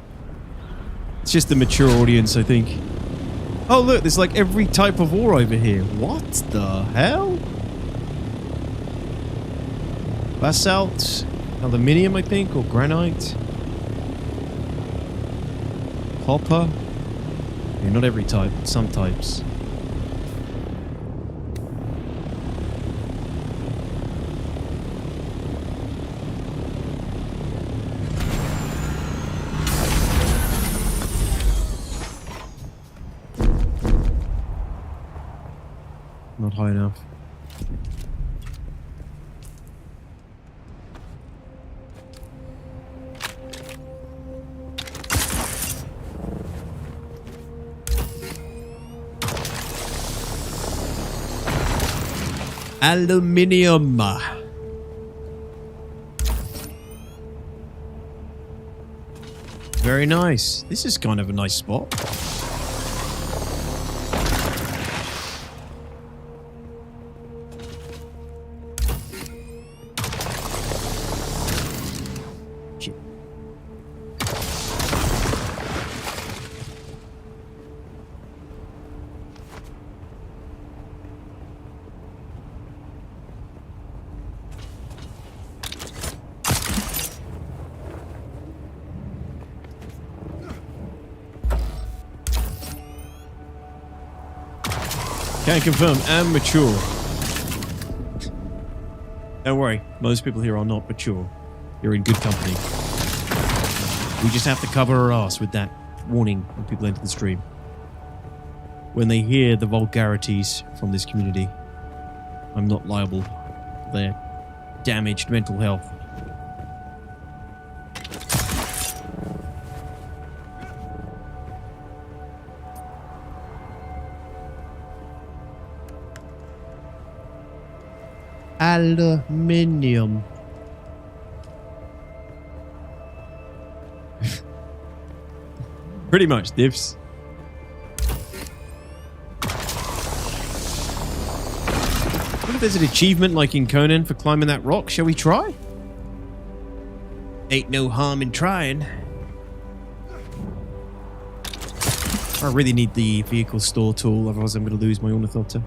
It's just the mature audience, I think. Oh look, there's like every type of ore over here. What the hell? Basalt, aluminium, I think, or granite. Copper. Yeah, not every type, some types. Not high enough. Aluminium. Very nice. This is kind of a nice spot. Can confirm, I'm mature. Don't worry, most people here are not mature. You're in good company. We just have to cover our ass with that warning when people enter the stream. When they hear the vulgarities from this community, I'm not liable for their damaged mental health. Aluminium. Pretty much, Divs. What if there's an achievement like in Conan for climbing that rock. Shall we try? Ain't no harm in trying. I really need the vehicle store tool, otherwise I'm going to lose my Ornithopter.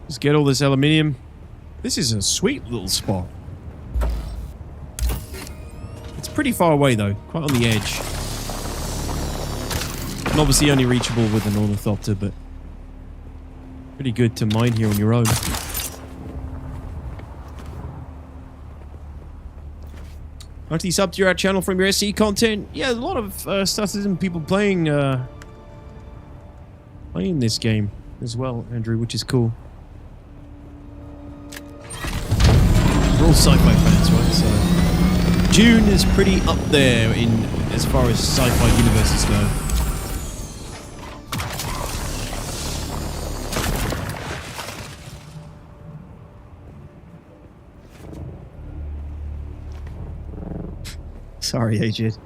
Let's get all this aluminium. This is a sweet little spot. It's pretty far away though, quite on the edge. And obviously only reachable with an Ornithopter, but pretty good to mine here on your own. Actually sub to your channel from your SC content. Yeah, a lot of stuff and people playing this game as well, Andrew, which is cool. We're all sci-fi fans, right? So Dune is pretty up there in as far as sci-fi universes go. Sorry, Aged.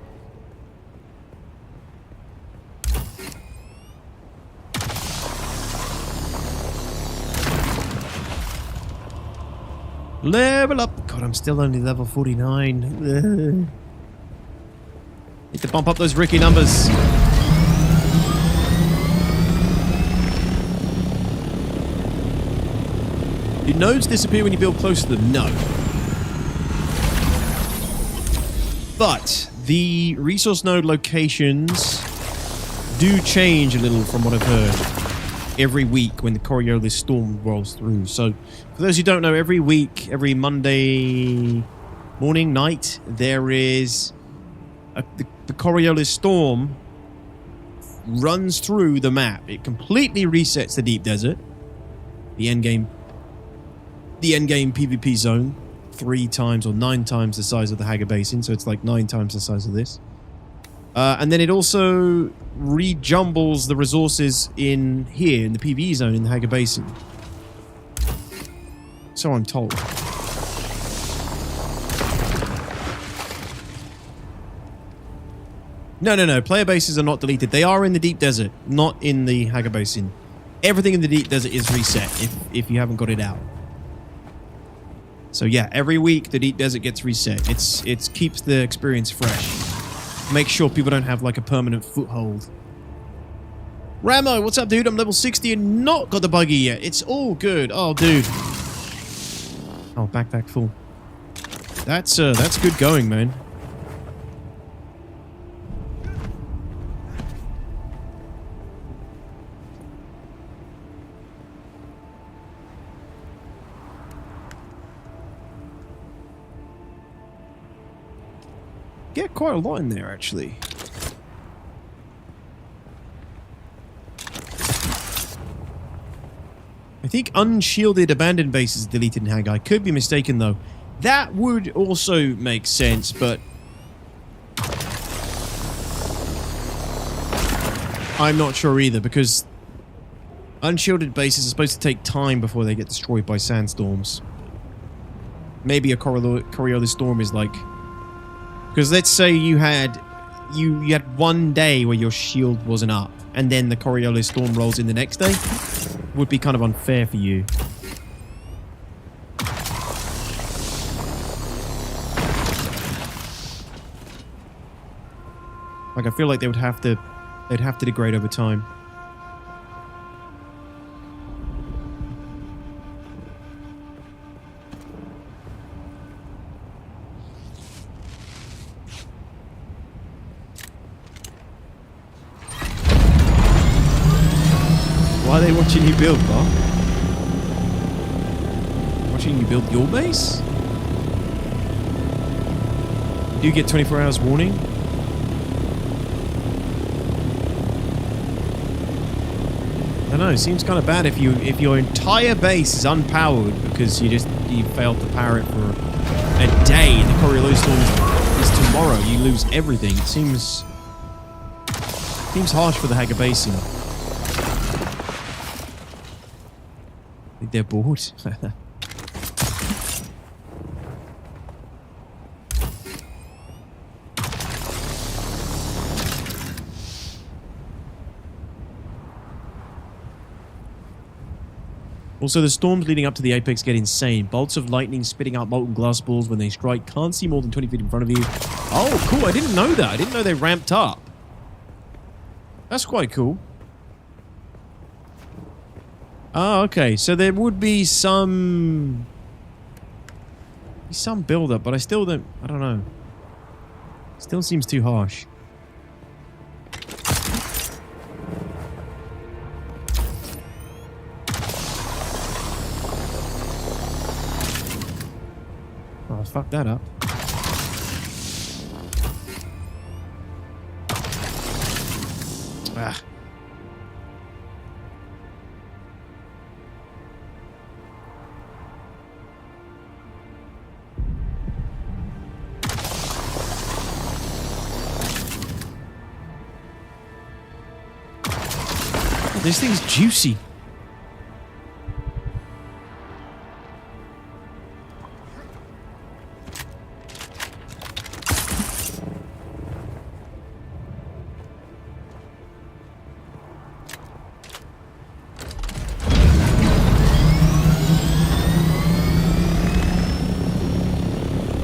Level up. God, I'm still only level 49. Need to bump up those Ricky numbers. Do nodes disappear when you build close to them? No. But the resource node locations do change a little from what I've heard every week when the Coriolis storm rolls through. So for those who don't know, every week, every Monday morning, night, there is the Coriolis storm runs through the map. It completely resets the deep desert, the endgame PvP zone, 3 times or 9 times the size of the Haga Basin, so it's like 9 times the size of this. And then it also rejumbles the resources in here, in the PvE zone in the Haga Basin. So I'm told. No. Player bases are not deleted. They are in the deep desert, not in the Haga Basin. Everything in the deep desert is reset if you haven't got it out. So yeah, every week the deep desert gets reset. It keeps the experience fresh. Make sure people don't have like a permanent foothold. Ramo, what's up, dude? I'm level 60 and not got the buggy yet. It's all good. Oh, dude. Oh, backpack full. That's good going, man. Get quite a lot in there, actually. I think unshielded abandoned base is deleted in Haga. I could be mistaken, though. That would also make sense, but I'm not sure either, because unshielded bases are supposed to take time before they get destroyed by sandstorms. Maybe a Coriolis storm is like... Because let's say you had one day where your shield wasn't up, and then the Coriolis storm rolls in the next day. Would be kind of unfair for you. Like, I feel like they'd have to degrade over time. Why are they watching you build, Bob? Watching you build your base? Do you get 24 hours warning? That know. It seems kind of bad if your entire base is unpowered because you failed to power it for a day. The Coriolis storm is tomorrow. You lose everything. It seems harsh for the Haga Basin. I think they're bored. Also, the storms leading up to the apex get insane. Bolts of lightning spitting out molten glass balls when they strike. Can't see more than 20 feet in front of you. Oh, cool. I didn't know that. I didn't know they ramped up. That's quite cool. Oh, okay. So there would be some build-up, but I don't know. Still seems too harsh. Oh, fuck that up. Ah. Oh, this thing's juicy.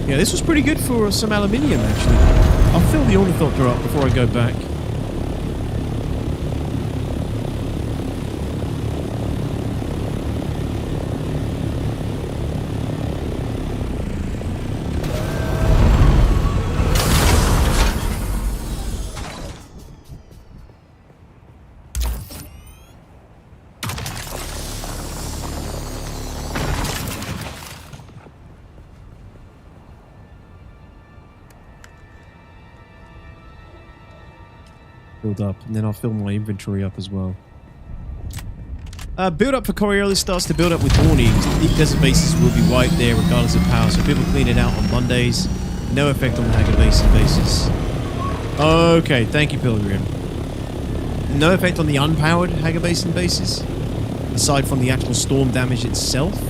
Yeah, this was pretty good for some aluminium, actually. I'll fill the Ornithopter up before I go back. Up, and then I'll fill my inventory up as well. Build up for Coriolis starts to build up with warnings. Deep desert bases will be wiped there regardless of power, so people clean it out on Mondays. No effect on the Haga Basin bases. Okay, thank you, Pilgrim. No effect on the unpowered Haga Basin bases, aside from the actual storm damage itself.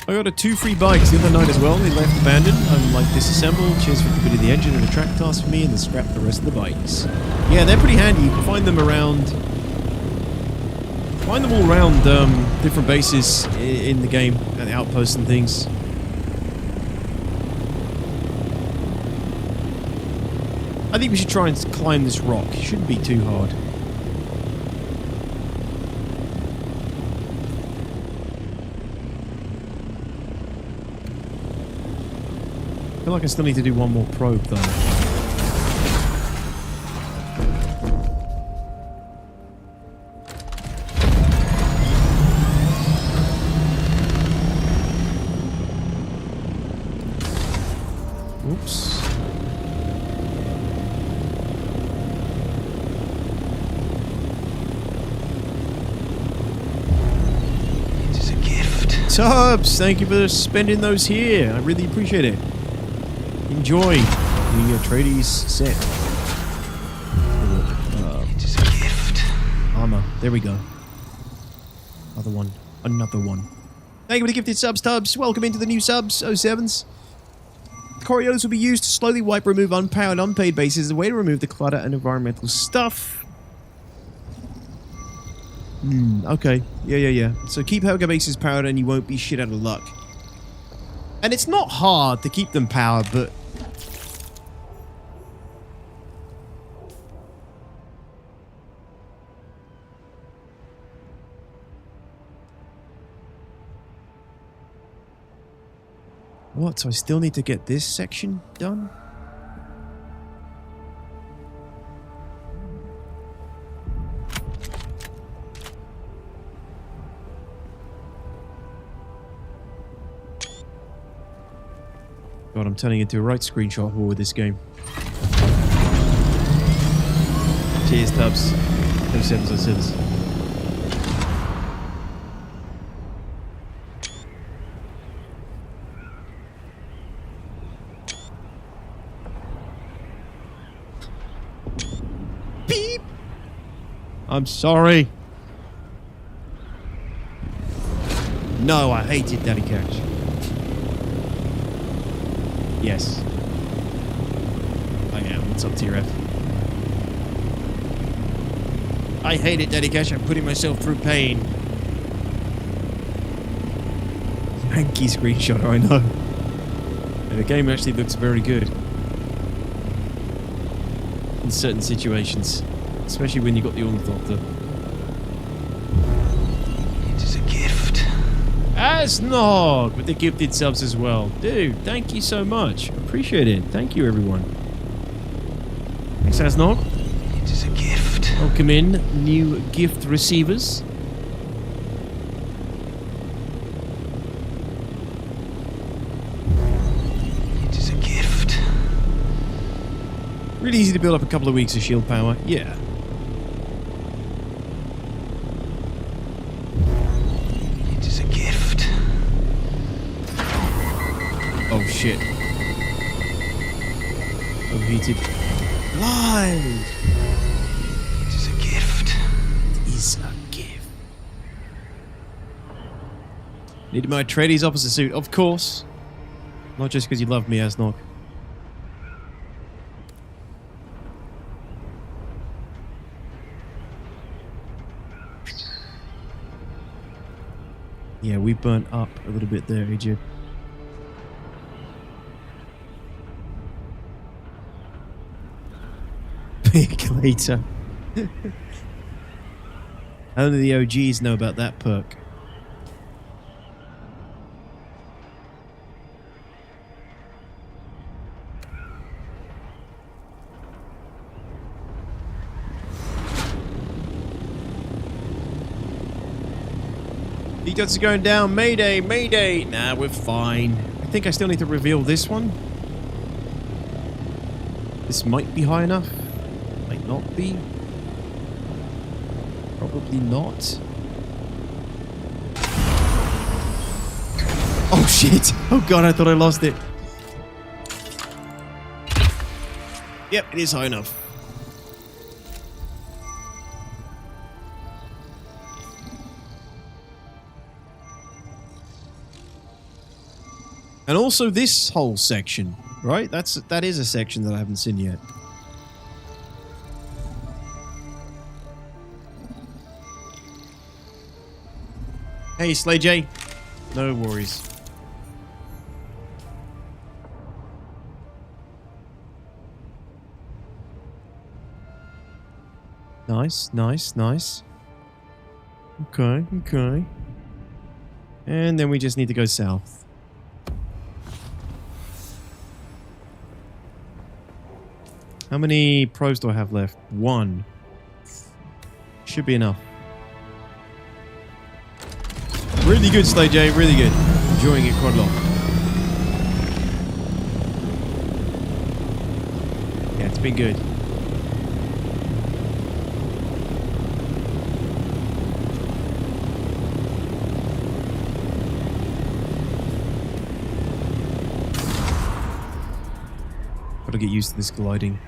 I got 2 free bikes the other night as well. They left abandoned. I'm like disassembled. Cheers for completing the engine and the track task for me, and then scrap the rest of the bikes. Yeah, they're pretty handy. You can find them around. Find them all around different bases in the game, and outposts and things. I think we should try and climb this rock. It shouldn't be too hard. I feel like I still need to do one more probe though. Oops. It is a gift. Tubbs, thank you for spending those here. I really appreciate it. Enjoy the Atreides set. It is a gift. Armor. There we go. Another one. Another one. Thank you for the gifted subs, Tubbs. Welcome into the new subs, 07s. The Coriolis will be used to slowly wipe, remove unpowered, unpaid bases as a way to remove the clutter and environmental stuff. Okay. Yeah. So keep Haga bases powered and you won't be shit out of luck. And it's not hard to keep them powered, but... What? So I still need to get this section done? God, I'm turning into a right screenshot whore with this game. Cheers, Tubbs. No sevens, no sevens. Beep! I'm sorry. No, I hated Daddy Catch. Yes. I am. What's up, TRF? I hate it, Daddy Cash. I'm putting myself through pain. Manky screenshot, I know. And the game actually looks very good. In certain situations. Especially when you got the Ornithopter. It is a gift. Asnog! With the gifted subs as well. Dude, thank you so much. Appreciate it. Thank you, everyone. Thanks, Asnog. It is a gift. Welcome in, new gift receivers. It is a gift. Really easy to build up a couple of weeks of shield power. Yeah. It is a gift. Oh shit. Overheated. Live! It is a gift. Is a gift. Needed my tradies officer suit, of course. Not just because you love me, Asnog. Yeah, we burnt up a little bit there, AJ. Pick later. Only the OGs know about that perk. Detox is going down. Mayday, mayday. Nah, we're fine. I think I still need to reveal this one. This might be high enough. Might not be. Probably not. Oh shit! Oh god, I thought I lost it. Yep, it is high enough. And also this whole section, right? That is a section that I haven't seen yet. Hey, Slay J. No worries. Nice, nice, nice. Okay, okay. And then we just need to go south. How many pros do I have left? 1. Should be enough. Really good, Slay J, really good. Enjoying it quite a lot. Yeah, it's been good. Gotta get used to this gliding.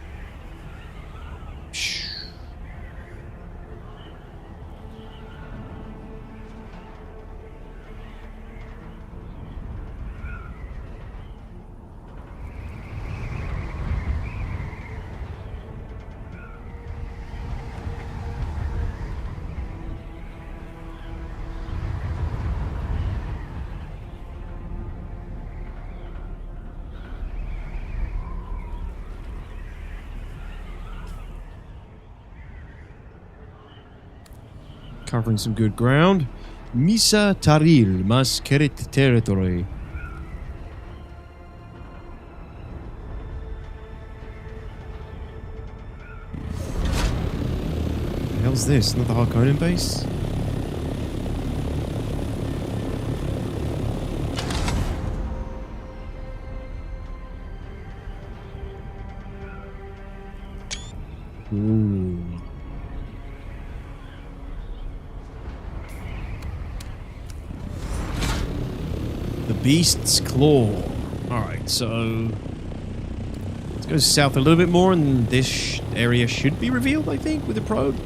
Covering some good ground. Misa Taril, Maskeret territory. hell's this? Another Harkonnen base? Ooh. The Beast's Claw. Alright, so... let's go south a little bit more and this area should be revealed, I think, with the probe.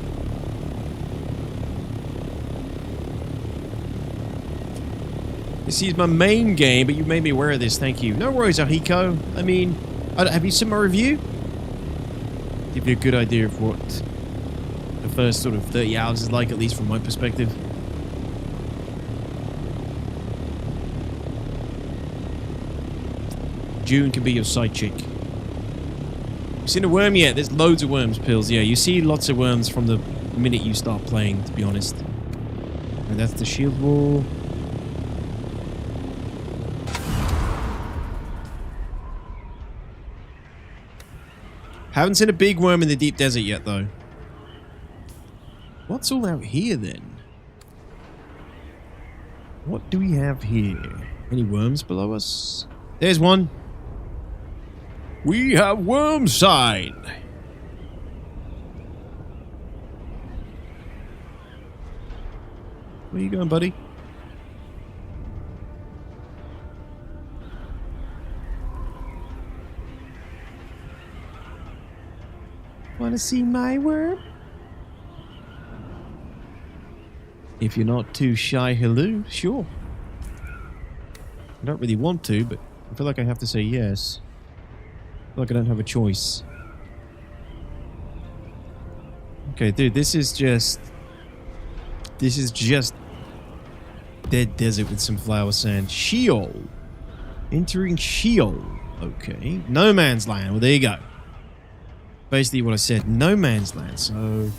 This is my main game, but you made me aware of this, thank you. No worries, Ahiko. I mean, have you seen my review? Give you a good idea of what the first sort of 30 hours is like, at least from my perspective. June can be your side chick. You seen a worm yet? There's loads of worms, Pills. Yeah, you see lots of worms from the minute you start playing, to be honest. And that's the shield wall. Haven't seen a big worm in the deep desert yet, though. What's all out here, then? What do we have here? Any worms below us? There's one. We have worm sign. Where you going, buddy? Want to see my worm? If you're not too shy, hello, sure. I don't really want to, but I feel like I have to say yes. I feel like I don't have a choice. Okay, dude, this is just dead desert with some flower sand. Sheol. Entering Sheol. Okay. No man's land. Well, there you go. Basically what I said. No man's land. So,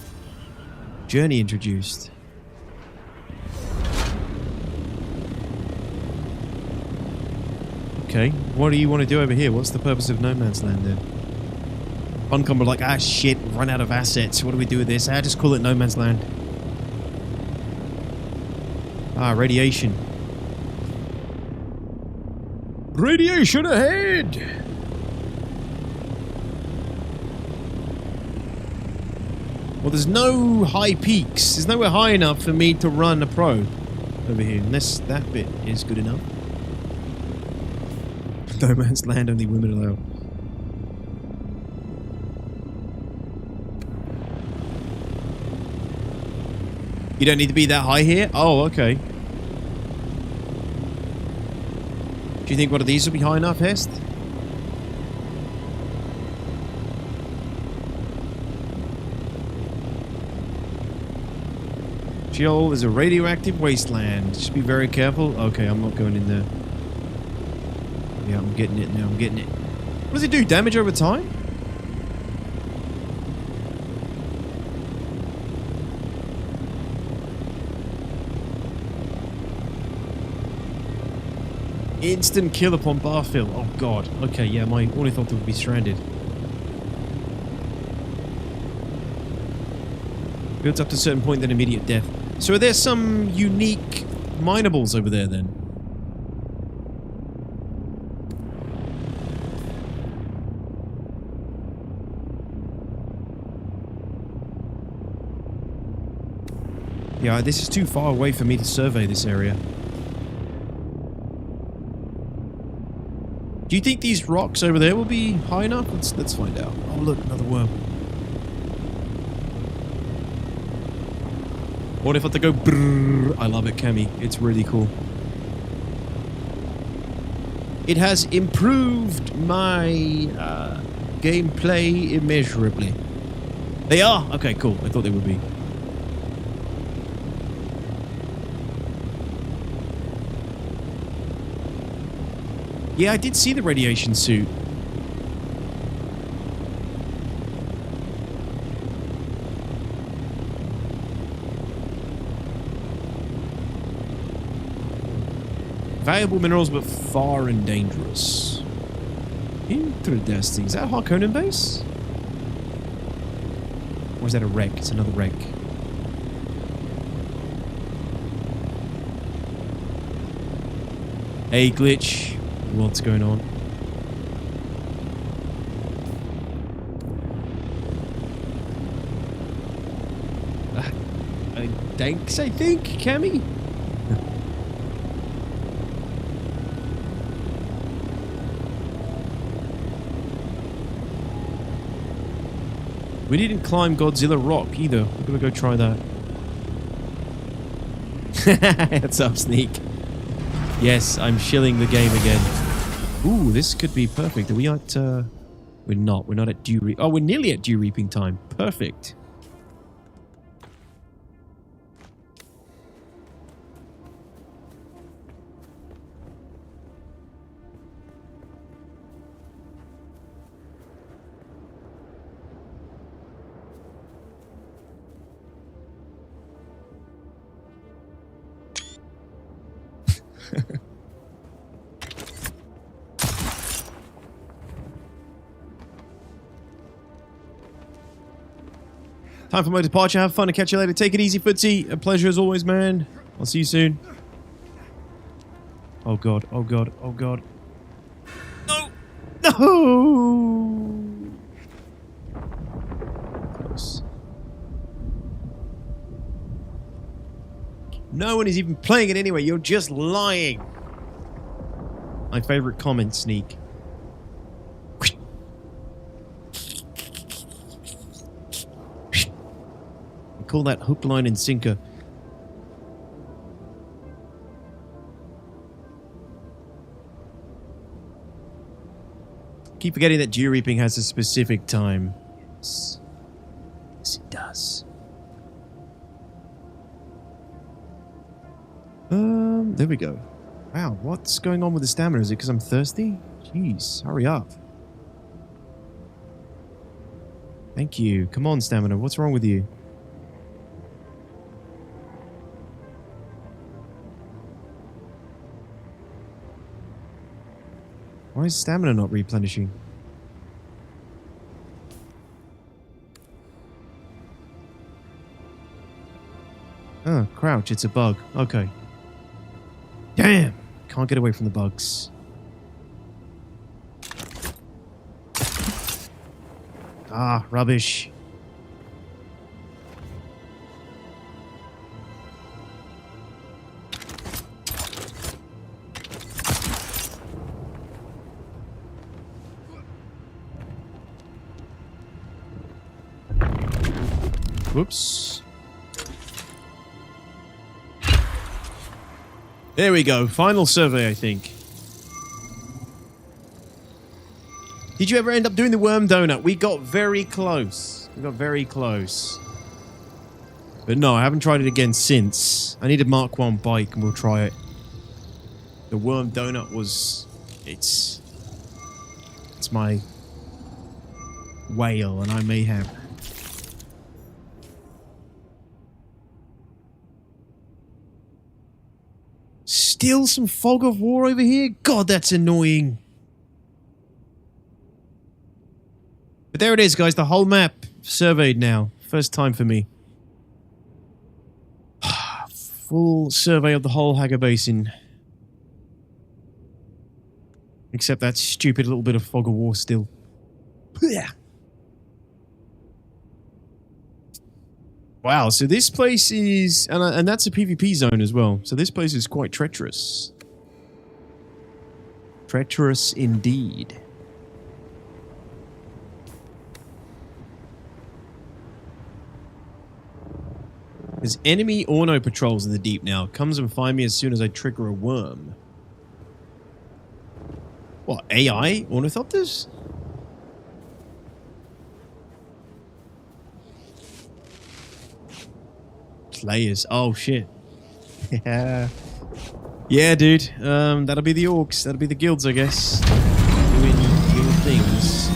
journey introduced. Okay, what do you want to do over here? What's the purpose of no man's land then? Funcom were like, ah shit, run out of assets. What do we do with this? Just call it no man's land. Ah, radiation. Radiation ahead! Well, there's no high peaks. There's nowhere high enough for me to run a probe over here, unless that bit is good enough. No man's land, only women allowed. You don't need to be that high here? Oh, okay. Do you think one of these will be high enough, Hest? Sheol is a radioactive wasteland. Just be very careful. Okay, I'm not going in there. Yeah, I'm getting it now. I'm getting it. What does it do? Damage over time? Instant kill upon bar fill. Oh god. Okay, yeah, my Ornithopter would be stranded. Builds up to a certain point, then immediate death. So are there some unique minables over there then? Yeah, this is too far away for me to survey this area. Do you think these rocks over there will be high enough? Let's find out. Oh look, another worm. What if I have to go brrrr? I love it, Cammy. It's really cool. It has improved my gameplay immeasurably. They are? Okay, cool. I thought they would be. Yeah, I did see the radiation suit. Valuable minerals, but far and dangerous. Interesting. Is that a Harkonnen base? Or is that a wreck? It's another wreck. Hey, Glitch. What's going on? Thanks, I think, Cammy? We didn't climb Godzilla Rock either. We're gonna go try that. What's up, Sneak? Yes, I'm shilling the game again. Ooh, this could be perfect. Are we at... We're not. We're not at dew reap. Oh, we're nearly at dew reaping time. Perfect. Time for my departure. Have fun and catch you later. Take it easy, Footsie. A pleasure as always, man. I'll see you soon. Oh god, oh god, oh god. No! No! Close. No one is even playing it anyway. You're just lying. My favorite comment, Sneak. Call that hook, line, and sinker. Keep forgetting that dew reaping has a specific time. Yes, it does. There we go. Wow, what's going on with the stamina? Is it because I'm thirsty? Jeez, hurry up. Thank you. Come on, stamina. What's wrong with you? Why is stamina not replenishing? Oh, crouch, it's a bug. Okay. Damn! Can't get away from the bugs. Ah, rubbish. Whoops. There we go. Final survey, I think. Did you ever end up doing the worm donut? We got very close. We got very close. But no, I haven't tried it again since. I need a Mark 1 bike and we'll try it. The worm donut was... It's my whale and I may have... Still some fog of war over here? God, that's annoying. But there it is, guys. The whole map surveyed now. First time for me. Full survey of the whole Hager Basin. Except that stupid little bit of fog of war still. Yeah. Wow, so this place is... And that's a PvP zone as well. So this place is quite treacherous. Treacherous indeed. There's enemy Orno patrols in the deep now. Comes and find me as soon as I trigger a worm. What, AI Ornithopters? Players. Oh, shit. Yeah. Yeah, dude. That'll be the orcs. That'll be the guilds, I guess. Doing guild things.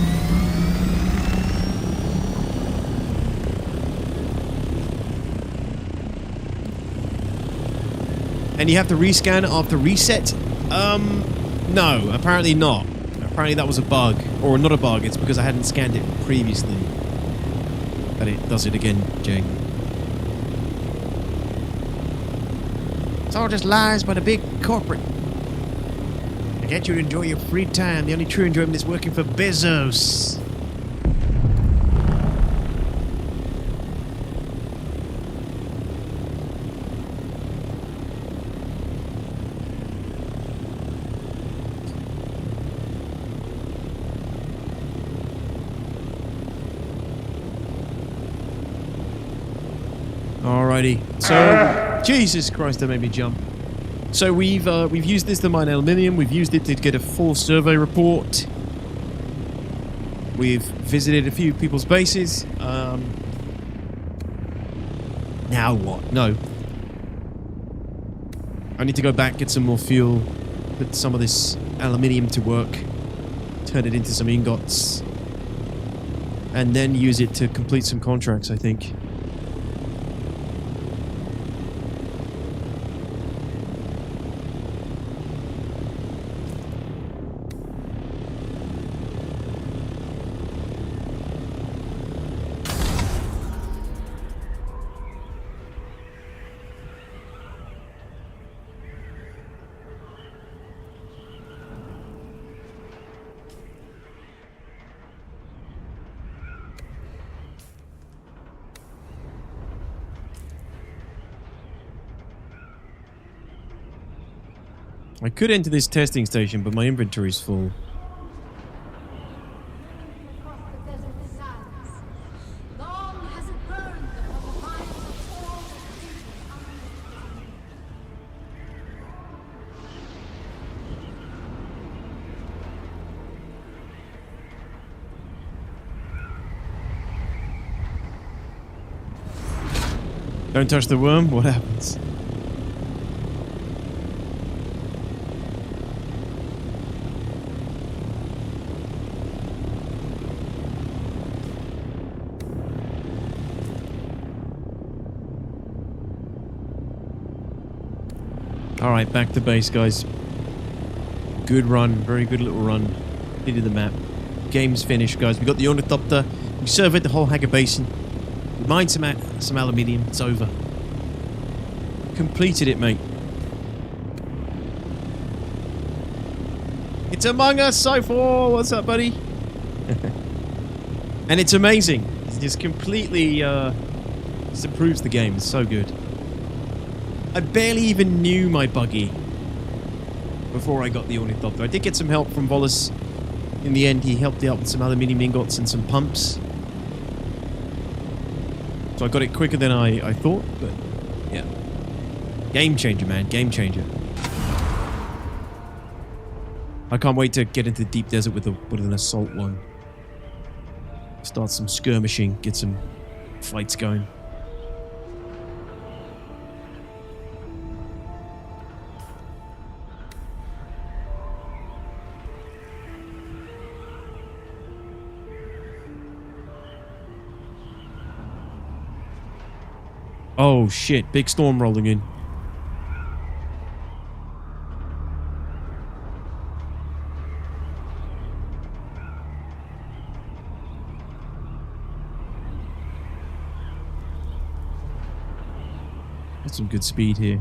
And you have to rescan after reset? No, apparently not. Apparently that was a bug. Or not a bug, it's because I hadn't scanned it previously. But it does it again, Jay. It's all just lies by the big corporate. Get you to enjoy your free time. The only true enjoyment is working for Bezos. Alrighty. So, Jesus Christ, that made me jump. So we've used this to mine aluminium. We've used it to get a full survey report. We've visited a few people's bases. Now what? No. I need to go back, get some more fuel, put some of this aluminium to work, turn it into some ingots, and then use it to complete some contracts, I think. I could enter this testing station, but my inventory's full. Don't touch the worm, what happens? Alright, back to base, guys. Good run, very good little run. Into the map. Game's finished, guys. We got the Ornithopter. We surveyed the whole Hager Basin. We mined some aluminium. It's over. Completed it, mate. It's among us, Cypher! What's up, buddy? And it's amazing. It's just completely just improves the game. It's so good. I barely even knew my buggy before I got the Ornithopter. I did get some help from Volus. In the end, he helped me out with some aluminium ingots and some pumps. So I got it quicker than I thought, but yeah. Game changer, man. Game changer. I can't wait to get into the deep desert with an assault one. Start some skirmishing, get some fights going. Oh shit, big storm rolling in. Got some good speed here.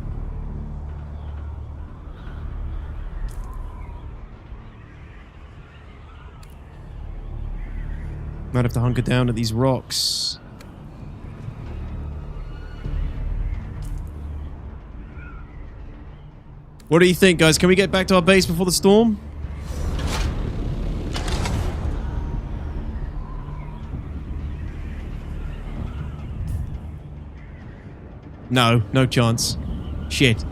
Might have to hunker down at these rocks. What do you think, guys? Can we get back to our base before the storm? No, no chance. Shit.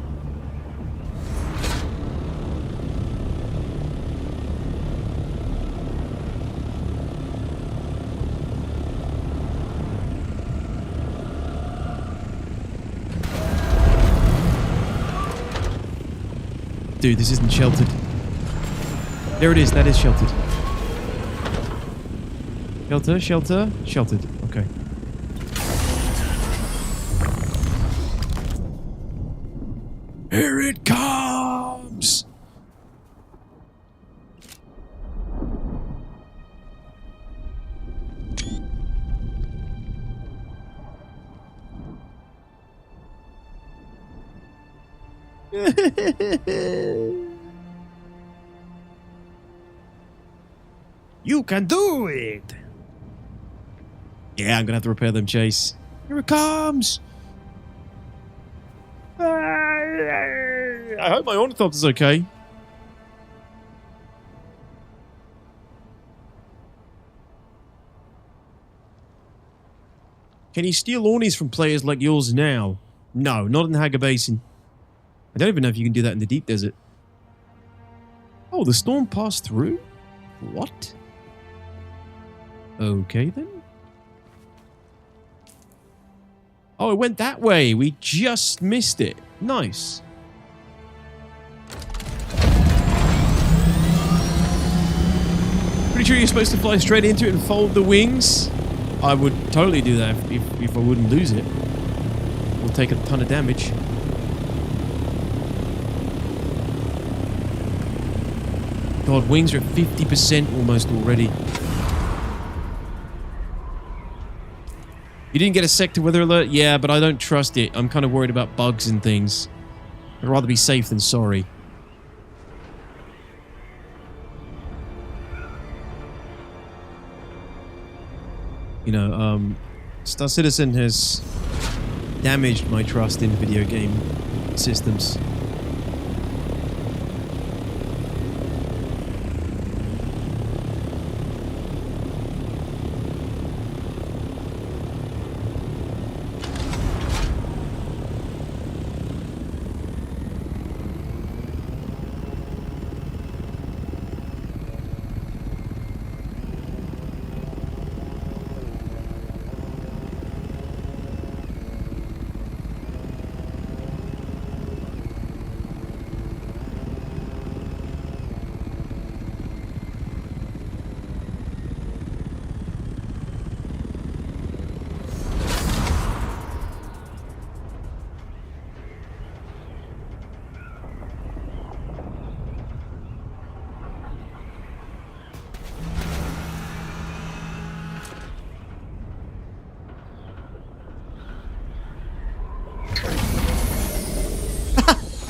Dude, this isn't sheltered. There it is, that is sheltered. Shelter, shelter, sheltered. Okay. Here it comes! You can do it! Yeah, I'm gonna have to repair them, Chase. Here it comes! I hope my Ornithopter's okay. Can you steal Ornies from players like yours now? No, not in the Haga Basin. I don't even know if you can do that in the deep desert. Oh, the storm passed through? What? Okay, then. Oh, it went that way. We just missed it. Nice. Pretty sure you're supposed to fly straight into it and fold the wings? I would totally do that if I wouldn't lose it. We'll take a ton of damage. God, wings are at 50% almost already. You didn't get a sector weather alert? Yeah, but I don't trust it. I'm kind of worried about bugs and things. I'd rather be safe than sorry. You know, Star Citizen has damaged my trust in video game systems.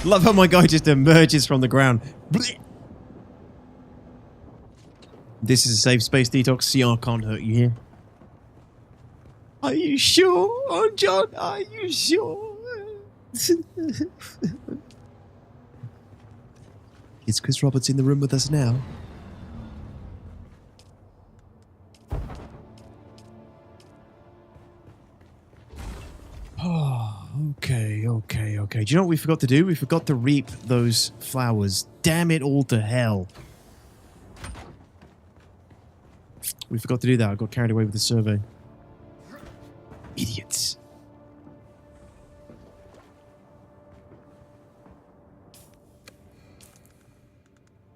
Love how my guy just emerges from the ground. Blech. This is a safe space, Detox. CR can't hurt you here. Are you sure? Oh, John, are you sure? Is Chris Roberts in the room with us now? Oh, okay. Do you know what we forgot to do? We forgot to reap those flowers. Damn it all to hell. We forgot to do that. I got carried away with the survey. Idiots.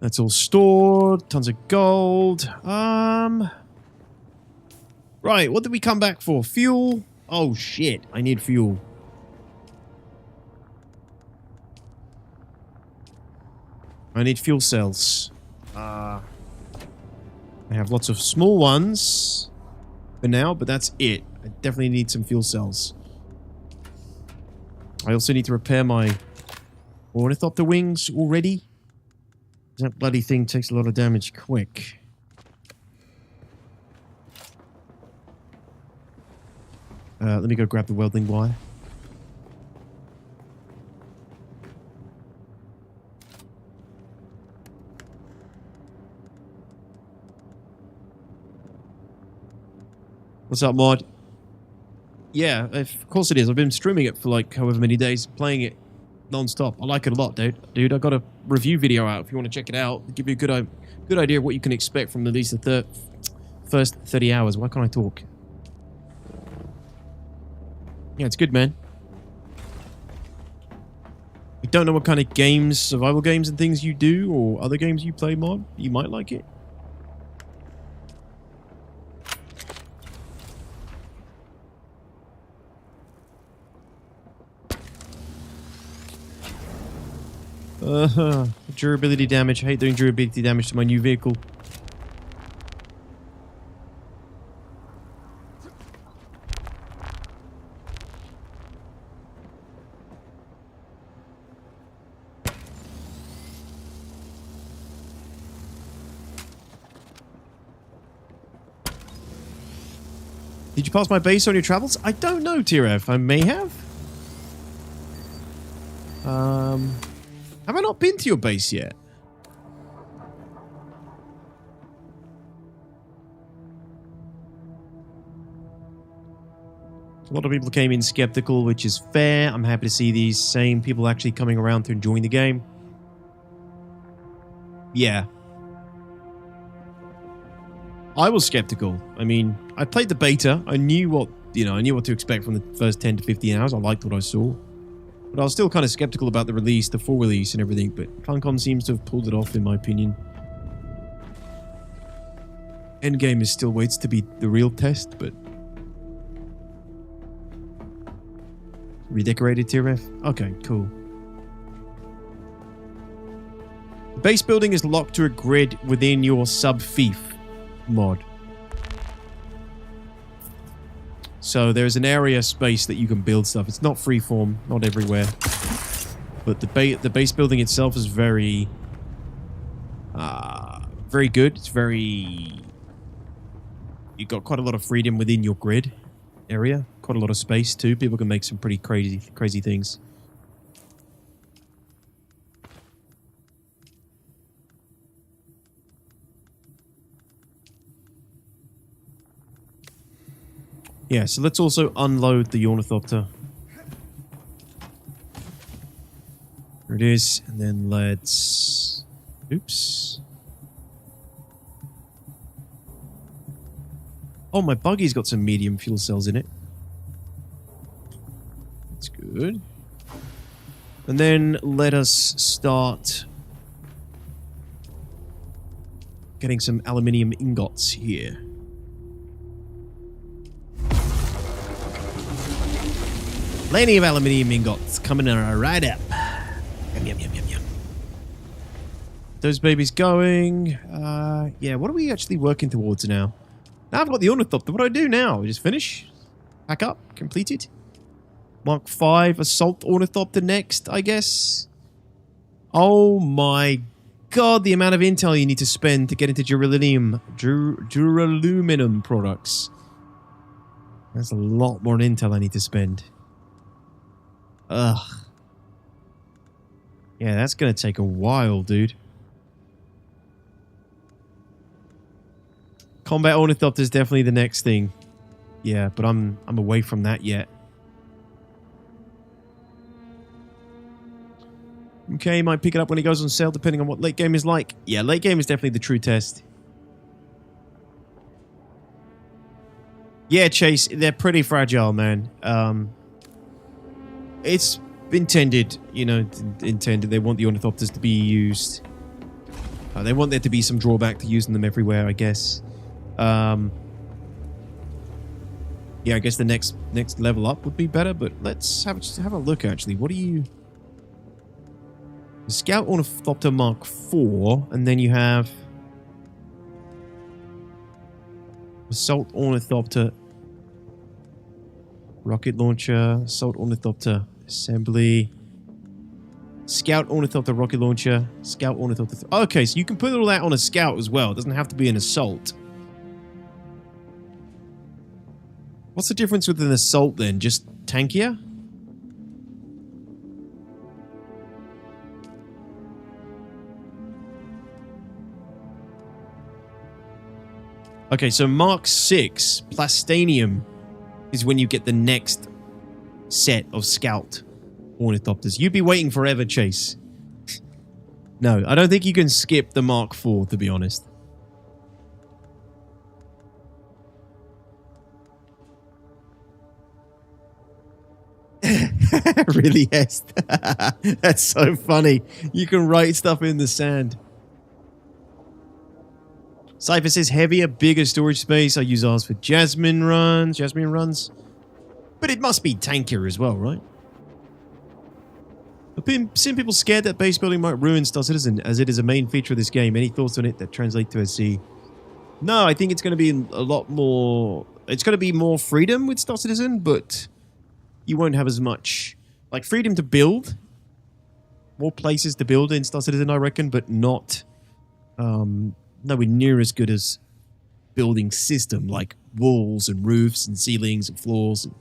That's all stored. Tons of gold. Right, what did we come back for? Fuel? Oh shit, I need fuel. I need fuel cells. I have lots of small ones for now, but that's it. I definitely need some fuel cells. I also need to repair my Ornithopter wings already. That bloody thing takes a lot of damage quick. Let me go grab the welding wire. What's up, mod? Yeah, of course it is. I've been streaming it for like however many days, playing it non-stop. I like it a lot, dude. I got a review video out if you want to check it out. It'll give you a good idea of what you can expect from at least the first 30 hours. Why can't I talk? Yeah, it's good, man. I don't know what kind of games, survival games and things you do, or other games you play, mod. You might like it. Durability damage. I hate doing durability damage to my new vehicle. Did you pass my base on your travels? I don't know, TRF. I may have. Have I not been to your base yet? A lot of people came in skeptical, which is fair. I'm happy to see these same people actually coming around to enjoying the game. Yeah. I was skeptical. I mean, I played the beta. I knew what, I knew what to expect from the first 10 to 15 hours. I liked what I saw. But I was still kind of skeptical about the release, the full release and everything. But Funcom seems to have pulled it off, in my opinion. Endgame is still waits to be the real test, but... Redecorated TRF? Okay, cool. The base building is locked to a grid within your sub-fief mod. So there's an area space that you can build stuff. It's not freeform, not everywhere. But the base building itself is very... very good. It's very... You've got quite a lot of freedom within your grid area. Quite a lot of space too. People can make some pretty crazy things. Yeah, so let's also unload the Ornithopter. There it is. And then let's... Oops. Oh, my buggy's got some medium fuel cells in it. That's good. And then let us start getting some aluminium ingots here. Plenty of aluminium ingots coming right up. Yum, yum, yum, yum, yum. Those babies going. Yeah, what are we actually working towards now? Now I've got the Ornithopter. What do I do now? Just finish? Pack up? Completed? Mark 5 Assault Ornithopter next, I guess? Oh my god, the amount of intel you need to spend to get into duraluminum products. That's a lot more intel I need to spend. Ugh. Yeah, that's gonna take a while, dude. Combat Ornithopter is definitely the next thing. Yeah, but I'm away from that yet. Okay, might pick it up when it goes on sale, depending on what late game is like. Yeah, late game is definitely the true test. Yeah, Chase, they're pretty fragile, man. It's intended, intended. They want the Ornithopters to be used. They want there to be some drawback to using them everywhere, I guess. Yeah, I guess the next level up would be better, but let's have a look, actually. What do you... The Scout Ornithopter Mark 4, and then you have... Assault Ornithopter... Rocket Launcher, Assault Ornithopter Assembly... Scout Ornithopter Rocket Launcher, Scout Ornithopter... Okay, so you can put all that on a Scout as well. It doesn't have to be an Assault. What's the difference with an Assault then? Just tankier? Okay, so Mark 6, Plastanium, is when you get the next set of Scout Ornithopters. You'd be waiting forever, Chase. No, I don't think you can skip the Mark 4, to be honest. Really, Hest? That's so funny. You can write stuff in the sand. Cypher says heavier, bigger storage space. I use ours for Jasmine runs. But it must be tankier as well, right? I've been seeing people scared that base building might ruin Star Citizen, as it is a main feature of this game. Any thoughts on it that translate to SC? No, I think it's going to be a lot more... It's going to be more freedom with Star Citizen, but you won't have as much... Like, freedom to build. More places to build in Star Citizen, I reckon, but not... nowhere near as good as building system, like walls and roofs and ceilings and floors and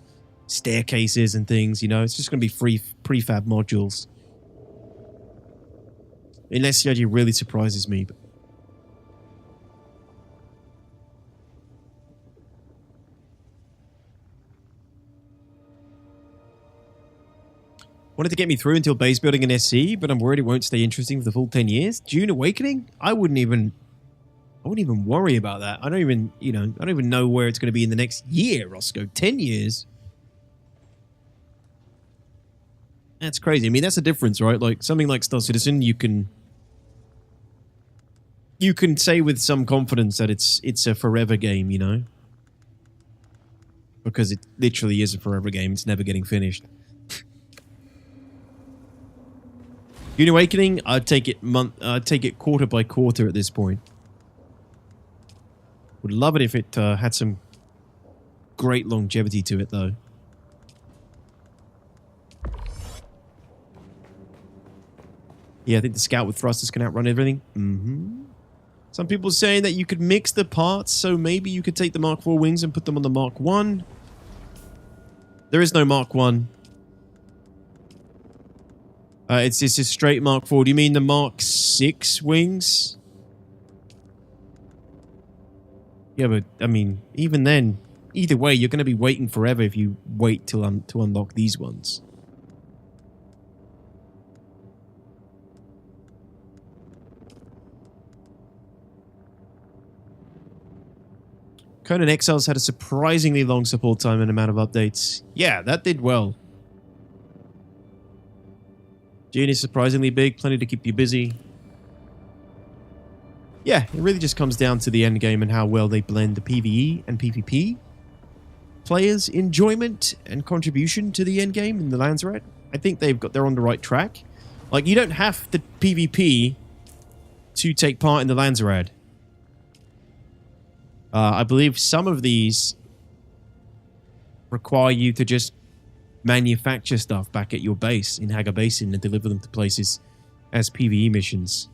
staircases and things, you know. It's just going to be free prefab modules. Unless the idea really surprises me. But wanted to get me through until base building an SC, but I'm worried it won't stay interesting for the full 10 years. Dune Awakening? I wouldn't even worry about that. I don't even know where it's going to be in the next year, Roscoe. 10 years? That's crazy. I mean, that's the difference, right? Like, something like Star Citizen, you can say with some confidence that it's a forever game, you know? Because it literally is a forever game. It's never getting finished. Dune Awakening, I'd take it quarter by quarter at this point. Would love it if it had some great longevity to it, though. Yeah, I think the Scout with thrusters can outrun everything. Some people are saying that you could mix the parts, so maybe you could take the Mark IV wings and put them on the Mark I. There is no Mark I. It's just a straight Mark IV. Do you mean the Mark VI wings? Yeah, but, I mean, even then, either way, you're going to be waiting forever if you wait to unlock these ones. Conan Exiles had a surprisingly long support time and amount of updates. Yeah, that did well. Dune is surprisingly big, plenty to keep you busy. Yeah, it really just comes down to the end game and how well they blend the PvE and PvP. Players' enjoyment and contribution to the end game in the Landsrat. I think they're on the right track. Like, you don't have the PvP to take part in the Landsrat. I believe some of these require you to just manufacture stuff back at your base in Haga Basin and deliver them to places as PvE missions.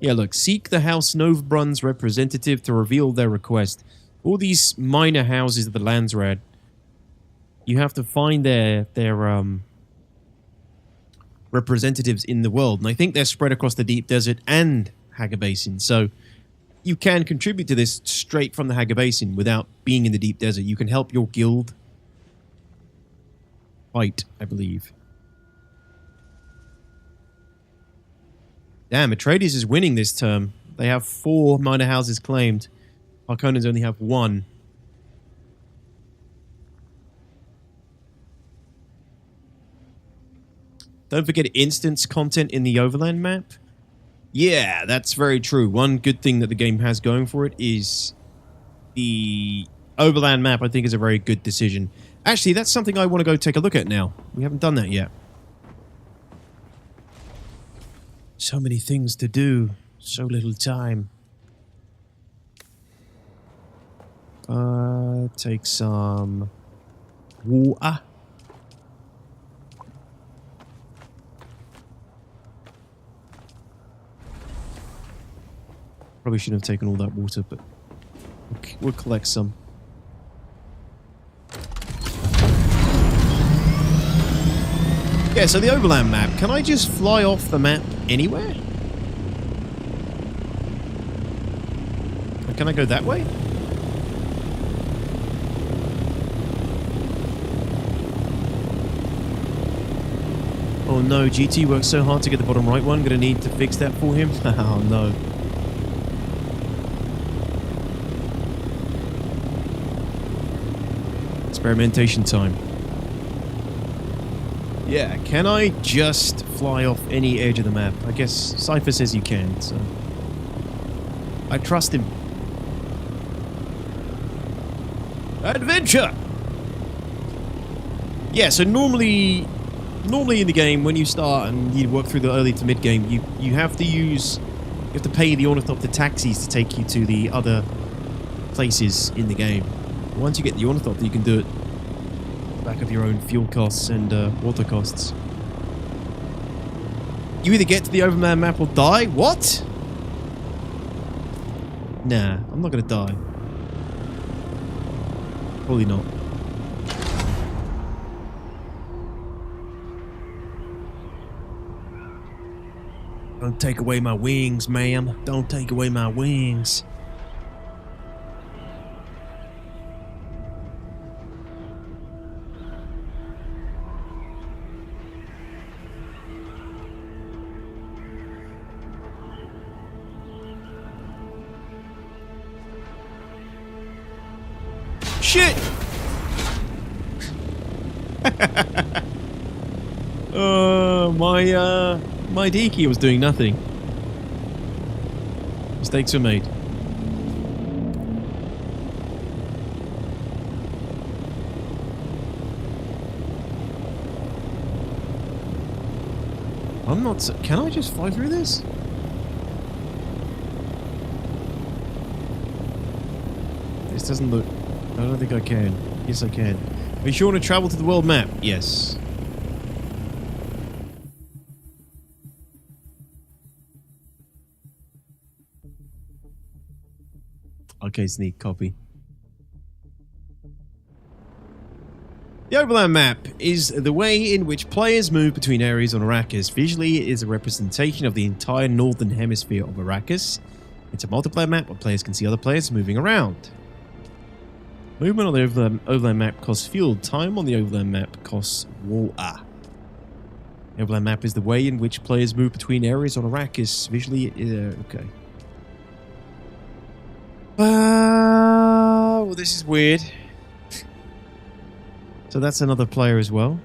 Yeah, look, seek the House Novbrun's representative to reveal their request. All these minor houses of the Landsrat, you have to find their representatives in the world. And I think they're spread across the Deep Desert and Haga Basin. So you can contribute to this straight from the Haga Basin without being in the Deep Desert. You can help your guild fight, I believe. Damn, Atreides is winning this term. They have 4 minor houses claimed. Harkonnens only have 1. Don't forget instance content in the Overland map. Yeah, that's very true. One good thing that the game has going for it is the Overland map, I think, is a very good decision. Actually, that's something I want to go take a look at now. We haven't done that yet. So many things to do. So little time. Take some water. Probably shouldn't have taken all that water, but we'll collect some. Yeah, so the Overland map. Can I just fly off the map anywhere? Or can I go that way? Oh no, GT worked so hard to get the bottom right one. Gonna need to fix that for him. Oh no. Experimentation time. Yeah, can I just fly off any edge of the map? I guess Cypher says you can, so I trust him. Adventure! Yeah, so normally in the game, when you start and you work through the early to mid game, you have to pay the Ornithopter taxis to take you to the other places in the game. Once you get the Ornithopter, you can do it back of your own fuel costs and water costs. You either get to the overland map or die? What? Nah, I'm not gonna die. Probably not. Don't take away my wings, ma'am. Don't take away my wings. Shit! My Diki was doing nothing. Mistakes were made. I'm not... Can I just fly through this? This doesn't look... I don't think I can. Yes, I can. Are you sure to travel to the world map? Yes. Okay, sneak copy. The overland map is the way in which players move between areas on Arrakis. Visually, it is a representation of the entire northern hemisphere of Arrakis. It's a multiplayer map where players can see other players moving around. Movement on the overland map costs fuel. Time on the overland map costs water. The overland map is the way in which players move between areas on Arrakis. Visually, okay. Well, this is weird. So that's another player as well.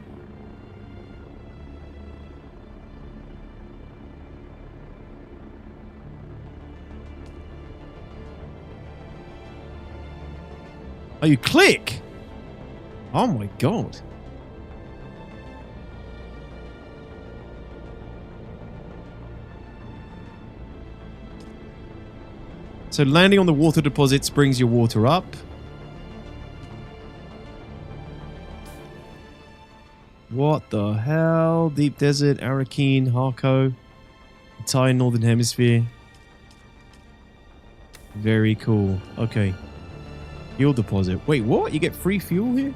Oh, you click? Oh my god. So landing on the water deposits brings your water up. What the hell? Deep Desert, Arakeen, Harko. Entire Northern Hemisphere. Very cool. Okay. Fuel deposit. Wait, what? You get free fuel here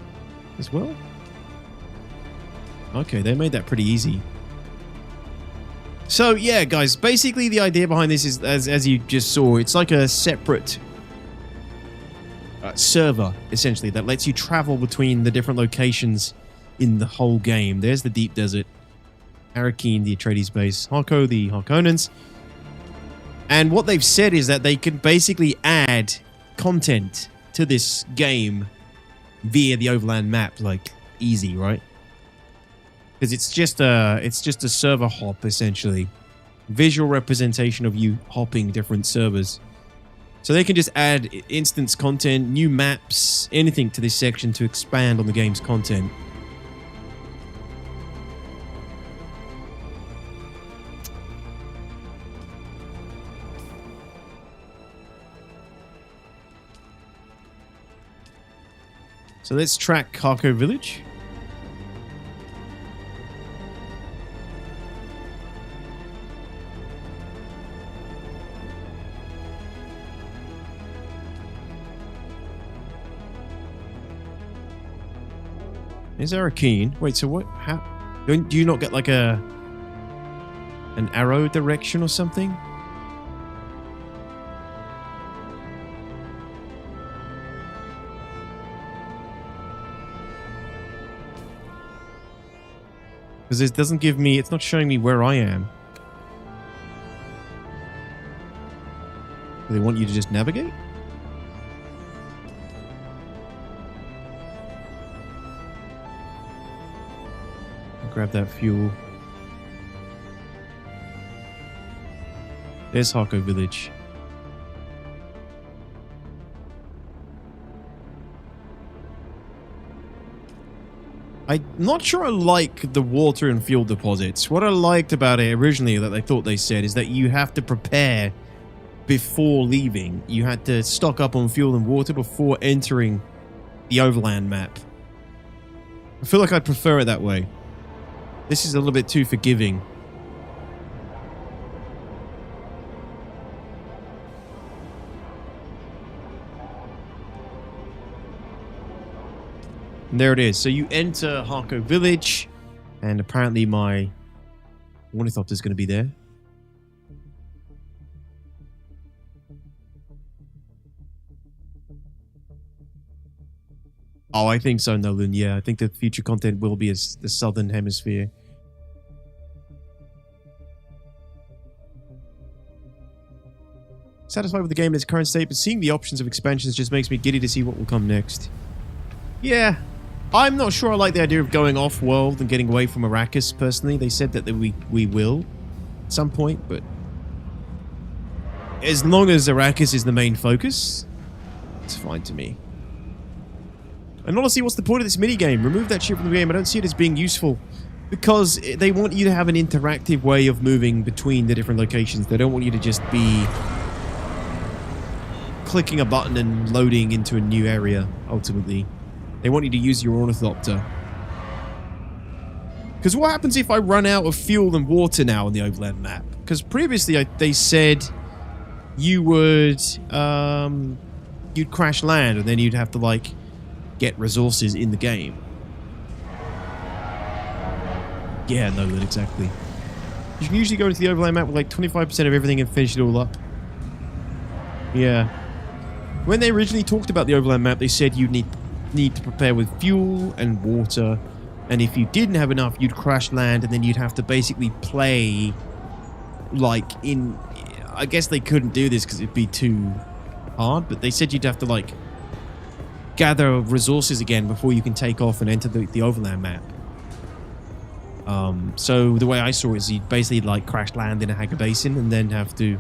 as well? Okay, they made that pretty easy. So, yeah, guys, basically the idea behind this is, as you just saw, it's like a separate server, essentially, that lets you travel between the different locations in the whole game. There's the Deep Desert, Arakeen, the Atreides base, Harko, the Harkonnens. And what they've said is that they can basically add content to this game via the overland map, like, easy, right? Because it's just a server hop, essentially. Visual representation of you hopping different servers. So they can just add instance content, new maps, anything to this section to expand on the game's content. So let's track Harko Village. Is there a keen? Wait, so what? How? Do you not get like an arrow direction or something? Because it doesn't give me, it's not showing me where I am. Do they want you to just navigate? Grab that fuel. There's Harko Village. I'm not sure I like the water and fuel deposits. What I liked about it originally that they thought they said is that you have to prepare before leaving. You had to stock up on fuel and water before entering the overland map. I feel like I'd prefer it that way. This is a little bit too forgiving. And there it is. So you enter Harko Village, and apparently my Ornithopter is going to be there. Oh, I think so, Nolan. Yeah, I think the future content will be as the Southern Hemisphere. Satisfied with the game in its current state, but seeing the options of expansions just makes me giddy to see what will come next. Yeah, I'm not sure I like the idea of going off-world and getting away from Arrakis, personally. They said that we will at some point, but as long as Arrakis is the main focus, it's fine to me. And honestly, what's the point of this minigame? Remove that shit from the game. I don't see it as being useful. Because they want you to have an interactive way of moving between the different locations. They don't want you to just be clicking a button and loading into a new area, ultimately. They want you to use your Ornithopter. Because what happens if I run out of fuel and water now on the overland map? Because previously they said you would... you'd crash land and then you'd have to, like, get resources in the game. Yeah, no, exactly. You can usually go into the overland map with like 25% of everything and finish it all up. Yeah. When they originally talked about the overland map, they said you'd need to prepare with fuel and water, and if you didn't have enough, you'd crash land, and then you'd have to basically play like in... I guess they couldn't do this because it'd be too hard, but they said you'd have to like gather resources again before you can take off and enter the overland map. So the way I saw it is you'd basically like crash land in a Haga Basin and then have to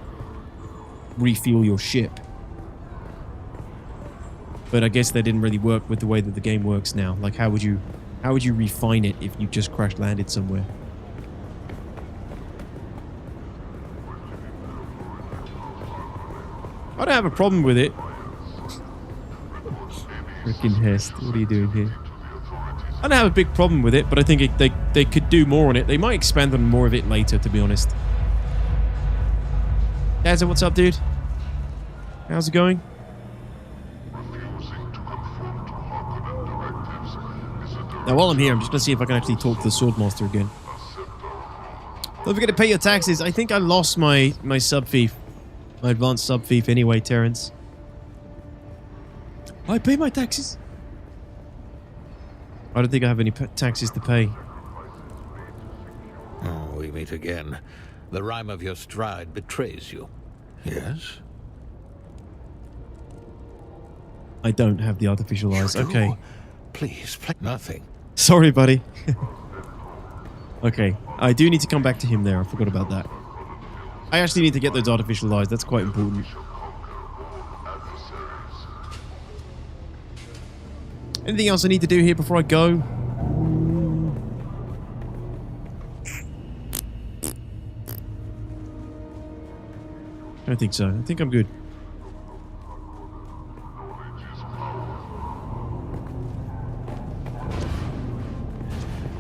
refuel your ship. But I guess that didn't really work with the way that the game works now. Like how would you refine it if you just crash landed somewhere? I don't have a problem with it. Frickin' Hest, what are you doing here? I don't have a big problem with it, but I think they could do more on it. They might expand on more of it later, to be honest. Azza, what's up, dude? How's it going? Now, while I'm here, I'm just going to see if I can actually talk to the Swordmaster again. Don't forget to pay your taxes. I think I lost my sub-fief. My advanced sub-fief anyway, Terrence. I pay my taxes. I don't think I have any taxes to pay. Oh, we meet again. The rhyme of your stride betrays you. Yes? I don't have the artificial eyes. Okay. Please, play nothing. Sorry, buddy. Okay. I do need to come back to him there. I forgot about that. I actually need to get those artificial eyes. That's quite important. Anything else I need to do here before I go? I don't think so. I think I'm good.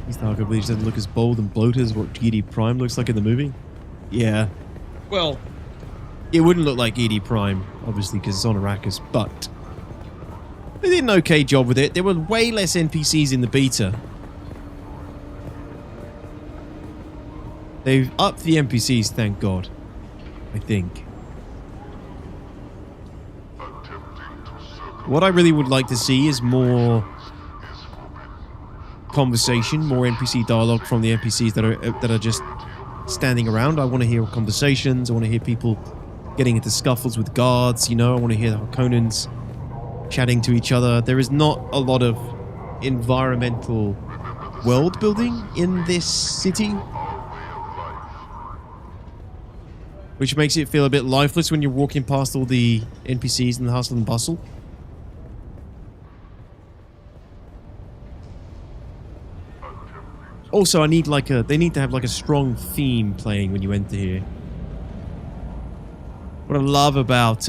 East Harko Village doesn't look as bold and bloated as what ED Prime looks like in the movie. Yeah. Well, it wouldn't look like ED Prime, obviously, because it's on Arrakis, but they did an okay job with it. There were way less NPCs in the beta. They've upped the NPCs, thank God. I think. What I really would like to see is more conversation, more NPC dialogue from the NPCs that are just standing around. I want to hear conversations. I want to hear people getting into scuffles with guards. You know, I want to hear the Harkonnens chatting to each other. There is not a lot of environmental world building in this city, which makes it feel a bit lifeless when you're walking past all the NPCs and the hustle and bustle. Also, they need to have like a strong theme playing when you enter here. What I love about,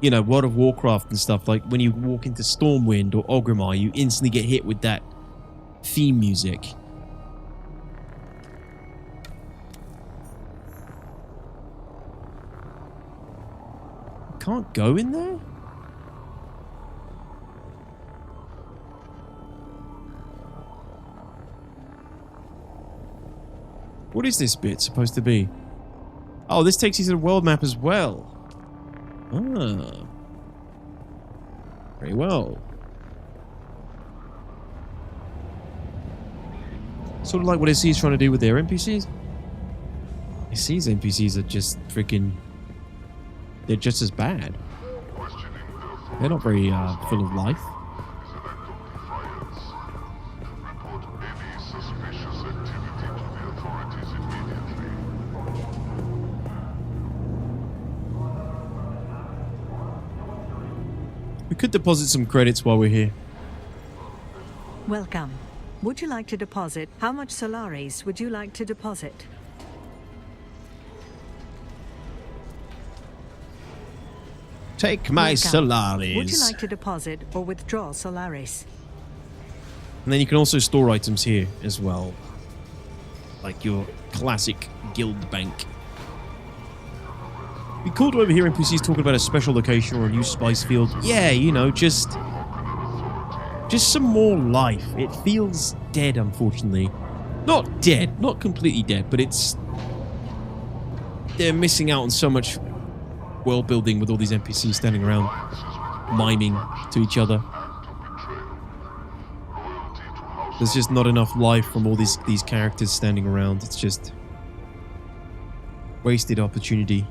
you know, World of Warcraft and stuff, like when you walk into Stormwind or Orgrimmar, you instantly get hit with that theme music. Can't go in there? What is this bit supposed to be? Oh, this takes you to the world map as well. Ah. Very well. Sort of like what SC is trying to do with their NPCs. SC's NPCs are just freaking... They're just as bad. They're not very full of life. We could deposit some credits while we're here. Welcome. Would you like to deposit? How much Solaris would you like to deposit? Take my Solaris. Would you like to deposit or withdraw Solaris? And then you can also store items here as well. Like your classic guild bank. Be cool to overhear NPCs talking about a special location or a new spice field. Yeah, you know, just some more life. It feels dead, unfortunately. Not dead, not completely dead, but it's... They're missing out on so much world building with all these NPCs standing around miming to each other. There's just not enough life from all these characters standing around. It's just wasted opportunity.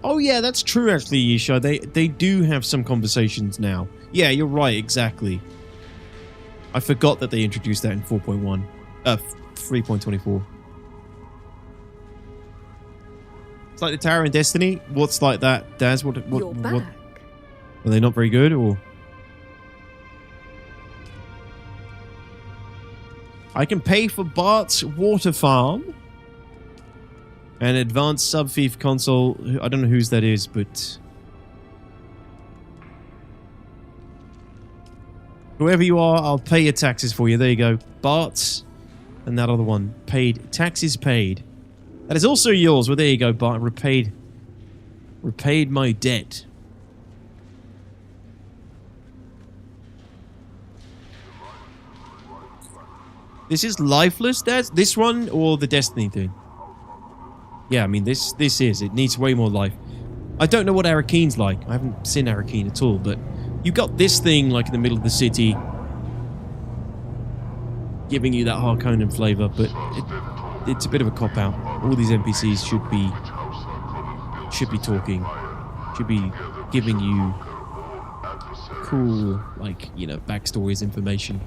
Oh yeah, that's true actually, Yisha. They do have some conversations now. Yeah, you're right, exactly. I forgot that they introduced that in 4.1. 3.24. It's like the Tower in Destiny. What's like that, Daz? What are they not very good, or? I can pay for Bart's water farm. An advanced sub-thief console. I don't know whose that is, but... Whoever you are, I'll pay your taxes for you. There you go. Bart's. And that other one. Paid. Taxes paid. That is also yours. Well, there you go, Bart. Repaid my debt. This is lifeless, Dad? This one or the Destiny thing? Yeah, I mean, this is. It needs way more life. I don't know what Arakene's like. I haven't seen Arakene at all, but you got this thing, like, in the middle of the city, giving you that Harkonnen flavor, but it's a bit of a cop-out. All these NPCs should be talking, should be giving you cool, like, you know, backstories, information.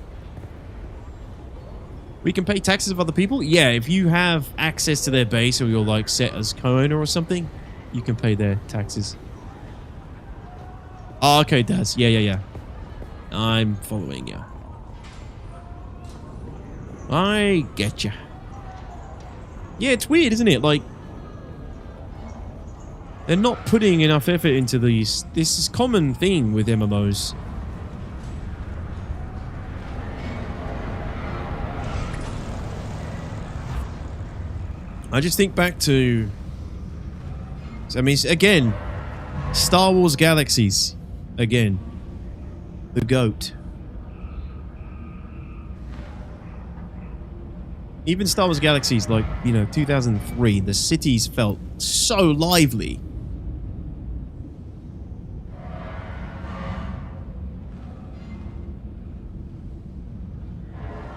We can pay taxes of other people? Yeah, if you have access to their base or you're like set as co-owner or something, you can pay their taxes. Oh, okay, Daz. Yeah. I'm following you. I get you. Yeah, it's weird, isn't it? Like, they're not putting enough effort into these. This is a common thing with MMOs. I just think back to... I mean, again, Star Wars Galaxies. Again. The GOAT. Even Star Wars Galaxies, like, you know, 2003, the cities felt so lively.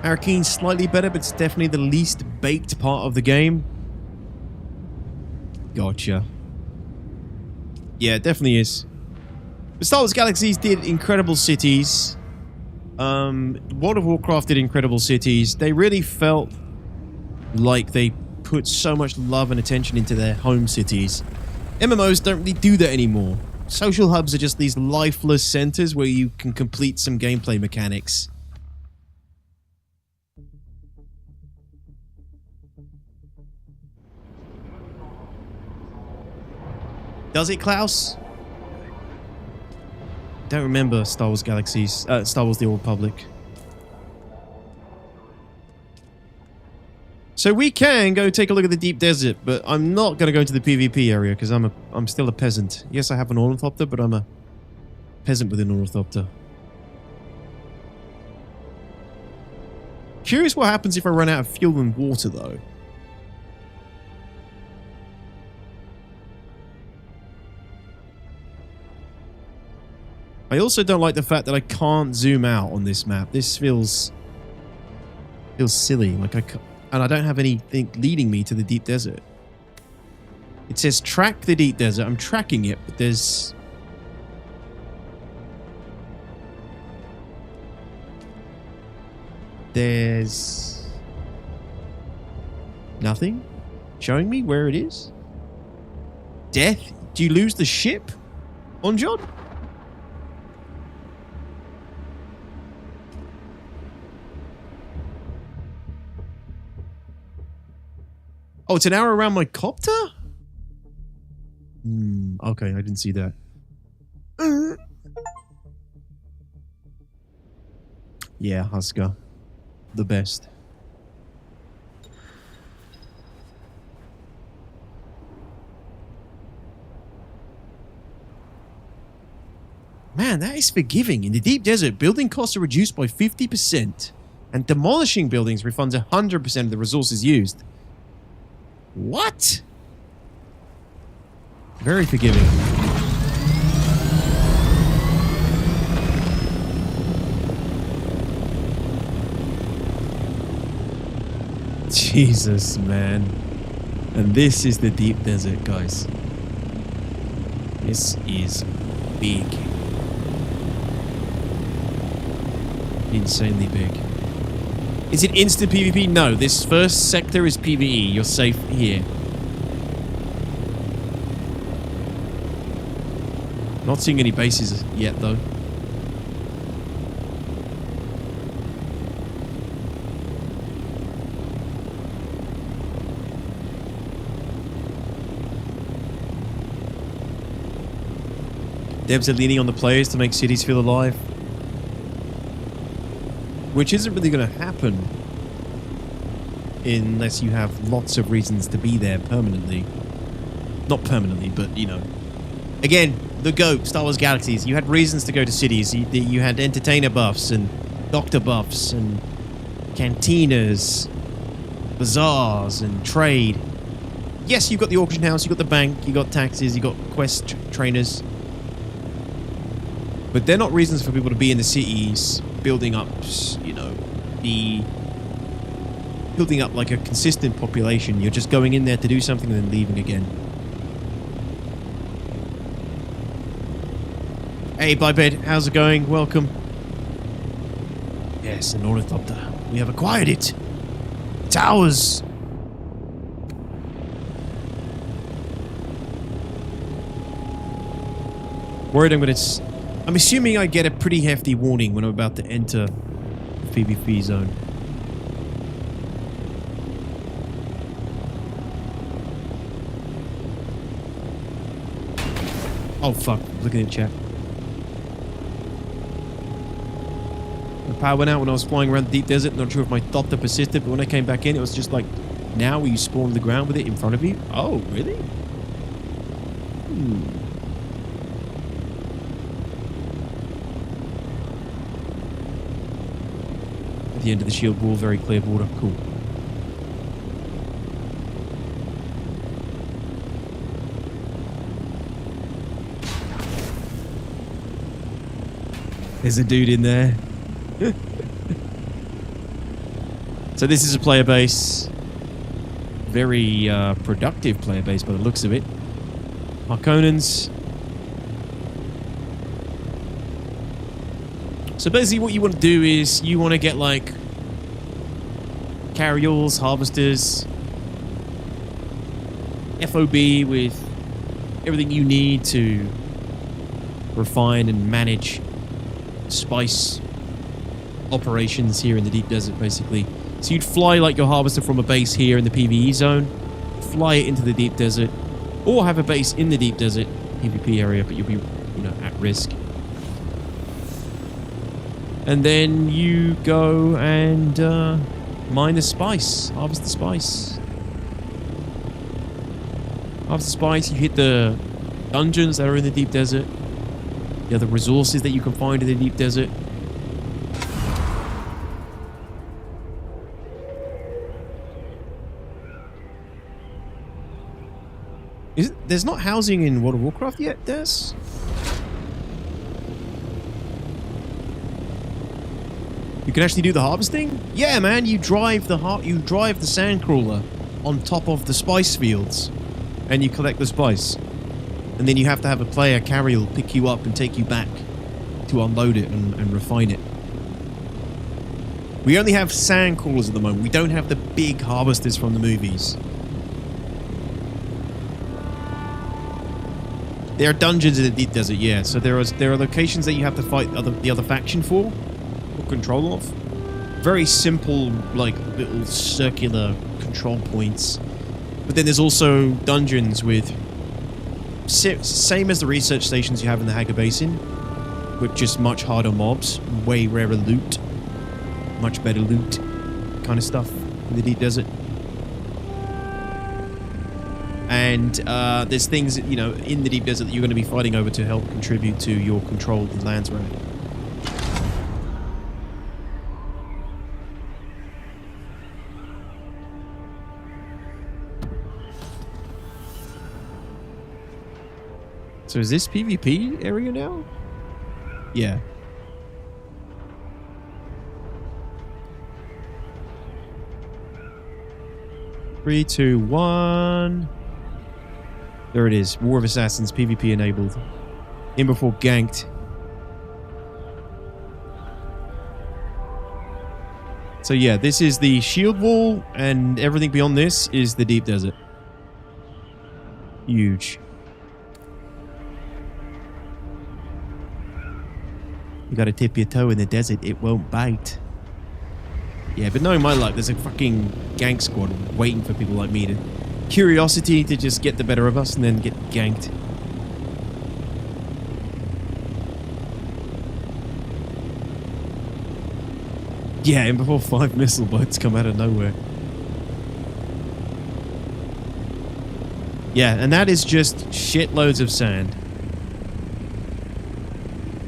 Arakene's slightly better, but it's definitely the least baked part of the game. Gotcha. Yeah, it definitely is. But Star Wars Galaxies did incredible cities. World of Warcraft did incredible cities. They really felt like they put so much love and attention into their home cities. MMOs don't really do that anymore. Social hubs are just these lifeless centers where you can complete some gameplay mechanics. Does it, Klaus? Don't remember Star Wars Galaxies. Star Wars The Old Republic. So we can go take a look at the deep desert, but I'm not going to go into the PvP area because I'm still a peasant. Yes, I have an Ornithopter, but I'm a peasant with an Ornithopter. Curious what happens if I run out of fuel and water, though. I also don't like the fact that I can't zoom out on this map. This feels silly. Like and I don't have anything leading me to the deep desert. It says track the deep desert. I'm tracking it, but there's nothing showing me where it is. Death? Do you lose the ship, Onjod? Oh, it's an hour around my copter? Okay, I didn't see that. Yeah, Husker. The best. Man, that is forgiving. In the deep desert, building costs are reduced by 50%, and demolishing buildings refunds 100% of the resources used. What? Very forgiving. Jesus, man. And this is the deep desert, guys. This is big. Insanely big. Is it instant PvP? No, this first sector is PvE. You're safe here. Not seeing any bases yet, though. Devs are leaning on the players to make cities feel alive. Which isn't really going to happen unless you have lots of reasons to be there permanently. Not permanently, but, you know. Again, the GOAT, Star Wars Galaxies. You had reasons to go to cities. You had entertainer buffs and doctor buffs and cantinas, bazaars and trade. Yes, you've got the auction house, you've got the bank, you've got taxis, you've got quest trainers. But they're not reasons for people to be in the cities building up, you know, building up like a consistent population. You're just going in there to do something and then leaving again. Hey, Biped, how's it going? Welcome. Yes, an Ornithopter. We have acquired it. It's ours. Worried I'm assuming I get a pretty hefty warning when I'm about to enter the PvP zone. Oh fuck, looking at chat. The power went out when I was flying around the deep desert. Not sure if my Thopter persisted, but when I came back in, it was just like, now you spawn on the ground with it in front of you? Oh, really? At the end of the shield wall, very clear border. Cool. There's a dude in there. So this is a player base. Very productive player base by the looks of it. Harkonnens. So basically what you want to do is you want to get like carryalls, harvesters, FOB with everything you need to refine and manage spice operations here in the deep desert, basically. So you'd fly like your harvester from a base here in the PvE zone, fly it into the deep desert, or have a base in the deep desert PvP area, but you'll be, you know, at risk. And then you go and Mine the spice. Harvest the spice. Harvest the spice. You hit the dungeons that are in the deep desert. The other resources that you can find in the deep desert. There's not housing in World of Warcraft yet, Des? You can actually do the harvesting? Yeah, man, you drive the sandcrawler on top of the spice fields and you collect the spice. And then you have to have a player carrier pick you up and take you back to unload it and refine it. We only have sandcrawlers at the moment. We don't have the big harvesters from the movies. There are dungeons in the deep desert, yeah. So there are locations that you have to fight the other faction for control of. Very simple, like little circular control points. But then there's also dungeons with same as the research stations you have in the Haga Basin, with just much harder mobs, way rarer loot, much better loot kind of stuff in the deep desert. And there's things, you know, in the deep desert that you're going to be fighting over to help contribute to your controlled lands, right? So is this PvP area now? Yeah. Three, two, one. There it is. War of Assassins, PvP enabled. In before ganked. So yeah, this is the shield wall, and everything beyond this is the deep desert. Huge. You gotta tip your toe in the desert, it won't bite. Yeah, but knowing my luck, there's a fucking gank squad waiting for people like me to... Curiosity to just get the better of us and then get ganked. Yeah, and before 5 missile boats come out of nowhere. Yeah, and that is just shitloads of sand.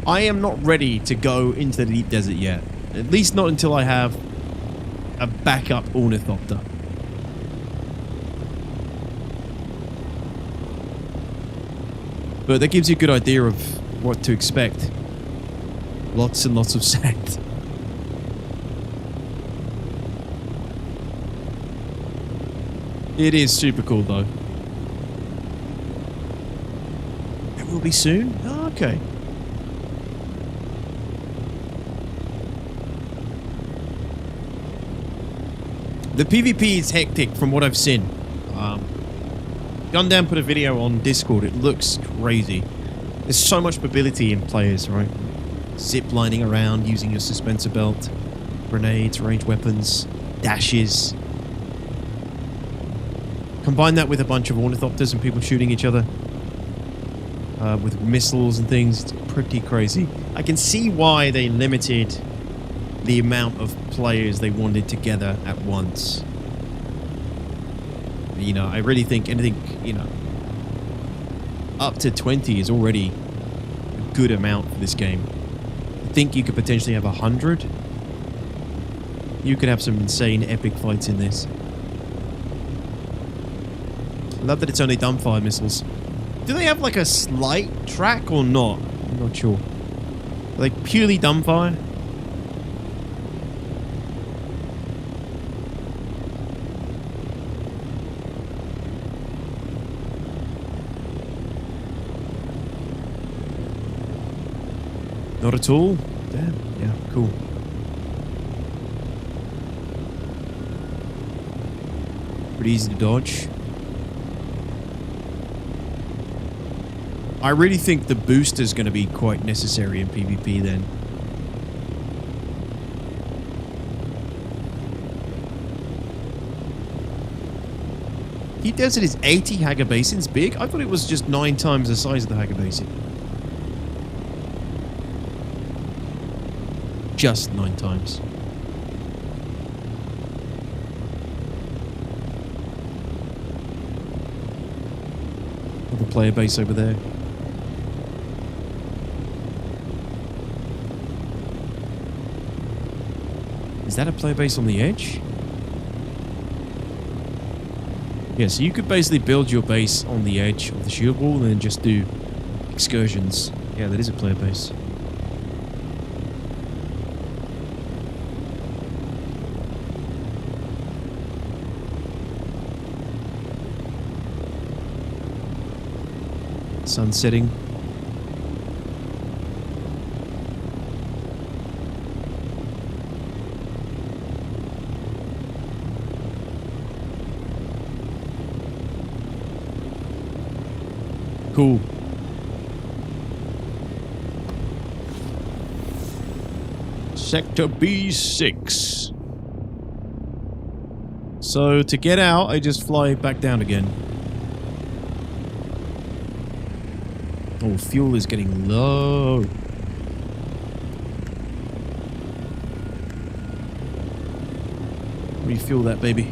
I am not ready to go into the deep desert yet. At least not until I have a backup Ornithopter. But that gives you a good idea of what to expect. Lots and lots of sand. It is super cool though. It will be soon? Oh, okay. The PvP is hectic from what I've seen. Gundam put a video on Discord. It looks crazy. There's so much mobility in players, right? Zip lining around, using your suspensor belt, grenades, ranged weapons, dashes. Combine that with a bunch of ornithopters and people shooting each other with missiles and things. It's pretty crazy. I can see why they limited the amount of players they wanted together at once. You know, I really think anything, you know, up to 20 is already a good amount for this game. I think you could potentially have 100. You could have some insane epic fights in this. I love that it's only dumbfire missiles. Do they have like a slight track or not? I'm not sure. Are they purely dumbfire? Not at all? Damn, yeah, cool. Pretty easy to dodge. I really think the booster's going to be quite necessary in PvP then. Deep Desert is 80 Haga Basins big? I thought it was just 9 times the size of the Haga Basin. Just 9 times. of the player base over there. Is that a player base on the edge? Yeah, so you could basically build your base on the edge of the shield wall and then just do excursions. Yeah, that is a player base. Sun setting. Cool. Sector B6. So to get out, I just fly back down again. Oh, fuel is getting low. Refuel that, baby.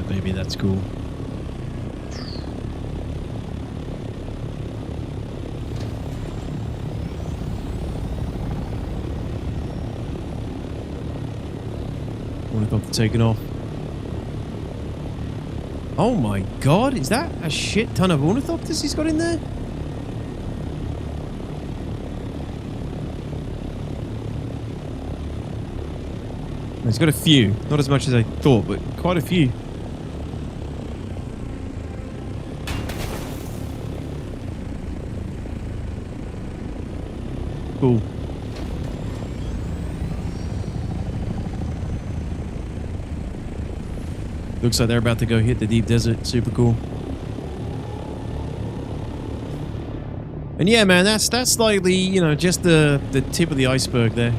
Maybe that's cool. Ornithopter taken off. Oh my god, is that a shit ton of ornithopters he's got in there? He's got a few. Not as much as I thought, but quite a few. Cool. Looks like they're about to go hit the deep desert. Super cool. And yeah, man, that's slightly, you know, just the tip of the iceberg there.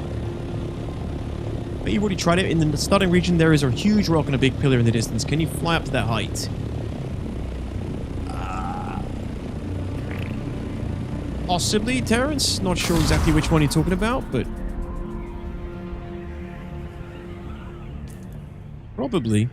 But you've already tried it. In the starting region, there is a huge rock and a big pillar in the distance. Can you fly up to that height? Possibly, Terrence. Not sure exactly which one you're talking about, but probably.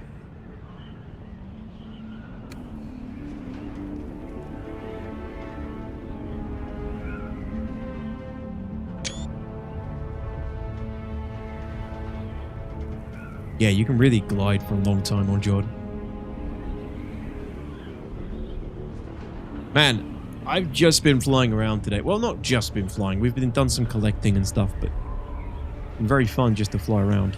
Yeah, you can really glide for a long time on Jod. Man, I've just been flying around today. Well, not just been flying. We've done some collecting and stuff, but it's been very fun just to fly around.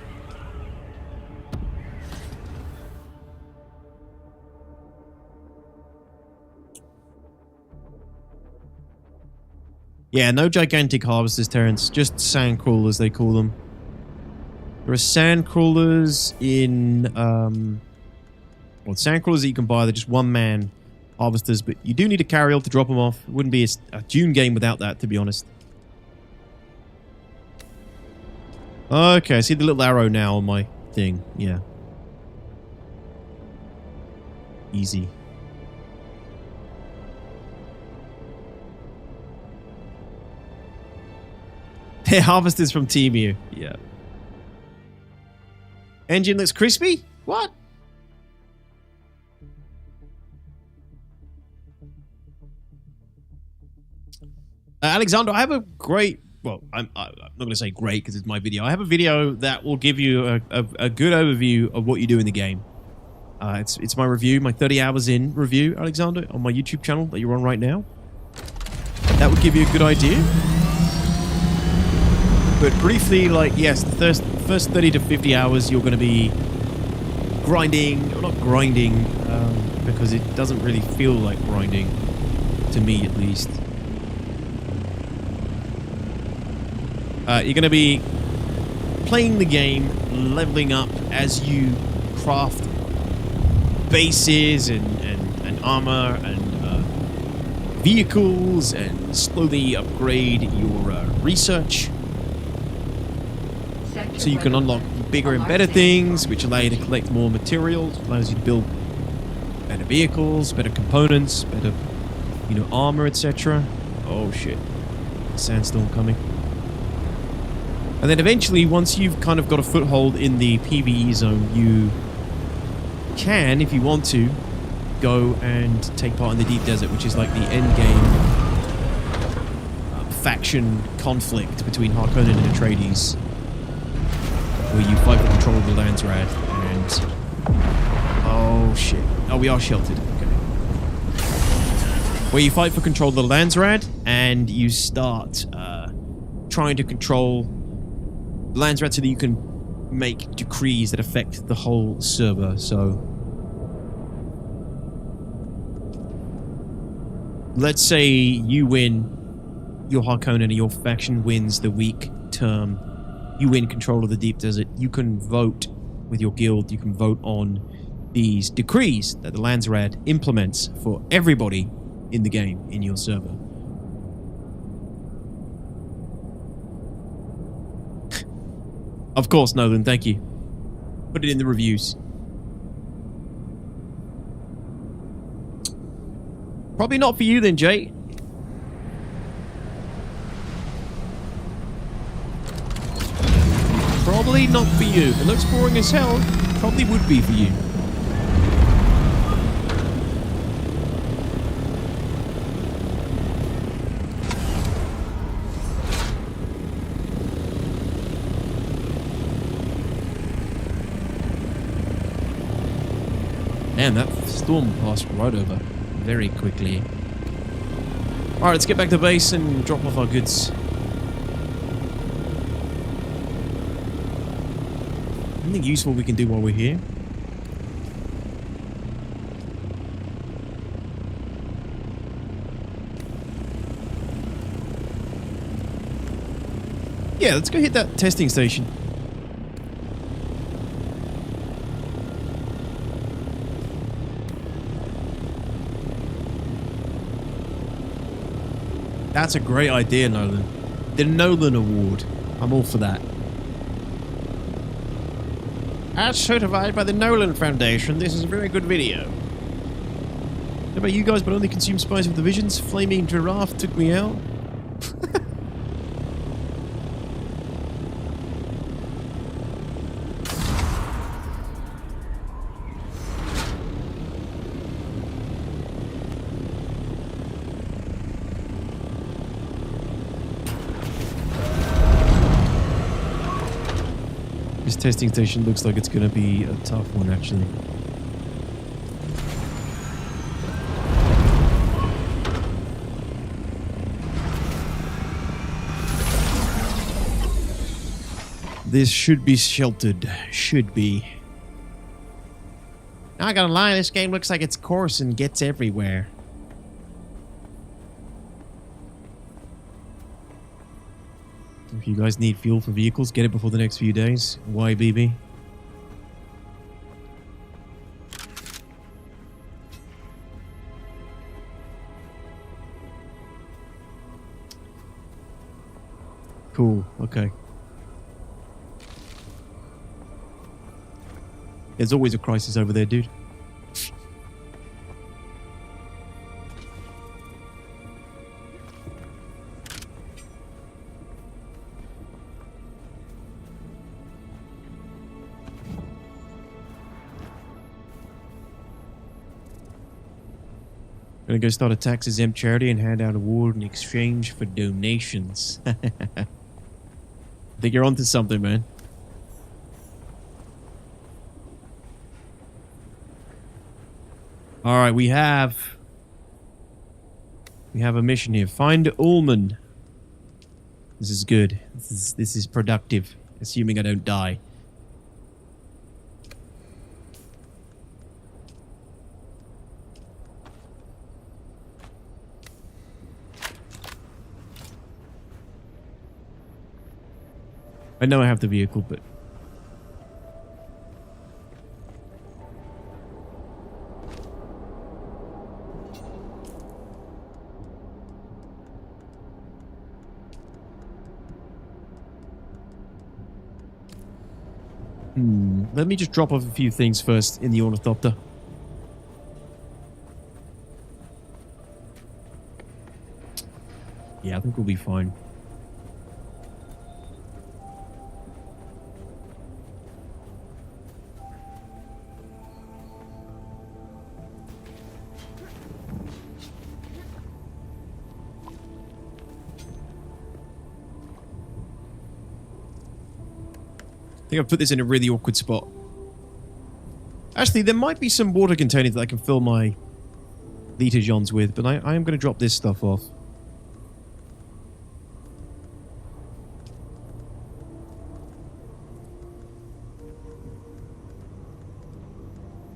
Yeah, no gigantic harvesters, Terrence. Just sand crawlers, they call them. There are sand crawlers in... well, sand crawlers that you can buy. They're just one-man harvesters, but you do need a carrier to drop them off. It wouldn't be a Dune game without that, to be honest. Okay, I see the little arrow now on my thing. Yeah. Easy. They're harvesters from Temu. Yeah. Engine looks crispy? What? Alexander, I have a great... Well, I'm not going to say great because it's my video. I have a video that will give you a good overview of what you do in the game. It's my review, my 30 hours in review, Alexander, on my YouTube channel that you're on right now. That would give you a good idea. But briefly, like, yes, the first 30 to 50 hours, you're going to be grinding, or not grinding, because it doesn't really feel like grinding, to me at least. You're going to be playing the game, leveling up as you craft bases and armor and vehicles and slowly upgrade your research. So you can unlock bigger and better things, which allow you to collect more materials, allows you to build better vehicles, better components, better, you know, armor, etc. Oh shit. Sandstorm coming. And then eventually, once you've kind of got a foothold in the PvE zone, you can, if you want to, go and take part in the Deep Desert, which is like the end game faction conflict between Harkonnen and Atreides, where you fight for control of the Landsrad and... Oh shit. Oh, we are sheltered. Okay. Where you fight for control of the Landsrad and you start trying to control the Landsrad so that you can make decrees that affect the whole server. So let's say you win, your Harkonnen and your faction wins the week term. You win control of the Deep Desert. You can vote with your guild. You can vote on these decrees that the Landsrad implements for everybody in the game, in your server. Of course, Nolan, thank you. Put it in the reviews. Probably not for you then, Jay. Probably not for you. It looks boring as hell. Probably would be for you. Man, that storm passed right over very quickly. Alright, let's get back to base and drop off our goods. Anything useful we can do while we're here? Yeah, let's go hit that testing station. That's a great idea, Nolan. The Nolan Award. I'm all for that. As certified by the Nolan Foundation, this is a very good video. How about you guys, but only consume spice with the visions? Flaming giraffe took me out. This testing station looks like it's going to be a tough one, actually. This should be sheltered. Should be. Not gonna lie, this game looks like it's coarse and gets everywhere. If you guys need fuel for vehicles, get it before the next few days. YBB. Cool, okay. There's always a crisis over there, dude. Gonna go start a tax-exempt charity and hand out an award in exchange for donations. I think you're onto something, man. All right, we have a mission here. Find Ullman. This is good. This is productive, assuming I don't die. I know I have the vehicle, but... Let me just drop off a few things first in the Ornithopter. Yeah, I think we'll be fine. I think I've put this in a really awkward spot. Actually, there might be some water containers that I can fill my Lita-Johns with, but I am going to drop this stuff off.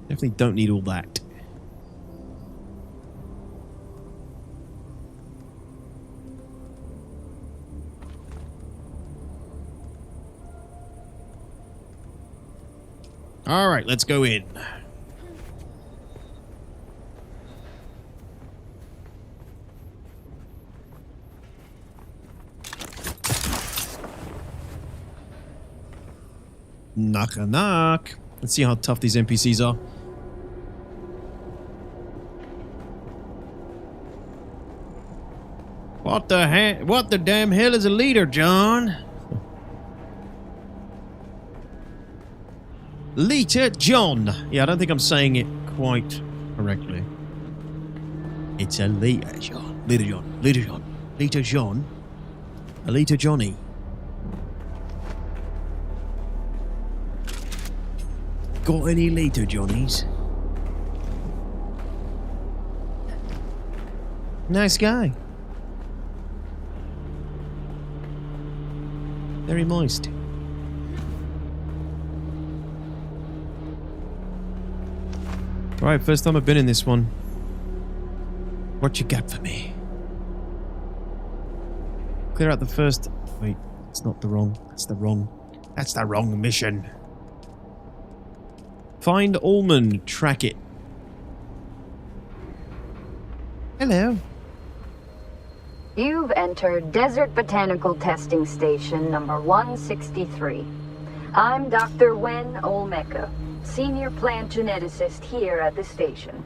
Definitely don't need all that. All right, let's go in. Knock a knock. Let's see how tough these NPCs are. What the damn hell is a leader, John? Lita John. Yeah, I don't think I'm saying it quite correctly. It's a Lita John. Lita John. Lita John. Lita John. A Lita Johnny. Got any Lita Johnnies? Nice guy. Very moist. Alright, first time I've been in this one. What you got for me? Clear out the first... Wait, it's not the wrong... That's the wrong mission. Find Allman. Track it. Hello. You've entered Desert Botanical Testing Station number 163. I'm Dr. Wen Olmeca, Senior Plant Geneticist here at the station.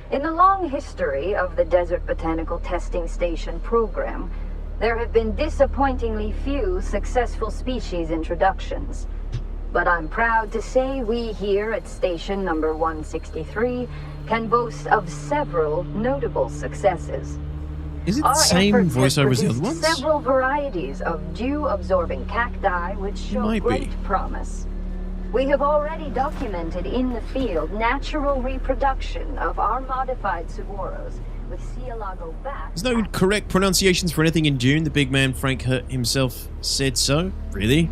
In the long history of the Desert Botanical Testing Station program, there have been disappointingly few successful species introductions. But I'm proud to say we here at station number 163 can boast of several notable successes. Is it the same voiceover as the other ones? Several varieties of dew-absorbing cacti which show great promise. We have already documented in the field natural reproduction of our modified saguaros with Cielago bats. There's no correct pronunciations for anything in Dune. The big man Frank Hurt himself said so. Really?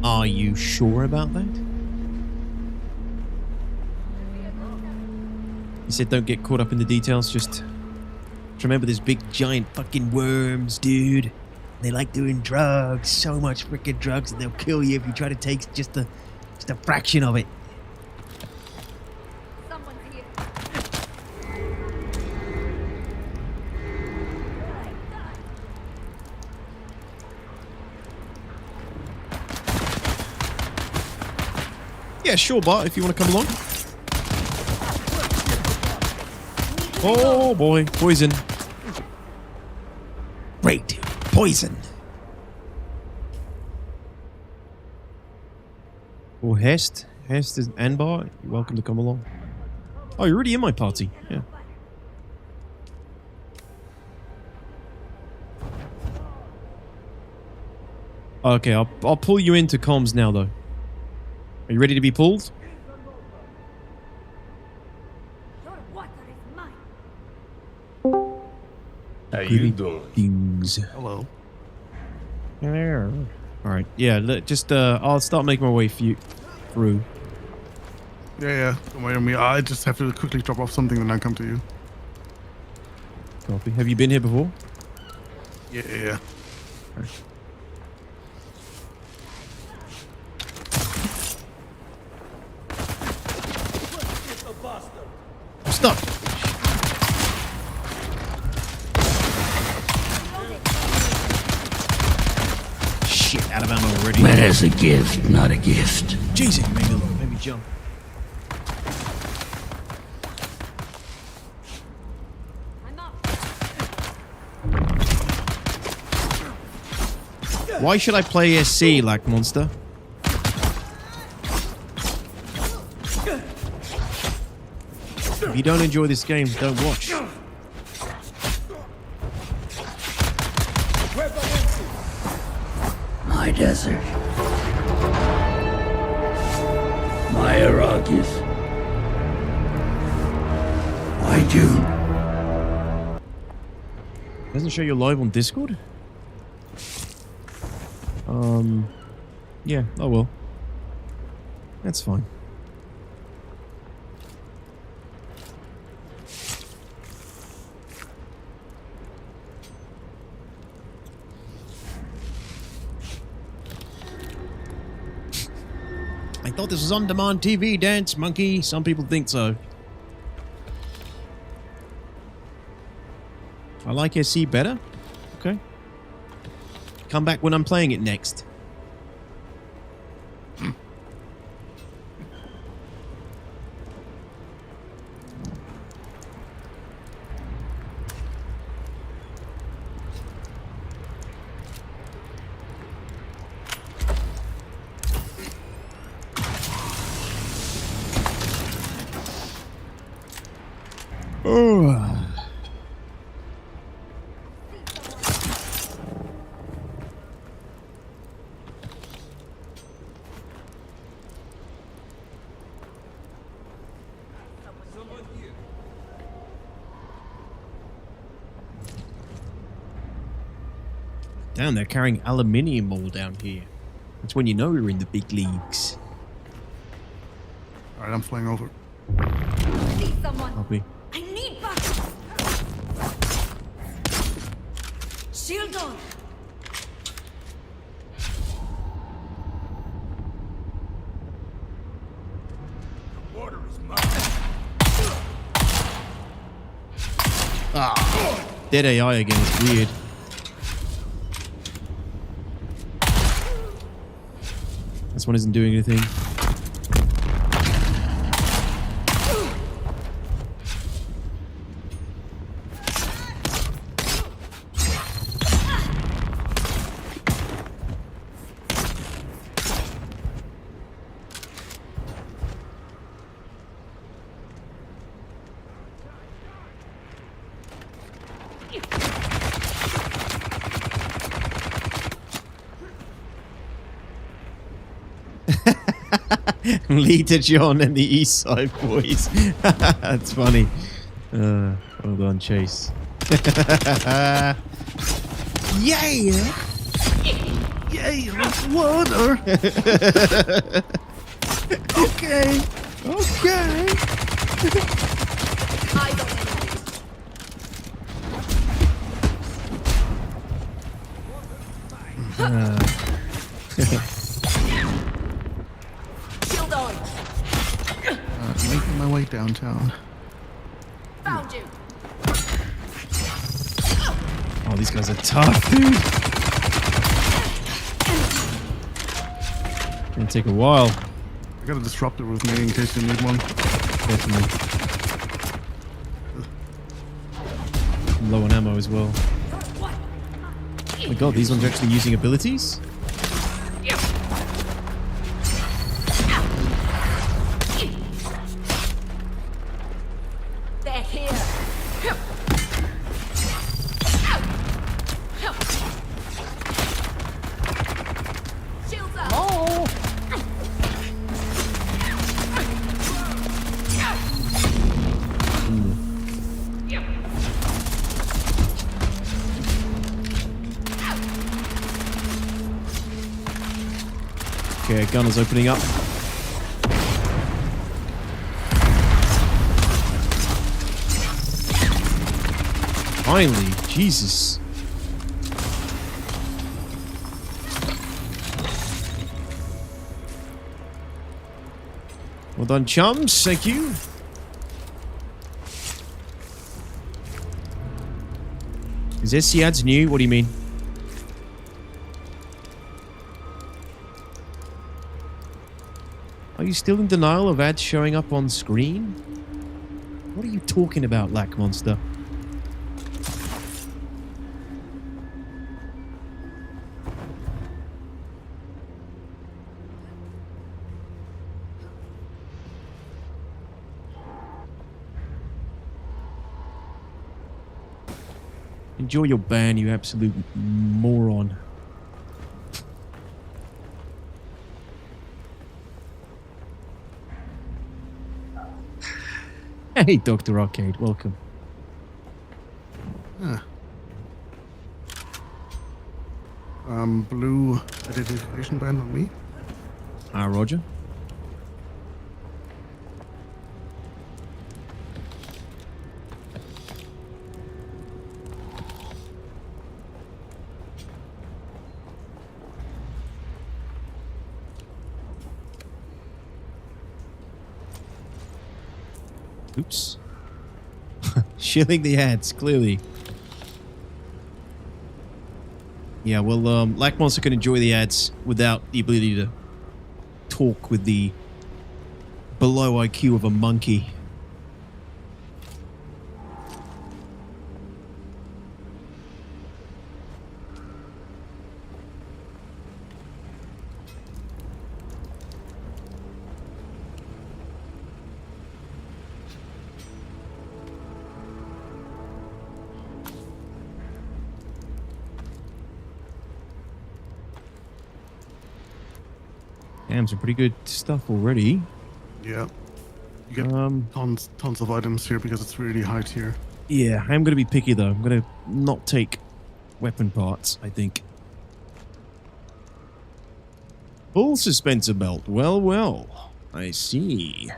Are you sure about that? He said don't get caught up in the details, just remember there's big giant fucking worms, dude. They like doing drugs, so much freaking drugs, and they'll kill you if you try to take just a fraction of it. Someone's here. Yeah, sure, Bart, if you want to come along. Oh boy, poison. Great, poison. Oh, Hest is Anbar. You're welcome to come along. Oh, you're already in my party. Yeah. Okay, I'll pull you into comms now, though. Are you ready to be pulled? How you doing? Things. Hello. All right. Yeah. I'll start making my way through. Yeah. Don't wait on me. I just have to quickly drop off something, then I come to you. Copy. Have you been here before? Yeah. Right. Stop. out of ammo already. Meant as a gift, not a gift. Jesus, maybe jump. Why should I play SC like monster? If you don't enjoy this game, don't watch. My desert. My Arrakis. My Dune. Doesn't show you live on Discord? Yeah, oh well. That's fine. I thought this was on-demand TV, Dance Monkey. Some people think so. I like SC better. Okay. Come back when I'm playing it next. Oh. Damn, they're carrying aluminium all down here. That's when you know we're in the big leagues. Alright, I'm flying over. Copy. I need backup. Shield on. Water is mine. Ah, dead AI again. It's weird. This one isn't doing anything. Leader John and the East Side Boys. That's funny. Well done, Chase. Yay! Yay, water! Okay. Okay. Making my way downtown. Found you. Oh, these guys are tough, dude. Gonna take a while. I got a disruptor with me in case you need one. Definitely. I'm low on ammo as well. Oh my god, these ones are actually using abilities? They're here. Shields up. Oh. Okay, gunner's opening up. Finally, Jesus. Well done, chums. Thank you. Is SC ads new? What do you mean? you still in denial of ads showing up on screen? What are you talking about, Lack Monster? Enjoy your ban, you absolute moron. Hey, Dr. Arcade, welcome. Blue identification band on me. Roger. Oops. Shilling the ads, clearly. Yeah, well, Lack Monster can enjoy the ads without the ability to talk with the below IQ of a monkey. Damn, some pretty good stuff already. Yeah. You get tons of items here because it's really high tier. Yeah, I'm going to be picky though. I'm going to not take weapon parts, I think. Full suspensor belt. Well, well. I see.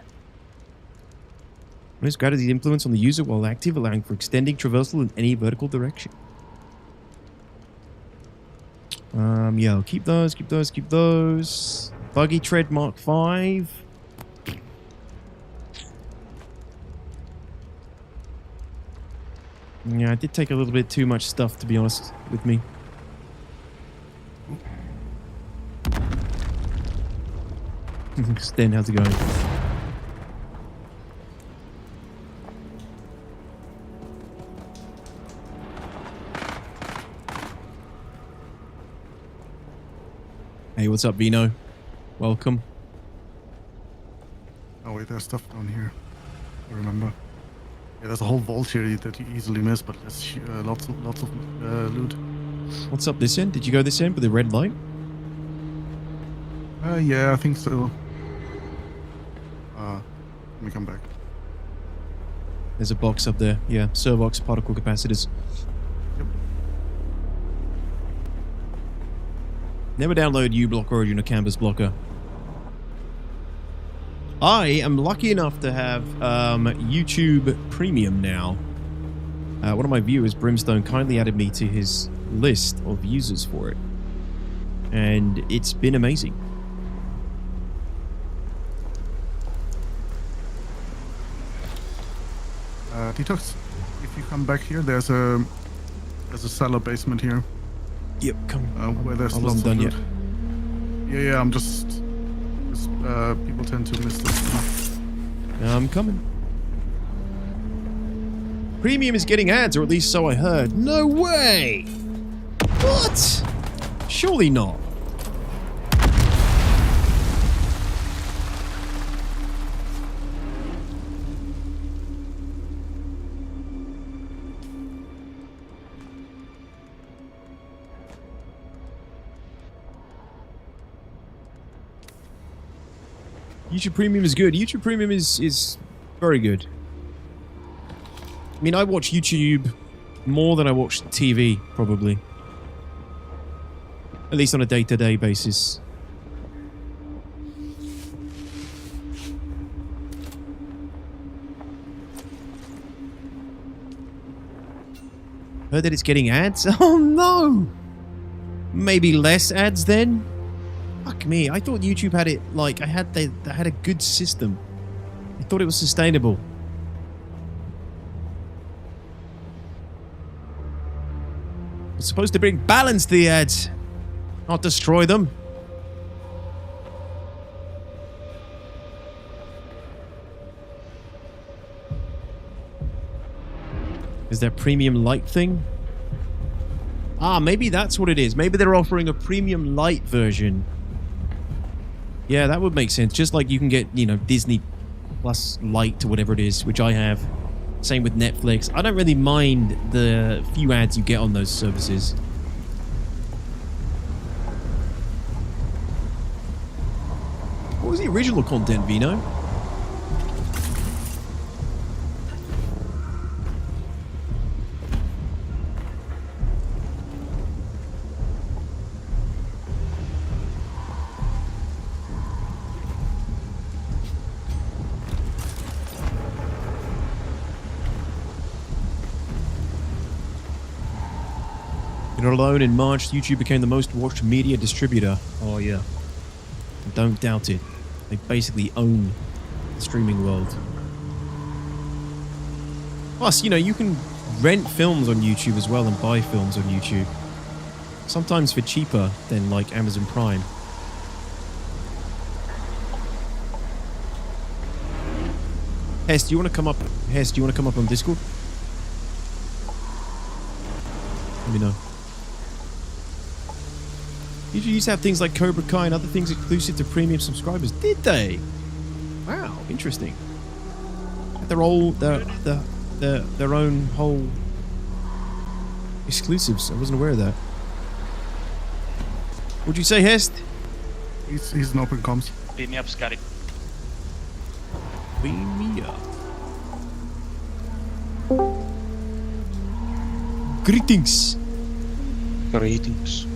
This gravity influence on the user while active, allowing for extending traversal in any vertical direction. Yeah, I'll keep those, keep those, keep those. Buggy tread Mark 5. Yeah, I did take a little bit too much stuff, to be honest, with me. Sten, how's it going? Hey, what's up, Vino? Welcome. Oh wait, there's stuff down here. I remember. Yeah, there's a whole vault here that you easily miss, but there's lots of loot. What's up this end? Did you go this end with the red light? Yeah, I think so. Let me come back. There's a box up there. Yeah, Servox particle capacitors. Yep. Never download uBlock Origin or Canvas Blocker. I am lucky enough to have YouTube Premium now. One of my viewers, Brimstone, kindly added me to his list of users for it. And it's been amazing. Detox, if you come back here, there's a cellar basement here. Yep, come. Where there's I lots wasn't of done loot. yet. Yeah, I'm just people tend to miss this. I'm coming. Premium is getting ads, or at least so I heard. No way! What? Surely not. YouTube Premium is good. YouTube Premium is very good. I mean, I watch YouTube more than I watch TV, probably. At least on a day-to-day basis. Heard that it's getting ads? Oh no! Maybe less ads then? Fuck me, I thought YouTube had it, like, they had a good system. I thought it was sustainable. It's supposed to bring balance to the ads, not destroy them. Is there premium light thing? Ah, maybe that's what it is. Maybe they're offering a premium light version. Yeah, that would make sense. Just like you can get, you know, Disney Plus Lite or whatever it is, which I have. Same with Netflix. I don't really mind the few ads you get on those services. What was the original content, Vino? You're not alone. In March, YouTube became the most watched media distributor. Oh, yeah. Don't doubt it. They basically own the streaming world. Plus, you know, you can rent films on YouTube as well and buy films on YouTube. Sometimes for cheaper than, like, Amazon Prime. Hess, do you want to come up? Hess, do you want to come up on Discord? Let me know. YouTube used to have things like Cobra Kai and other things exclusive to premium subscribers. Did they? Wow, interesting. They're all their own whole exclusives. I wasn't aware of that. What'd you say, Hest? He's an open comms. Beat me up, Scotty. Beam me up. Greetings. Greetings.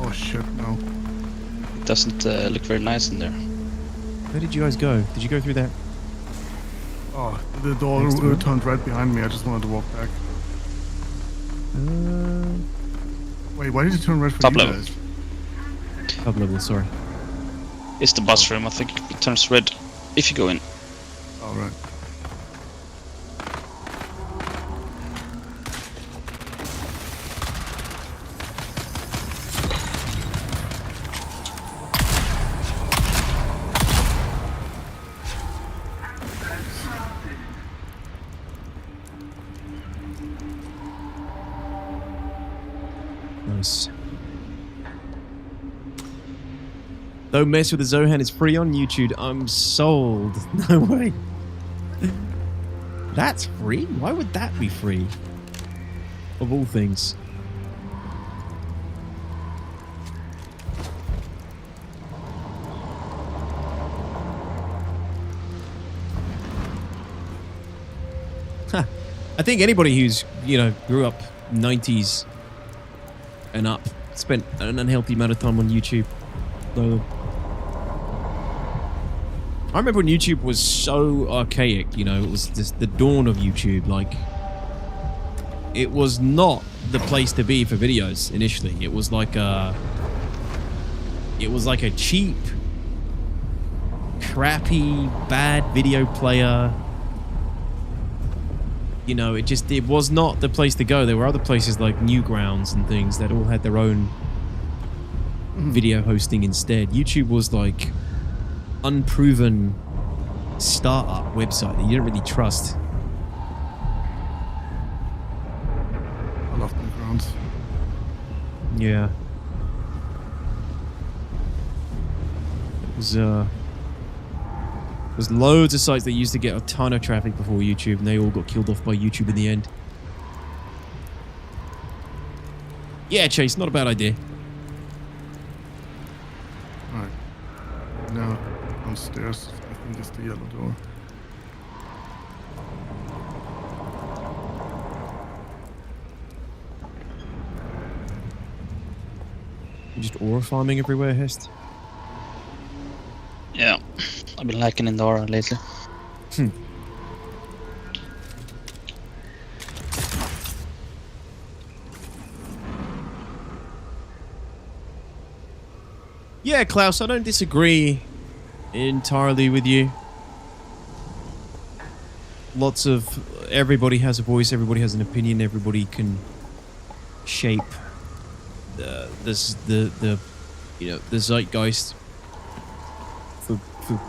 Oh shit, no. It doesn't look very nice in there. Where did you guys go? Did you go through that? Oh, the door turned right behind me. I just wanted to walk back. Wait, why did it turn right for Top you level. guys? Top level, sorry. It's the bus room. I think it turns red if you go in. Alright. Nice. Don't mess with the Zohan. It's free on YouTube. I'm sold. No way. That's free? Why would that be free? Of all things. Huh. I think anybody who's, you know, grew up 90s and up spent an unhealthy amount of time on YouTube. So, I remember when YouTube was so archaic, you know, it was just the dawn of YouTube. Like, it was not the place to be for videos initially. It was like a cheap, crappy, bad video player. You know, it was not the place to go. There were other places like Newgrounds and things that all had their own video hosting instead. YouTube was like unproven startup website that you didn't really trust. I love Newgrounds. Yeah. There's loads of sites that used to get a ton of traffic before YouTube, and they all got killed off by YouTube in the end. Yeah, Chase, not a bad idea. Alright. Now, downstairs, I think it's the yellow door. You just aura farming everywhere, Hest? Yeah, I've been liking in the aura lately. Yeah, Klaus, I don't disagree entirely with you. Everybody has a voice, everybody has an opinion, everybody can shape the zeitgeist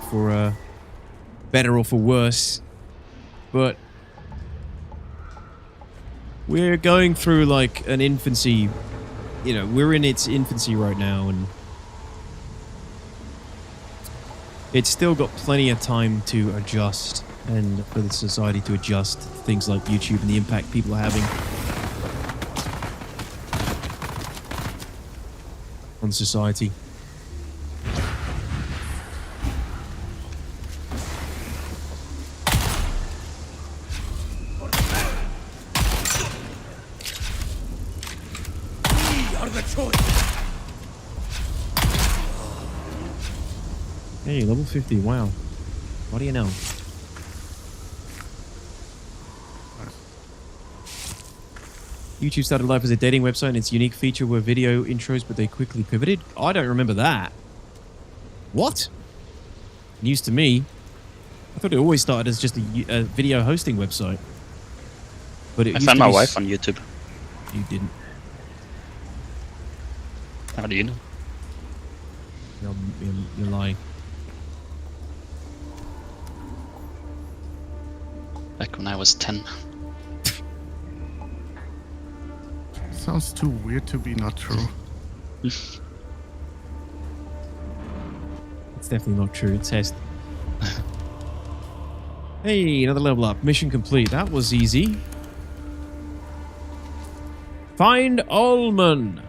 for better or for worse. but we're going through like an infancy. You know, we're in its infancy right now, and it's still got plenty of time to adjust and for the society to adjust to things like YouTube and the impact people are having on society. Hey, level 50, wow. What do you know? YouTube started life as a dating website, and its unique feature were video intros, but they quickly pivoted. I don't remember that. What? News to me. I thought it always started as just a video hosting website. But it I found my wife on YouTube. You didn't. How do you know? You're lying. Back when I was 10. Sounds too weird to be not true. It's definitely not true. Test. Hey, another level up. Mission complete. That was easy. Find Allman.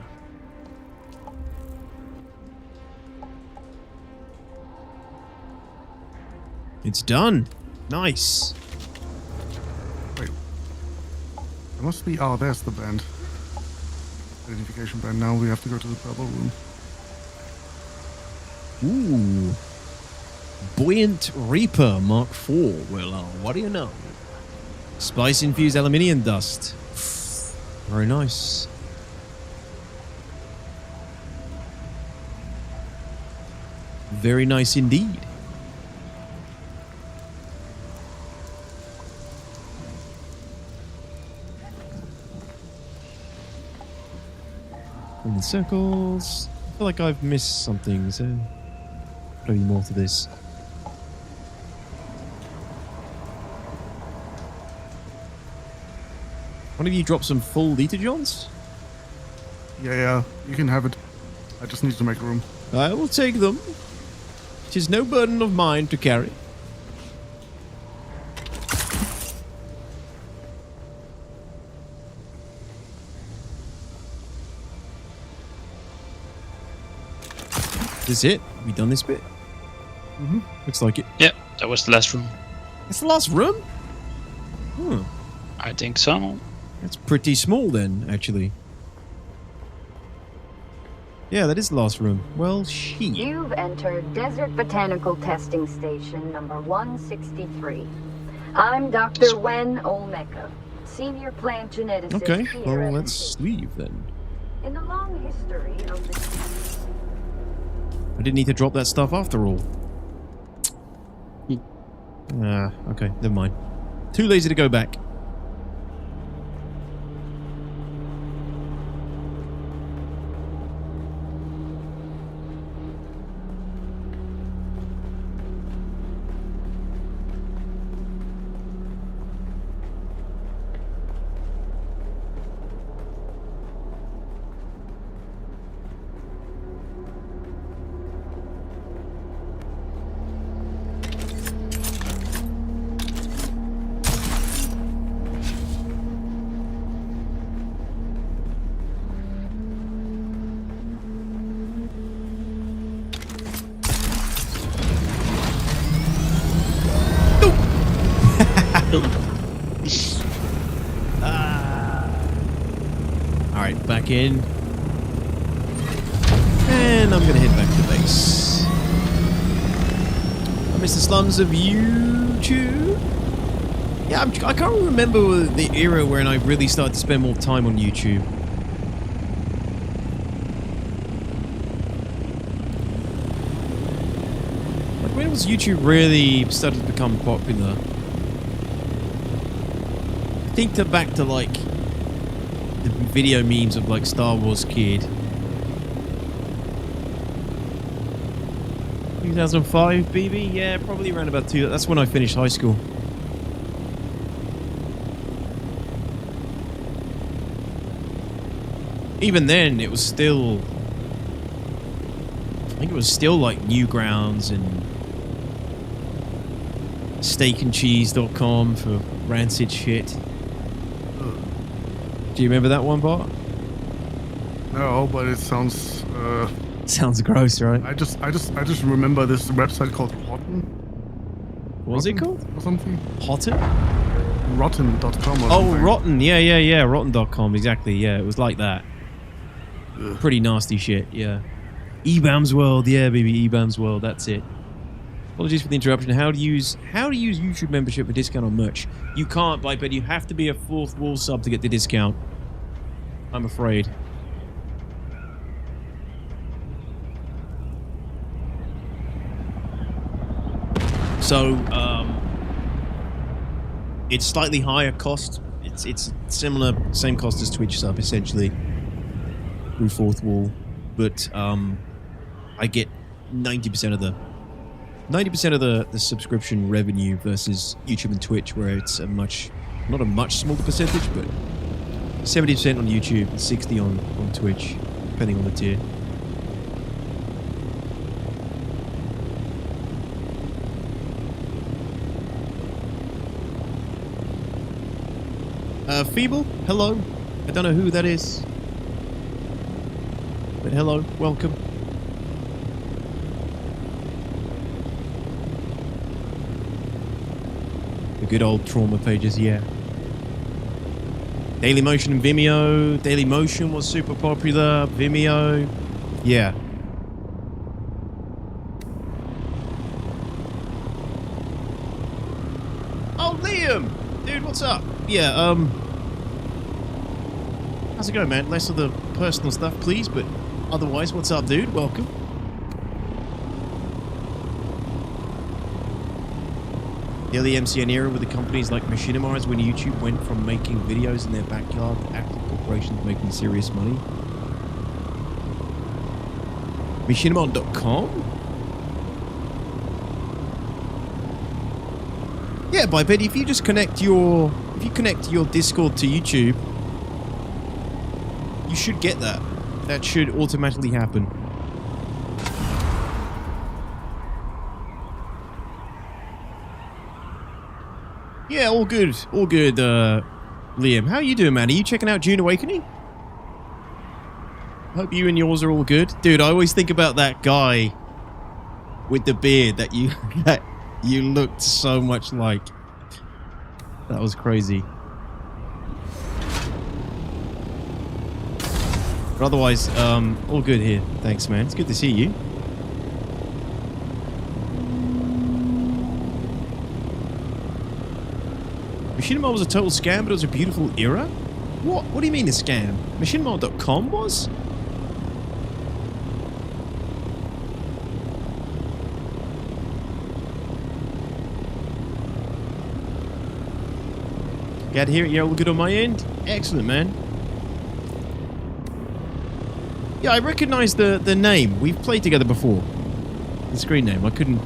It's done. Nice. Wait. There must be... Oh, there's the band. Identification band. Now we have to go to the purple room. Ooh. Buoyant Reaper Mark IV. Well, what do you know? Spice-infused aluminium dust. Very nice. Very nice indeed. In the circles. I feel like I've missed something, so there'll be more to this. One of you drop some full liter johns? Yeah, you can have it. I just need to make room. I will take them. It is no burden of mine to carry. This is it? We done this bit? Mm-hmm. Looks like it. Yeah, that was the last room. It's the last room? Hmm. I think so. That's pretty small then, actually. Yeah, that is the last room. Well, shit. You've entered Desert Botanical Testing Station number 163. I'm Dr. Wen Olmeca, Senior Plant Geneticist Okay, here well, at let's leave then. In the long history of the... I didn't need to drop that stuff after all. Okay, never mind. Too lazy to go back. Alright, back in. And I'm going to head back to base. I miss the slums of YouTube. Yeah, I can't remember the era when I really started to spend more time on YouTube. Like, when was YouTube really started to become popular? I think back to like the video memes of like Star Wars Kid. 2005 BB? Yeah, probably around about 2. That's when I finished high school. even then, it was still... I think it was still like Newgrounds and steakandcheese.com for rancid shit. Do you remember that one, Bart? No, but it sounds... Sounds gross, right? I just remember this website called Rotten. What was it called? Or something? Hotter? Rotten.com or something. Oh, Rotten. Yeah. Rotten.com. Exactly. Yeah, it was like that. Ugh. Pretty nasty shit, yeah. eBAM's World. Yeah, baby. eBAM's World. That's it. Apologies for the interruption. How to use YouTube membership for discount on merch? You can't, but you have to be a fourth wall sub to get the discount. I'm afraid. So, it's slightly higher cost. It's similar, same cost as Twitch sub, essentially, through fourth wall. But I get 90% of the subscription revenue versus YouTube and Twitch, where it's not a much smaller percentage, but 70% on YouTube and 60% on Twitch, depending on the tier. Feeble, hello. I don't know who that is, but hello, welcome. The good old trauma pages, yeah. Dailymotion and Vimeo. Dailymotion was super popular. Vimeo, yeah. Oh, Liam! Dude, what's up? Yeah, how's it going, man? Less of the personal stuff, please, but otherwise, what's up, dude? Welcome. The early MCN era with the companies like Machinima is when YouTube went from making videos in their backyard to active corporations making serious money. Machinima.com? Yeah, but I bet if you just connect your Discord to YouTube, you should get that. That should automatically happen. Yeah, all good, Liam. How are you doing, man? Are you checking out Dune Awakening? Hope you and yours are all good. Dude, I always think about that guy with the beard that you looked so much like. That was crazy. But otherwise, all good here. Thanks, man. It's good to see you. Machinima was a total scam, but it was a beautiful era? What? What do you mean a scam? Machinima.com was? Glad to hear it. You're all good on my end? Excellent, man. Yeah, I recognize the name. We've played together before. The screen name. I couldn't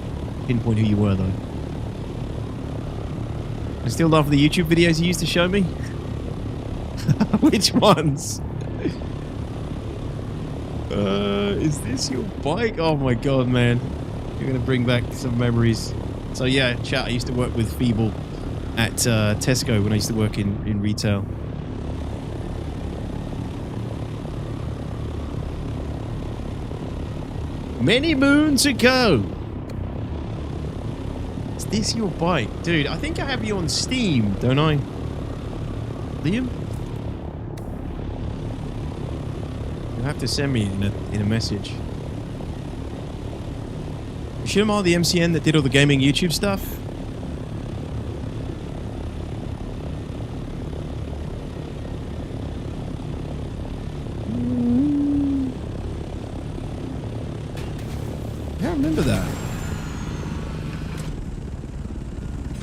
pinpoint who you were, though. I still love the YouTube videos you used to show me. Which ones? Is this your bike? Oh my god, man. You're going to bring back some memories. So yeah, chat, I used to work with Feeble at Tesco when I used to work in retail. Many moons ago. Is this your bike? Dude, I think I have you on Steam, don't I? Liam? You'll have to send me in a message. Machinima, the MCN that did all the gaming YouTube stuff? I remember that.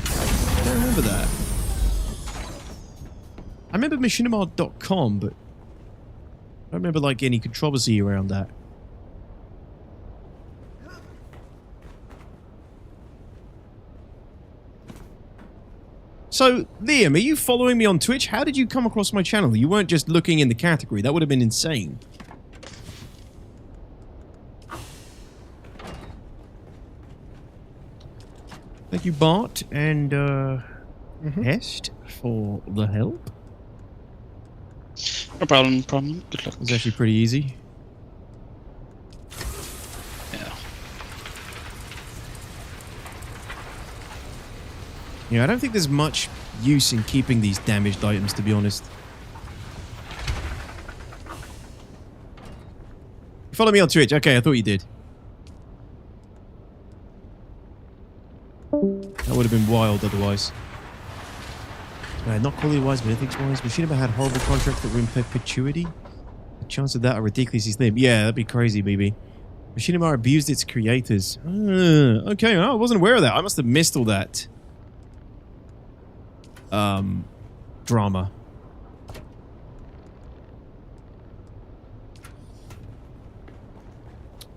I don't remember that. I remember Machinima.com, but I don't remember like any controversy around that. So, Liam, are you following me on Twitch? How did you come across my channel? You weren't just looking in the category. That would have been insane. Thank you, Bart and Hest, for the help. No problem, no problem. Good luck. It was actually pretty easy. Yeah. Yeah, I don't think there's much use in keeping these damaged items, to be honest. You follow me on Twitch? Okay, I thought you did. That would have been wild otherwise. Not quality-wise, but ethics-wise. Machinima had horrible contracts that were in perpetuity. The chances of that are ridiculously slim. Yeah, that'd be crazy, baby. Machinima abused its creators. Okay, well, I wasn't aware of that. I must have missed all that. Drama.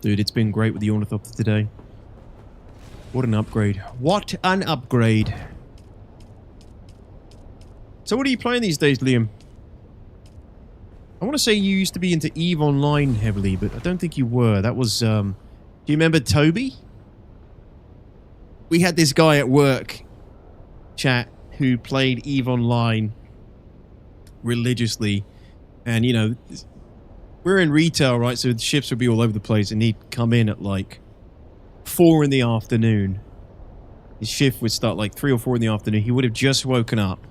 Dude, it's been great with the Ornithopter today. What an upgrade. What an upgrade. So what are you playing these days, Liam? I want to say you used to be into EVE Online heavily, but I don't think you were. That was, do you remember Toby? We had this guy at work, chat, who played EVE Online religiously. And, you know, we're in retail, right? So the shifts would be all over the place, and he'd come in at like 4 in the afternoon. His shift would start like 3 or 4 in the afternoon. He would have just woken up.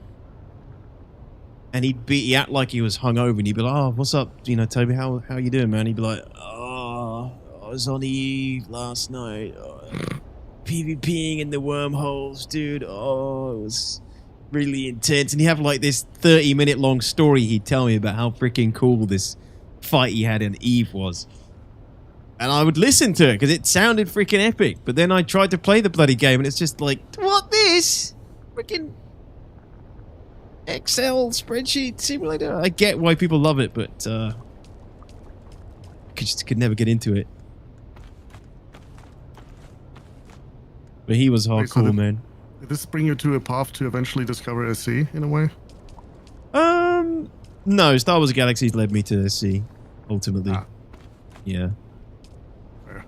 And he'd act like he was hungover, and he'd be like, "Oh, what's up, you know, Toby? How you doing, man?" He'd be like, "Oh, I was on EVE last night, PvPing in the wormholes, dude. Oh, it was really intense." And he'd have like this 30-minute long story he'd tell me about how freaking cool this fight he had in EVE was. And I would listen to it because it sounded freaking epic. But then I tried to play the bloody game, and it's just like, what this? Freaking Excel spreadsheet simulator. I get why people love it, but I could never get into it. But he was hardcore, so man. Did this bring you to a path to eventually discover SC in a way? No, Star Wars Galaxies led me to SC, ultimately. Yeah. Fair.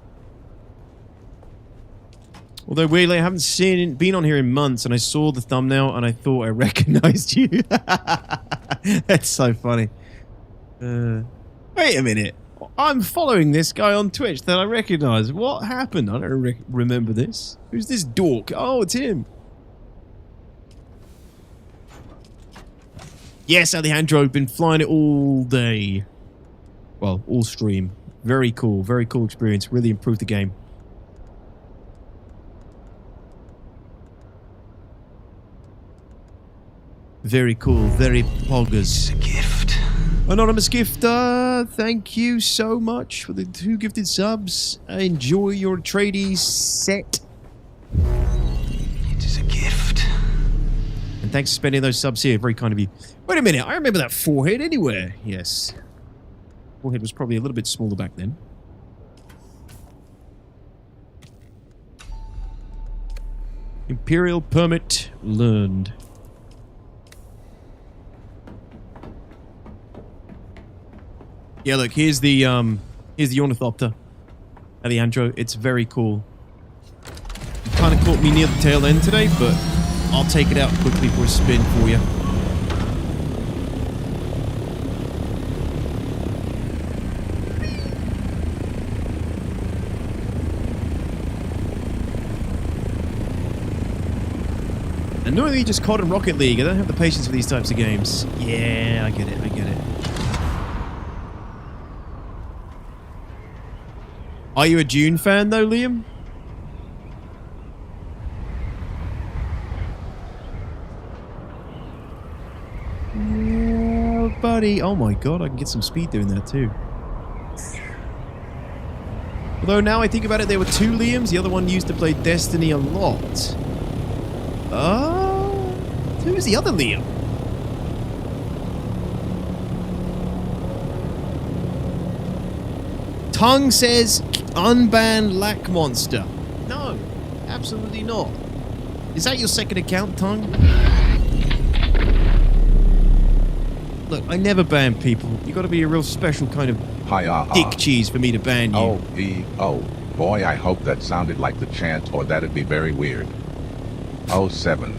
Although weirdly, I haven't been on here in months, and I saw the thumbnail and I thought I recognized you. That's so funny. Wait a minute. I'm following this guy on Twitch that I recognize. What happened? I don't remember this. Who's this dork? Oh, it's him. Yes, Alejandro, been flying it all day. Well, all stream. Very cool experience. Really improved the game. Very cool, very poggers. It's a gift. Anonymous gifter, thank you so much for the 2 gifted subs. Enjoy your tradie set. It is a gift. And thanks for spending those subs here. Very kind of you. Wait a minute, I remember that forehead anywhere. Yes. Forehead was probably a little bit smaller back then. Imperial permit learned. Yeah, look, here's the Ornithopter. Alejandro, it's very cool. You kind of caught me near the tail end today, but I'll take it out quickly for a spin for you. And normally just COD and Rocket League. I don't have the patience for these types of games. Yeah, I get it, I get it. Are you a Dune fan, though, Liam? Yeah, buddy. Oh my god, I can get some speed doing that, too. Although, now I think about it, there were 2 Liams. The other one used to play Destiny a lot. Oh, who's the other Liam? Tongue says unban Lack Monster. No, absolutely not. Is that your second account, Tongue? Look, I never ban people. You got to be a real special kind of Hi, dick cheese for me to ban you. Oh, boy, I hope that sounded like the chant, or that'd be very weird. 07.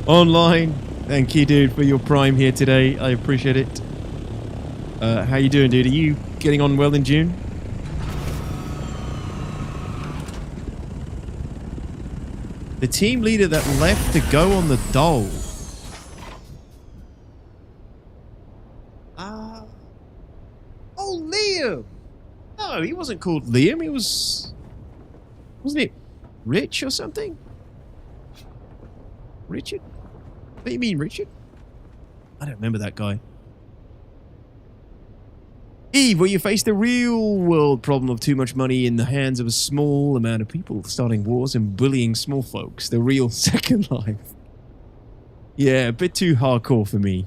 Online. Thank you, dude, for your prime here today. I appreciate it. How you doing, dude? Are you getting on well in June? The team leader that left to go on the dole. Oh, Liam! No, he wasn't called Liam. He was... Wasn't it Rich or something? Richard? What do you mean, Richard? I don't remember that guy. Eve, will you face the real world problem of too much money in the hands of a small amount of people, starting wars and bullying small folks? The real Second Life. Yeah, a bit too hardcore for me.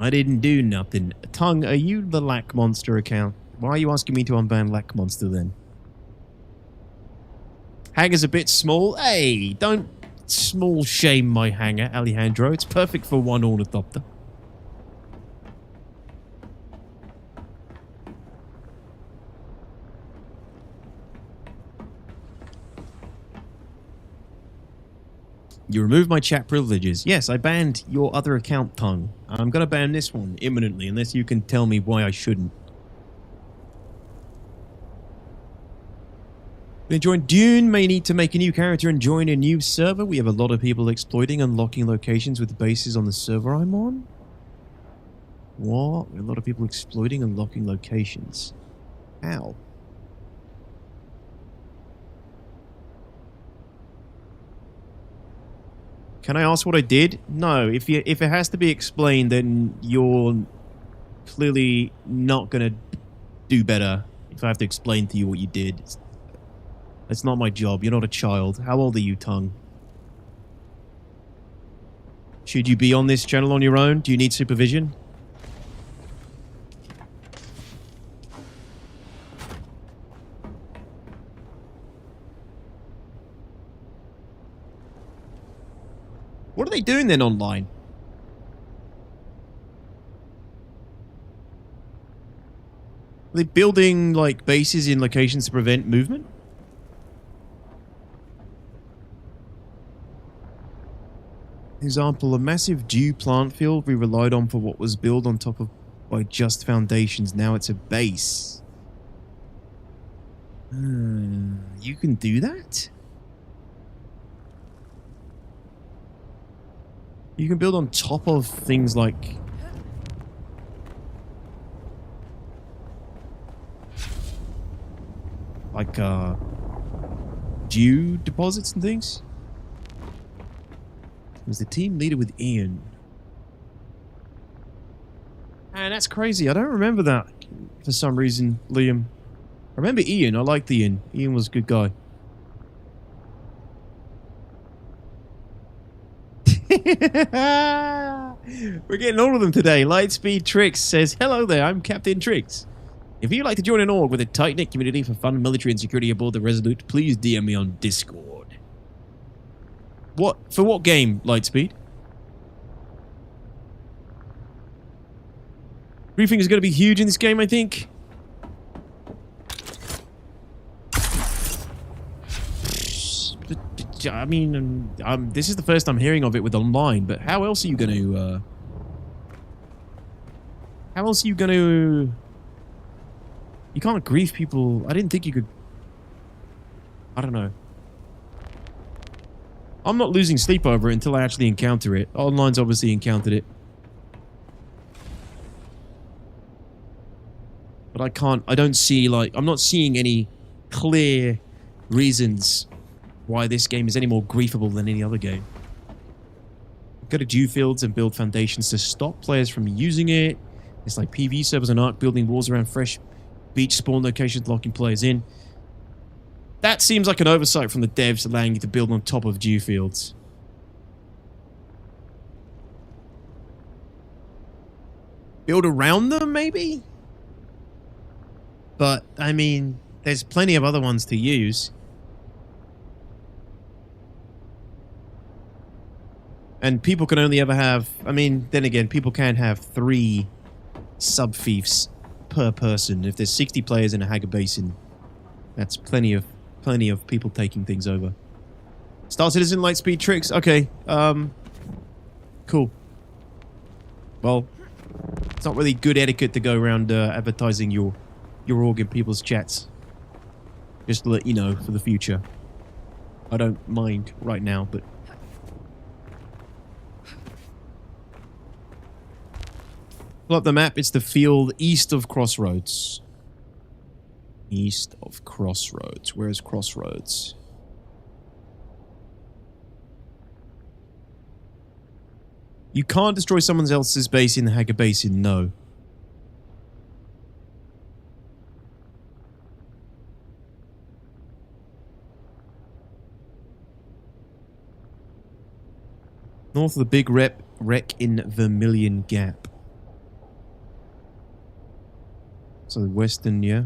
I didn't do nothing. Tongue, are you the Lack Monster account? Why are you asking me to unban Lack Monster then? Hanger's a bit small. Hey, don't small shame my hanger, Alejandro. It's perfect for one Ornithopter. You removed my chat privileges. Yes, I banned your other account, Tongue. I'm going to ban this one imminently, unless you can tell me why I shouldn't. They join Dune, may need to make a new character and join a new server. We have a lot of people exploiting and locking locations with bases on the server I'm on. What? A lot of people exploiting and locking locations. How? Can I ask what I did? No. If it has to be explained, then you're clearly not going to do better if I have to explain to you what you did. It's not my job. You're not a child. How old are you, Tongue? Should you be on this channel on your own? Do you need supervision? What are they doing then online? Are they building like bases in locations to prevent movement? Example, a massive dew plant field we relied on for what was built on top of by just foundations. Now it's a base. You can do that? You can build on top of things like... dew deposits and things? It was the team leader with Ian. Man, that's crazy. I don't remember that for some reason, Liam. I remember Ian. I liked Ian. Ian was a good guy. We're getting all of them today. Lightspeed Tricks says, hello there, I'm Captain Tricks. If you'd like to join an org with a tight-knit community for fun, military, and security aboard the Resolute, please DM me on Discord. What? For what game, Lightspeed? Briefing is going to be huge in this game, I think. I mean, this is the first I'm hearing of it with online, but how else are you going to... how else are you going to... You can't grief people. I didn't think you could... I don't know. I'm not losing sleep over it until I actually encounter it. Online's obviously encountered it. But I don't see, like... I'm not seeing any clear reasons why this game is any more griefable than any other game. Go to dew fields and build foundations to stop players from using it. It's like PvE servers and Ark building walls around fresh beach spawn locations, locking players in. That seems like an oversight from the devs allowing you to build on top of dew fields. Build around them, maybe? But, I mean, there's plenty of other ones to use. And people can only ever have... I mean, then again, people can have 3 sub-fiefs per person. If there's 60 players in a Haga Basin, that's plenty of people taking things over. Star Citizen, Lightspeed, Tricks. Okay, cool. Well, it's not really good etiquette to go around advertising your org in people's chats. Just to let you know for the future. I don't mind right now, but... Pull up the map. It's the field east of Crossroads. East of Crossroads. Where's Crossroads? You can't destroy someone else's base in the Haga Basin, no. North of the big wreck in Vermilion Gap. So western, yeah.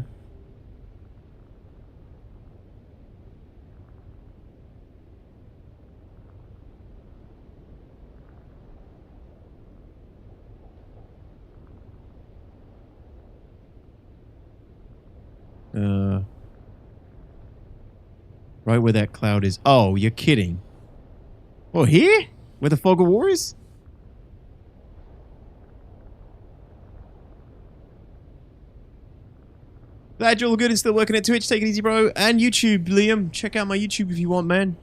Right where that cloud is. Oh, you're kidding. Oh, here? Where the fog of war is? Glad you're all good and still working at Twitch. Take it easy, bro. And YouTube, Liam. Check out my YouTube if you want, man.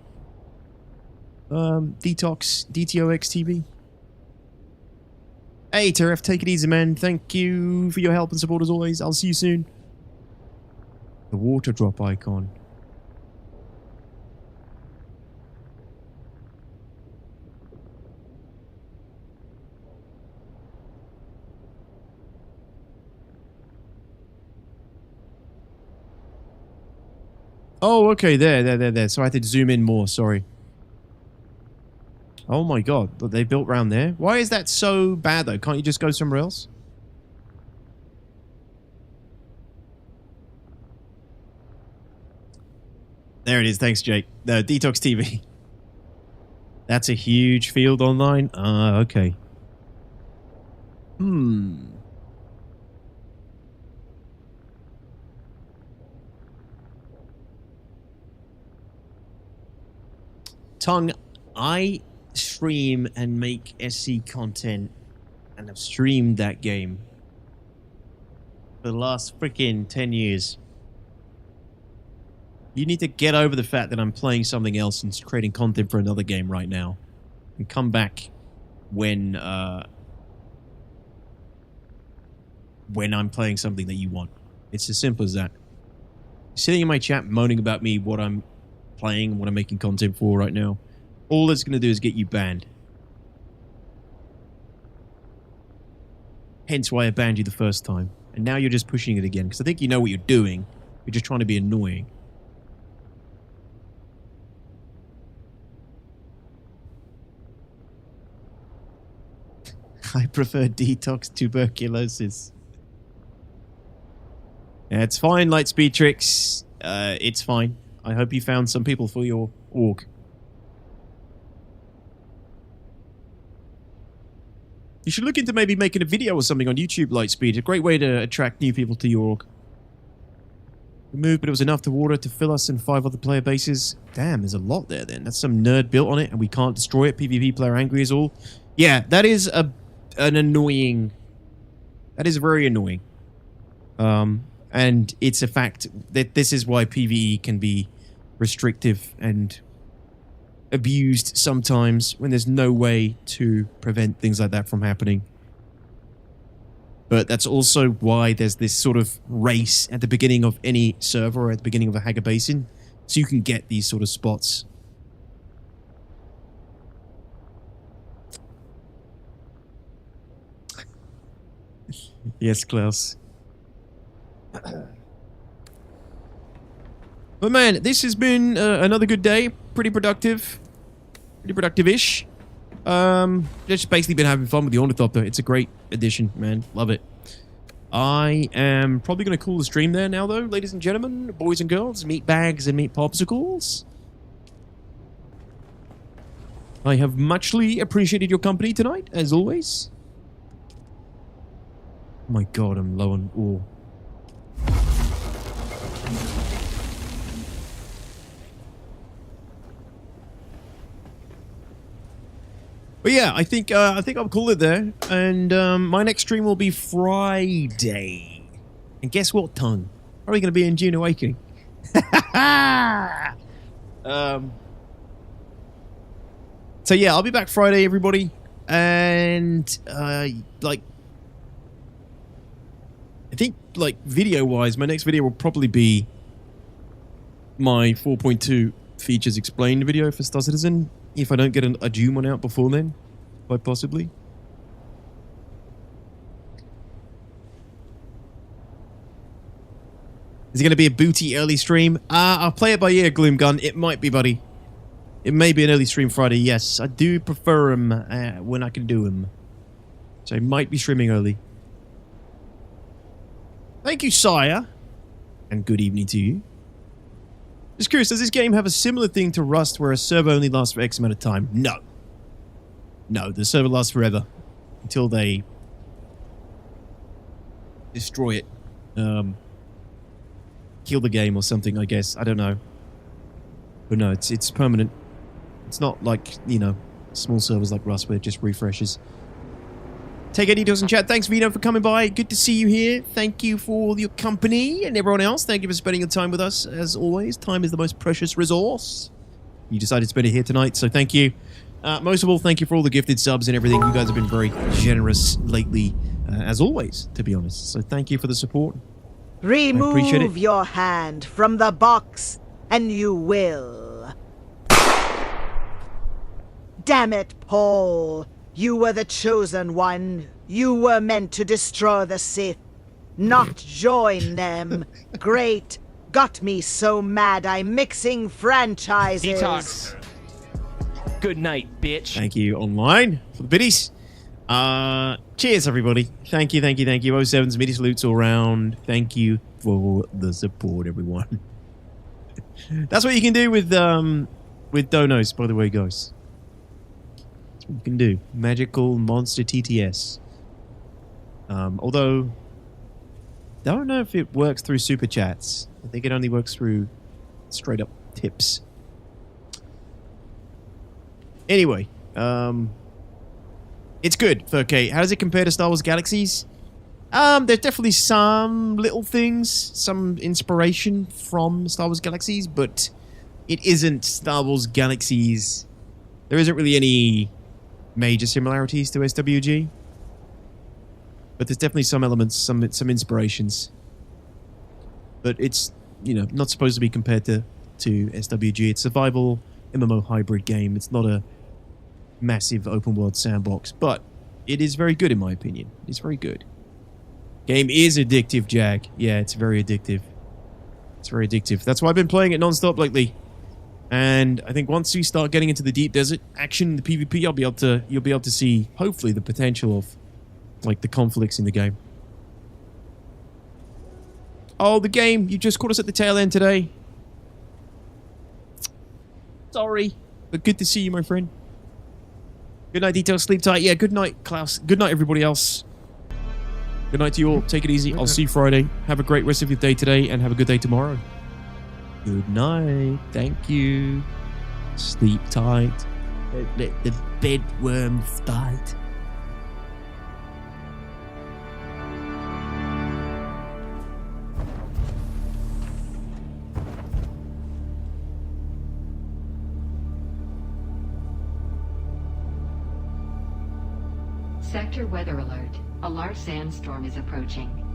Detox, DTOX TV. Hey, Teref, take it easy, man. Thank you for your help and support as always. I'll see you soon. The water drop icon. Oh, okay, there. So I had to zoom in more, sorry. Oh my god, they built around there? Why is that so bad, though? Can't you just go somewhere else? There it is, thanks, Jake. No, Detox TV. That's a huge field online? Okay. Tongue, I stream and make SC content and have streamed that game for the last freaking 10 years. You need to get over the fact that I'm playing something else and creating content for another game right now. And come back when I'm playing something that you want. It's as simple as that. Sitting in my chat moaning about me, what I'm playing, what I'm making content for right now, all it's going to do is get you banned. Hence why I banned you the first time. And now you're just pushing it again, because I think you know what you're doing. You're just trying to be annoying. I prefer detox tuberculosis. Yeah, it's fine, Lightspeed Tricks. It's fine. I hope you found some people for your org. You should look into maybe making a video or something on YouTube, Lightspeed. A great way to attract new people to your org. Removed, but it was enough to water to fill us and 5 other player bases. Damn, there's a lot there then. That's some nerd built on it and we can't destroy it. PvP player angry is all. Yeah, that is an annoying... That is very annoying. And it's a fact that this is why PvE can be restrictive and abused sometimes when there's no way to prevent things like that from happening. But that's also why there's this sort of race at the beginning of any server or at the beginning of a Haga Basin, so you can get these sort of spots. Yes, Klaus. But man, this has been another good day. Pretty productive. Pretty productive-ish. Just basically been having fun with the Ornithopter. It's a great addition, man. Love it. I am probably going to call the stream there now, though, ladies and gentlemen, boys and girls, meat bags and meat popsicles. I have muchly appreciated your company tonight, as always. Oh my god, I'm low on ore. But yeah, I think I'll call it there. And my next stream will be Friday. And guess what, Tongue? Probably going to be in Dune Awakening. So yeah, I'll be back Friday, everybody. And like, I think like video-wise, my next video will probably be my 4.2 features explained video for Star Citizen. If I don't get a Dune one out before then, quite possibly. Is it going to be a booty early stream? I'll play it by ear, Gloomgun. It might be, buddy. It may be an early stream Friday, yes. I do prefer them when I can do them. So I might be streaming early. Thank you, Sire. And good evening to you. Just curious, does this game have a similar thing to Rust where a server only lasts for X amount of time? No. No, the server lasts forever. Until they destroy it. Kill the game or something, I guess. I don't know. But no, it's permanent. It's not like, you know, small servers like Rust where it just refreshes. Take any details in chat. Thanks, Vino, for coming by. Good to see you here. Thank you for all your company. And everyone else, thank you for spending your time with us. As always, time is the most precious resource. You decided to spend it here tonight, so thank you. Most of all, thank you for all the gifted subs and everything. You guys have been very generous lately, as always, to be honest. So thank you for the support. Remove your hand from the box, and you will. Damn it, Paul. You were the chosen one. You were meant to destroy the Sith, not join them. Great. Got me so mad I'm mixing franchises. Detox. Good night, bitch. Thank you, online, for the biddies. Cheers, everybody. Thank you, thank you, thank you. 07s, midi salutes all round. Thank you for the support, everyone. That's what you can do with donos, by the way, guys. That's what you can do. Magical Monster TTS. Although, I don't know if it works through super chats. I think it only works through straight up tips. Anyway, it's good for okay. How does it compare to Star Wars Galaxies? There's definitely some little things, some inspiration from Star Wars Galaxies, but it isn't Star Wars Galaxies. There isn't really any major similarities to SWG, but there's definitely some elements, some inspirations. But it's, you know, not supposed to be compared to SWG. It's a survival MMO hybrid game. It's not a massive open world sandbox, but it is very good in my opinion. It's very good. Game is addictive, Jag. Yeah, it's very addictive. It's very addictive. That's why I've been playing it non-stop lately. And I think once we start getting into the deep desert action, the PvP, you'll be able to see hopefully the potential of like the conflicts in the game. Oh, the game! You just caught us at the tail end today. Sorry, but good to see you, my friend. Good night, Detail. Sleep tight. Yeah, good night, Klaus. Good night, everybody else. Good night to you all. Take it easy. I'll see you Friday. Have a great rest of your day today, and have a good day tomorrow. Good night. Thank you. Sleep tight. Don't let the bedworms bite. Sector weather alert. A large sandstorm is approaching.